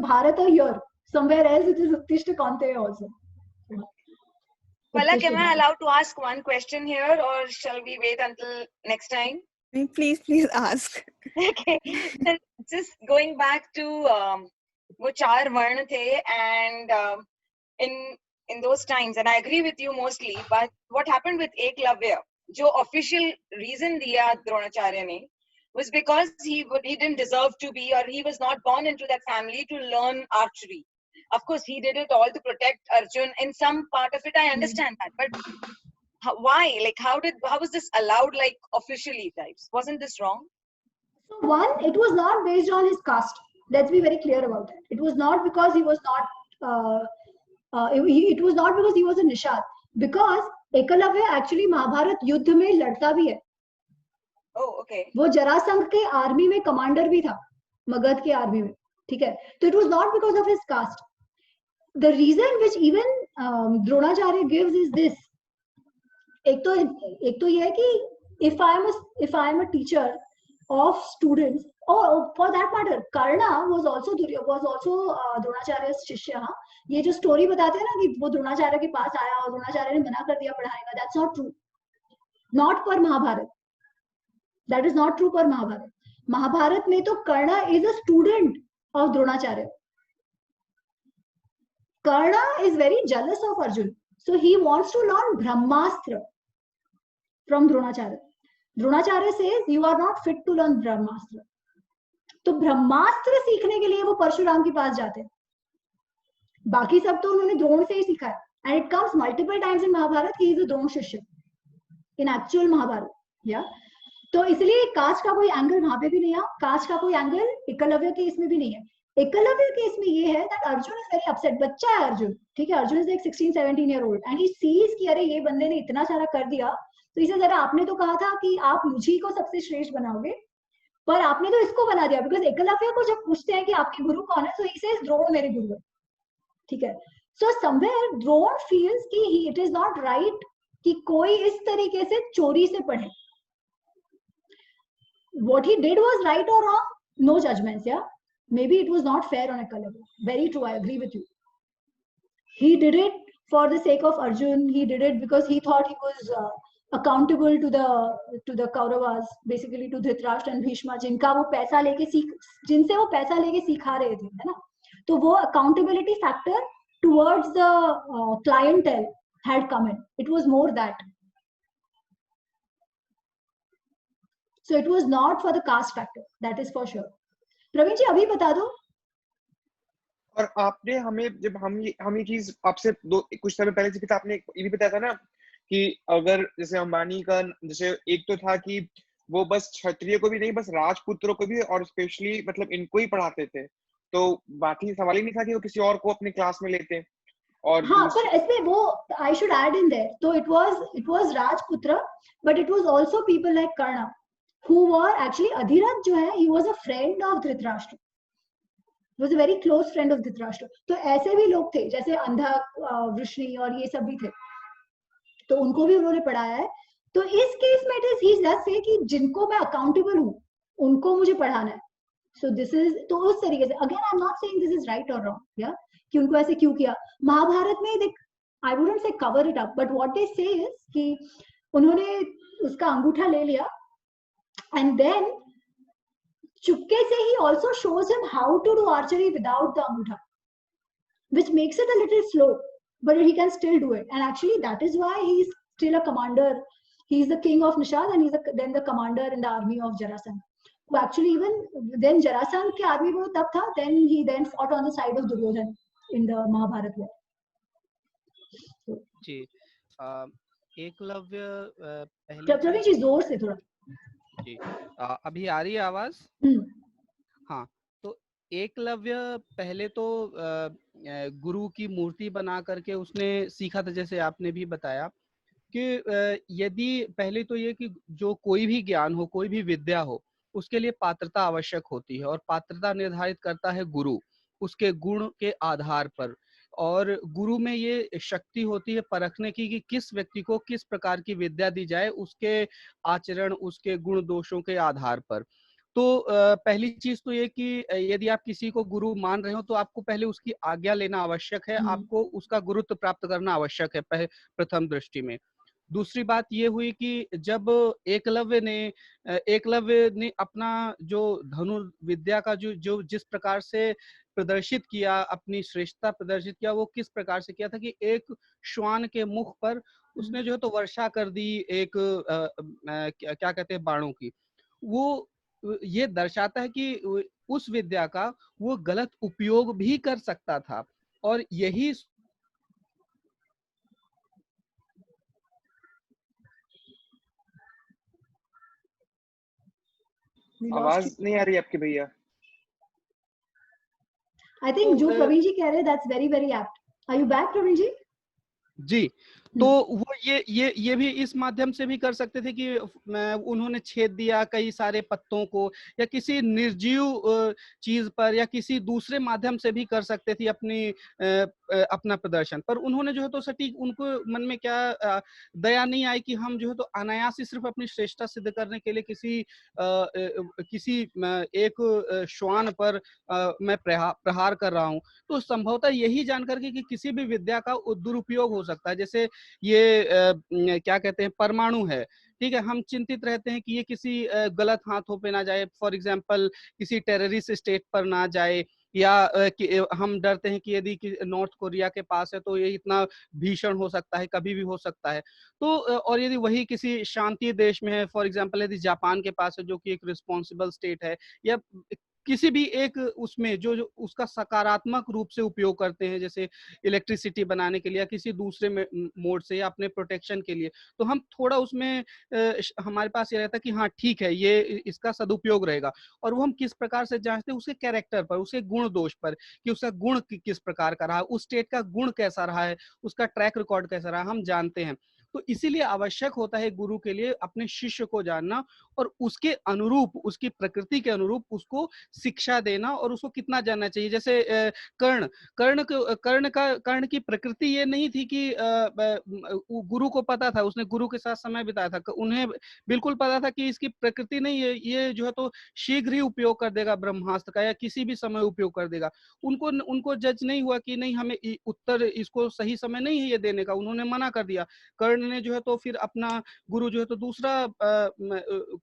Bharata here. Somewhere else it is Uttishta Kaunteya also. Palak, am I allowed to ask one question here, or shall we wait until next time? Please ask. Okay. Just going back to वो चार वर्ण थे, and in those times, and I agree with you mostly, but what happened with Eklavya, जो official reason दिया द्रोणाचार्य ने, was because he didn't deserve to be, or he was not born into that family to learn archery. Of course, he did it all to protect Arjun. In some part of it, I understand that, but why? Like, how was this allowed, like, officially types? Wasn't this wrong? So one, it was not based on his caste. Let's be very clear about that. It was not because he was not. It was not because he was a Nishad. Because Ekalavya actually Mahabharat युद्ध में लड़ता भी है. Oh, okay. वो जरासंध के आर्मी में कमांडर भी था, मगध के आर्मी में. ठीक है. तो it was not because of his caste. The reason which even Dronacharya gives is this. एक तो ये है कि if I am a teacher of students, or for that matter, Karna was also Dronacharya's शिष्य. ये जो स्टोरी बताते हैं ना कि वो द्रोणाचार्य के पास आया और द्रोणाचार्य ने मना कर दिया पढ़ाने का, that's not true. Not for Mahabharat. That is not true for Mahabharat. Mahabharat में तो Karna is a student of Dronacharya. Karna is very jealous of Arjun, so he wants to learn Brahmastra from Dronacharya. Dronacharya says you are not fit to learn Brahmastra. तो ब्रह्मास्त्र सीखने के लिए वो परशुराम के पास जाते हैं. बाकी सब तो उन्होंने द्रोण से ही सीखा है. And it comes multiple times in Mahabharat. He is a Drona शिष्य in actual Mahabharat. Yeah. तो इसलिए कास्ट का कोई एंगल वहां पे भी नहीं है. कास्ट का कोई एंगल एकलव्य के इसमें भी नहीं है. एकलव्य के इसमें ये है that Arjun is very upset. बच्चा है अर्जुन, ठीक है. Arjun is like 16-17 year old and he sees कि अरे ये बंदे ने इतना सारा कर दिया, तो इसे जरा आपने तो कहा था कि आप मुझी को सबसे श्रेष्ठ बनाओगे, पर आपने तो इसको बना दिया. बिकॉज एकलव्य को जब पूछते हैं कि आपके गुरु कौन है, तो he says द्रोण मेरे गुरु है. ठीक है. So somewhere द्रोण feels कि it is not right कि कोई इस तरीके से चोरी से पढ़े. What he did was right or wrong, no judgments. Yeah, maybe it was not fair on Eklavya. Very true, I agree with you. He did it for the sake of Arjun. He did it because he thought he was accountable to the Kauravas, basically to Dhritarashtra and Bhishma, जिनसे वो पैसा लेके सिखा रहे थे, है ना. तो वो accountability factor towards the clientele had come in. It was more that. So it was not for the caste factor, that is for sure. Praveen जी अभी बता दो. और आपने हमें जब हम ये चीज आपसे कुछ समय पहले सीखी था, आपने ये भी बताया था ना कि अगर जैसे अंबानी का जैसे एक तो था कि वो बस क्षत्रिय को भी नहीं, बस राजपुत्रों को भी और स्पेशली मतलब इनको ही पढ़ाते थे, तो बाकी सवाल ही नहीं था कि वो किसी और को अपने क्लास में लेते. और हाँ, पर इसमें वो I should add in there, so it was Rajputra, but it was also people like Karna who were actually Adhirath जो है, he was a friend of Dhritarashtra, was a very close friend of Dhritarashtra. तो ऐसे भी लोग थे जैसे अंधा वृष्णि और ये सब भी थे, तो उनको भी उन्होंने पढ़ाया है. तो इस केस में it is he does say कि जिनको मैं अकाउंटेबल हूँ उनको मुझे पढ़ाना है. So this is, तो उस तरीके से again I'm not saying this is right or wrong, yeah, कि उनको ऐसे क्यों किया. महाभारत में देख, I wouldn't say cover it up, but what they say is कि उन्होंने उसका अंगूठा ले लिया and then चुपके से he also shows him how to do archery without the अंगूठा, which makes it a little slow, but he can still do it. And actually that is why he is still a commander. He is the king of Nishad and he is then the commander in the army of Jarasandha. Who actually even then Jarasandha के army में तब था, then he then fought on the side of Duryodhan in the Mahabharat war. जी, एकलव्य प्रवीण जी जोर से थोड़ा. जी, अभी आ रही है आवाज? हाँ, तो एकलव्य पहले तो गुरु की मूर्ति बना करके उसने सीखा था, जैसे आपने भी बताया कि यदि पहले तो ये कि जो कोई भी ज्ञान हो, कोई भी विद्या हो, उसके लिए पात्रता आवश्यक होती है और पात्रता निर्धारित करता है गुरु उसके गुण के आधार पर. और गुरु में ये शक्ति होती है परखने की कि किस व्यक्ति को किस प्रकार की विद्या दी जाए उसके आचरण, उसके गुण दोषों के आधार पर. तो पहली चीज तो ये कि यदि आप किसी को गुरु मान रहे हो तो आपको पहले उसकी आज्ञा लेना आवश्यक है, आपको उसका गुरुत्व प्राप्त करना आवश्यक है प्रथम दृष्टि में. दूसरी बात ये हुई कि जब एकलव्य ने अपना जो धनुर्विद्या का जो जिस प्रकार से प्रदर्शित किया, अपनी श्रेष्ठता प्रदर्शित किया, वो किस प्रकार से किया था कि एक श्वान के मुख पर उसने जो है तो वर्षा कर दी एक क्या कहते हैं बाणों की. वो ये दर्शाता है कि उस विद्या का वो गलत उपयोग भी कर सकता था. और यही आवाज नहीं आ रही आपकी भैया. I think जो प्रवीण जी कह रहे हैं that's very very apt. Are you back Praveen जी? जी, तो वो ये भी इस माध्यम से भी कर सकते थे कि उन्होंने छेद दिया कई सारे पत्तों को, या किसी निर्जीव चीज पर या किसी दूसरे माध्यम से भी कर सकते थे अपना प्रदर्शन. पर उन्होंने जो है तो सटीक, उनको मन में क्या दया नहीं आई कि हम जो है तो अनायास ही सिर्फ अपनी श्रेष्ठता सिद्ध करने के लिए किसी एक श्वान पर मैं प्रहार कर रहा हूँ. तो संभवतः यही जानकर कि किसी भी विद्या का दुरुपयोग हो सकता है. जैसे ये क्या कहते हैं परमाणु है, ठीक है, हम चिंतित रहते हैं कि ये किसी गलत हाथों पे ना जाए, फॉर एग्जांपल किसी टेररिस्ट स्टेट पर ना जाए, या हम डरते हैं कि यदि नॉर्थ कोरिया के पास है तो ये इतना भीषण हो सकता है, कभी भी हो सकता है. तो और यदि वही किसी शांति देश में है, फॉर एग्जांपल यदि जापान के पास है जो कि एक रिस्पॉन्सिबल स्टेट है, या किसी भी एक उसमें जो उसका सकारात्मक रूप से उपयोग करते हैं, जैसे इलेक्ट्रिसिटी बनाने के लिए या किसी दूसरे मोड से या अपने प्रोटेक्शन के लिए, तो हम थोड़ा उसमें हमारे पास ये रहता है कि हाँ ठीक है ये इसका सदुपयोग रहेगा. और वो हम किस प्रकार से जांचते हैं, उसके कैरेक्टर पर, उसके गुण दोष पर, कि उसका गुण किस प्रकार का रहा, उस स्टेट का गुण कैसा रहा है, उसका ट्रैक रिकॉर्ड कैसा रहा, हम जानते हैं. तो इसीलिए आवश्यक होता है गुरु के लिए अपने शिष्य को जानना और उसके अनुरूप, उसकी प्रकृति के अनुरूप उसको शिक्षा देना और उसको कितना जानना चाहिए. जैसे कर्ण की प्रकृति ये नहीं थी कि गुरु को पता था, उसने गुरु के साथ समय बिताया था, उन्हें बिल्कुल पता था कि इसकी प्रकृति नहीं है, ये जो है तो शीघ्र ही उपयोग कर देगा ब्रह्मास्त्र का या किसी भी समय उपयोग कर देगा. उनको जज नहीं हुआ कि नहीं हमें उत्तर इसको सही समय नहीं है ये देने का, उन्होंने मना कर दिया. कर्ण ने जो है तो फिर अपना गुरु जो है तो दूसरा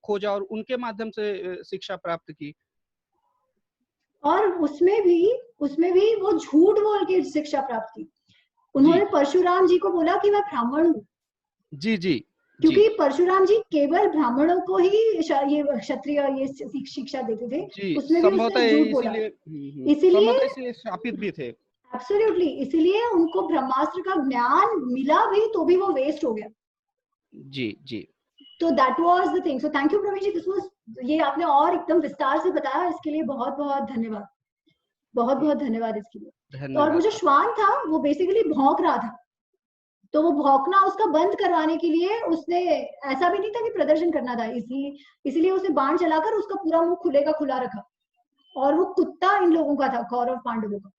खोजा और उनके माध्यम से शिक्षा प्राप्त की. और उसमें भी वो झूठ बोल के शिक्षा प्राप्त की. उन्होंने परशुराम जी को बोला कि मैं ब्राह्मण हूँ. जी. क्योंकि परशुराम जी केवल ब्राह्मणों को ही ये क्षत्रिय ये शिक्षा देते थे, उसमें भी उसने झूठ बोला, इसीलिए शापित भी थे। एब्सोल्युटली, इसीलिए उनको ब्रह्मास्त्र का ज्ञान मिला भी तो भी वो वेस्ट हो गया। जी जी। तो that was the thing. So thank you Praveen ji, this was, ये आपने और एकदम विस्तार से बताया, इसके लिए बहुत बहुत धन्यवाद, बहुत बहुत धन्यवाद इसके लिए। तो और वो जो श्वान था वो बेसिकली भौंक रहा था, तो वो भौंकना उसका बंद करवाने के लिए उसने, ऐसा भी नहीं था कि प्रदर्शन करना था, इसलिए उसने बाण चलाकर उसका पूरा मुंह खुले का खुला रखा। और वो कुत्ता इन लोगों का था, कौरव पांडवों का,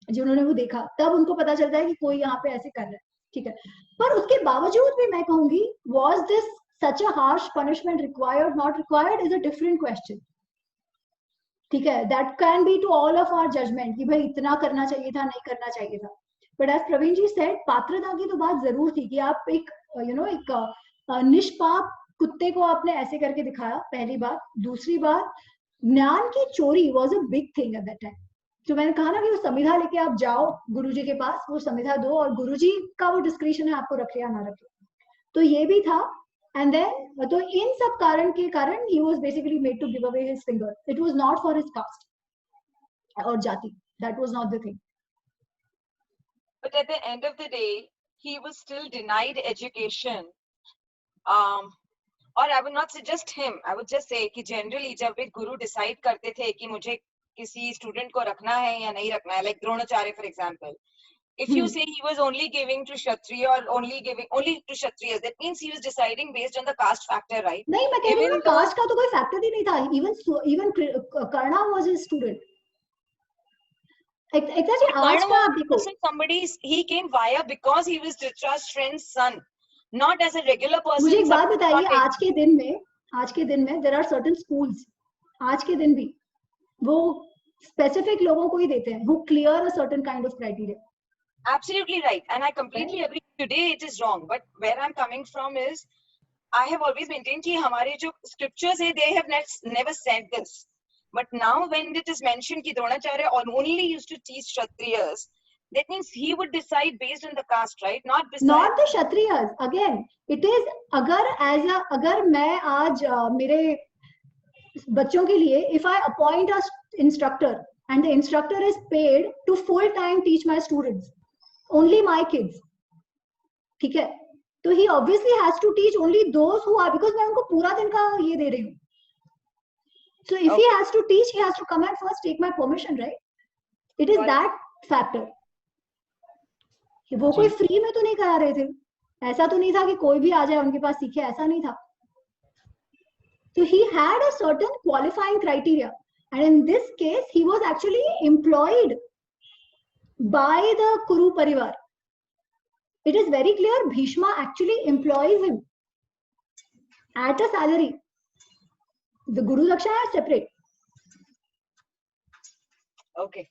जिन्होंने वो देखा, तब उनको पता चलता है कि कोई यहाँ पे ऐसे कर रहा है, ठीक है। पर उसके बावजूद भी मैं कहूंगी, was this such a harsh punishment required, not required is a different question, ठीक है। that can be to all of our judgment कि भाई इतना करना चाहिए था, नहीं करना चाहिए था। but as Praveen ji said, पात्रता की तो बात जरूर थी कि आप एक एक निष्पाप कुत्ते को आपने ऐसे करके दिखाया, पहली बात। दूसरी बात, ज्ञान की चोरी was a big thing at that time। जो मैंने कहा ना कि वो संविधा लेके आप जाओ गुरुजी के पास, वो संविधा दो, और गुरुजी का वो डिस्क्रिप्शन है आपको रखे या ना रखे, तो ये भी था। एंड देन तो इन सब कारण के कारण he was basically made to give away his finger, it was not for his caste और जाति, that was not the thing। But at the end of the day he was still denied education, or I would not say just him, I would just say कि generally जब एक गुरु decide करते थे कि मुझे किसी स्टूडेंट को रखना है या नहीं रखना है, like Dronacharya for example, if you say he was only giving to Kshatriya or only giving only to Kshatriyas, that means he was deciding based on the caste factor, right? नहीं, मैं कह रही हूँ कास्ट का तो कोई फैक्टर ही नहीं था। even Karna was his student। Exactly, आज का आप देखो, somebody he came via because he was Dhritarashtra's friend's son, not as a regular person। मुझे एक बात बताइए, आज के दिन में there are certain schools, आज के दिन भी वो स्पेसिफिक लोगों को ही देते हैं who clear a certain kind of criteria। Absolutely right, and I completely agree. Today it is wrong, but where I'm coming from is I have always maintained कि हमारे जो scriptures है, they have never said this, but now when it is mentioned कि Dronacharya only used to teach Kshatriyas, that means he would decide based on the caste, right? Not the Kshatriyas, again it is, अगर मैं आज मेरे बच्चों के लिए if I appoint a instructor and the instructor is paid to full time teach my students, only my kids, ठीक है, तो he obviously has to teach only those who are, because मैं उनको पूरा दिन का ये दे रही हूँ, so if he has to teach, he has to come and first take my permission, right? It is that factor। वो कोई फ्री में तो नहीं करा रहे थे, ऐसा तो नहीं था कि कोई भी आ जाए उनके पास सीखे, ऐसा नहीं था। So he had a certain qualifying criteria, and in this case he was actually employed by the Kuru Parivar। It is very clear Bhishma actually employs him at a salary, the Guru Dakshina is separate। Okay,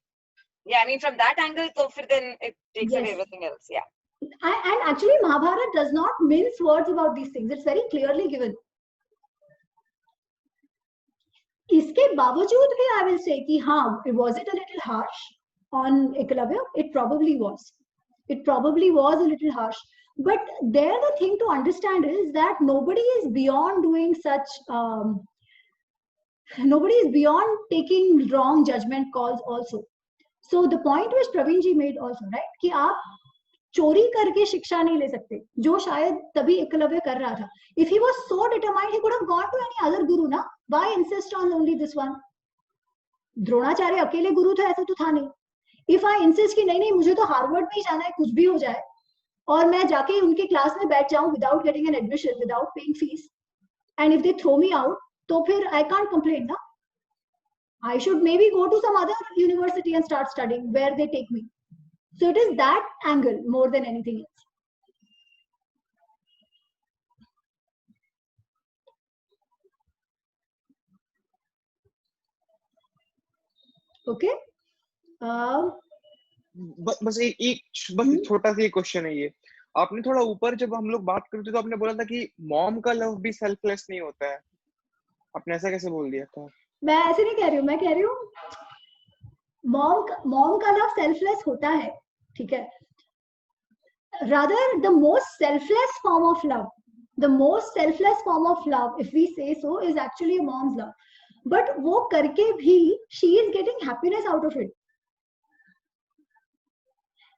yeah, I mean from that angle, so then it takes away everything else, yeah। And actually Mahabharata does not mince words about these things, it's very clearly given। इसके बावजूद भी I will say कि हाँ, was it a little harsh on Eklavya? It probably was a little harsh, but there the thing to understand is that nobody is beyond doing such nobody is beyond taking wrong judgment calls also। So the point which Praveen ji made also, right, कि आप चोरी करके शिक्षा नहीं ले सकते, जो शायद तभी एकलव्य कर रहा था। If he was so determined, he could have gone to any other guru, ना? Why insist on only this one? Dronacharya अकेले गुरु थे ऐसा तो था नहीं। If I insist कि नहीं मुझे तो हार्वर्ड में ही जाना है, कुछ भी हो जाए, और मैं जाके उनके क्लास में बैठ जाऊं without getting an admission, without paying fees, and if they throw me out, तो फिर I can't complain, ना? I should maybe go to some other university and start studying where they take me। So it is that angle more than anything else। Okay। बस छोटा सा क्वेश्चन है ये। आपने थोड़ा ऊपर जब हम लोग बात करते तो आपने बोला था कि मॉम का लव भी सेल्फलेस नहीं होता है, आपने ऐसा कैसे बोल दिया था? मैं ऐसे नहीं कह रही हूँ, मैं कह रही हूँ मॉम का लव सेल्फलेस होता है, ठीक है। Rather the most selfless form of love The most selfless form of love, if we say so, is actually a mom's love. But वो करके भी she is getting happiness out of it.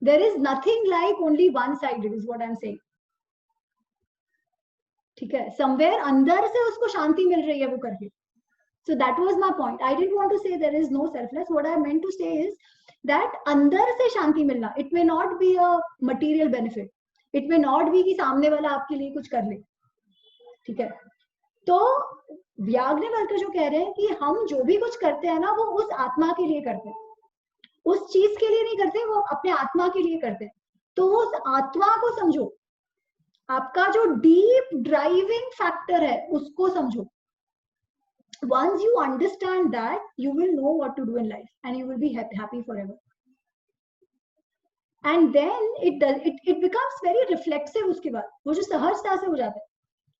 There is nothing like only one side, is what I'm saying. ठीक है, somewhere अंदर से उसको शांति मिल रही है वो करके. So that was my point. I didn't want to say there is no selfless. What I meant to say is that अंदर से शांति मिलना. It may not be a material benefit. It may not be कि सामने वाला आपके लिए कुछ कर ले. ठीक है, तो याज्ञवल्क्य जो कह रहे हैं कि हम जो भी कुछ करते हैं ना वो उस आत्मा के लिए करते हैं, उस चीज के लिए नहीं करते, वो अपने आत्मा के लिए करते हैं. तो उस आत्मा को समझो, आपका जो डीप ड्राइविंग फैक्टर है उसको समझो. Once you understand that, you will know what to do in life and you will be happy forever. And then it becomes very reflexive. उसके बाद वो जो सहजता से हो जाता है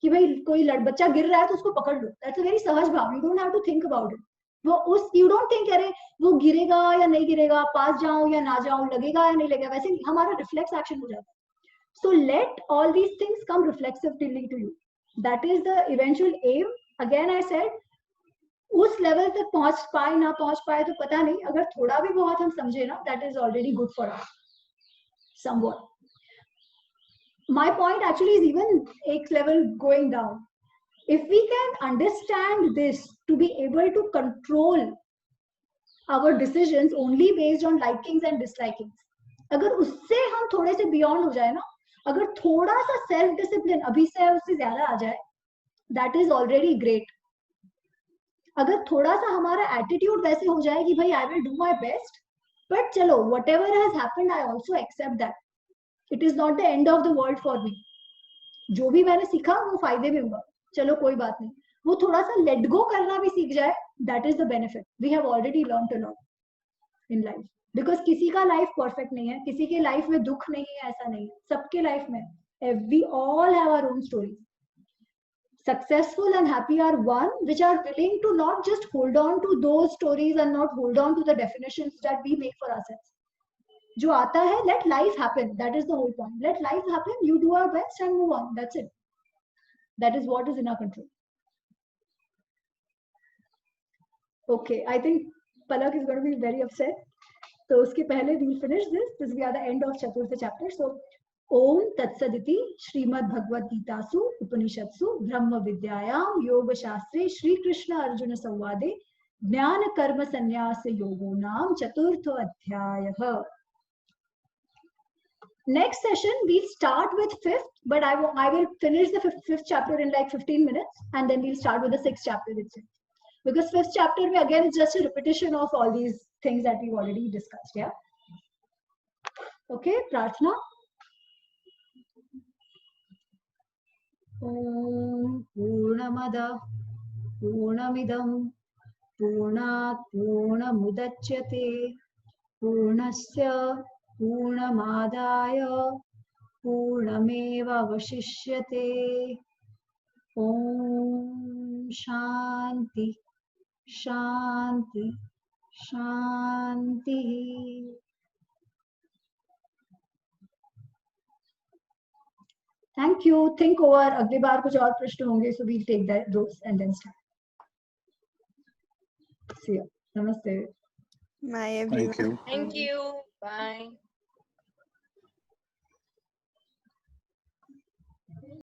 कि भाई कोई बच्चा गिर रहा है तो उसको पकड़ लो. That's a very सहज भाव. You don't have to think about it. वो उस you don't think अरे वो गिरेगा या नहीं गिरेगा, पास जाऊं या ना जाऊं, लगेगा या नहीं लगेगा, वैसे हमारा रिफ्लेक्स एक्शन हो जाता है. So let all these things come reflexively to you. That is the eventual aim. Again I said, उस लेवल तक पहुंच पाए ना पहुंच पाए तो पता नहीं, अगर थोड़ा भी बहुत हम समझे ना, that is already good for us somewhat. My point actually is even एक level going down. If we can understand this, to be able to control our decisions only based on likings and dislikings, अगर उससे हम थोड़े से beyond हो जाए ना, अगर थोड़ा सा self discipline अभी से उससे ज्यादा आ जाए, that is already great. अगर थोड़ा सा हमारा एटीट्यूड वैसे हो जाए कि भाई I will do my best, but चलो whatever has happened I also accept that, it is not the end of the world for me. जो भी मैंने सीखा वो फायदे में हुआ, चलो कोई बात नहीं. वो थोड़ा सा लेट गो करना भी सीख जाए, that is the benefit. We have already learn to learn in life, because किसी का लाइफ परफेक्ट नहीं है, किसी के लाइफ में दुख नहीं है, ऐसा नहीं है, सबके लाइफ में. We all have our own stories. Successful and happy are one which are willing to not just hold on to those stories and not hold on to the definitions that we make for ourselves. जो आता है, let life happen. That is the whole point. Let life happen. You do our best and move on. That's it. That is what is in our control. Okay, I think Palak is going to be very upset. So उसके पहले we'll finish this. This we are the end of Chaturtha chapter. So ओम तत्सदिति श्रीमद् भगवद गीतासु उपनिषत्सु ब्रह्म विद्यायां योग शास्त्रे श्री कृष्ण अर्जुन संवादे ज्ञान कर्म संन्यास योगो नाम चतुर्थो अध्यायः. Next session we'll start with fifth, but I will finish the fifth chapter in like 15 minutes and then we'll start with the sixth chapter itself, because fifth chapter again is just a repetition of all these things that we've already discussed. Yeah, okay, प्रार्थना. ओम पूर्णमद पूर्णमिदं पूर्णात् पूर्णमुदच्यते पूर्णस्य पूर्णमादाय पूर्णमेवावशिष्यते. ओम शांति शांति शांति. Thank you. Think over. अगली बार कुछ और प्रश्न होंगे, so we'll take those and then start. See you. Namaste. Bye everyone. Thank you. Thank you. Bye.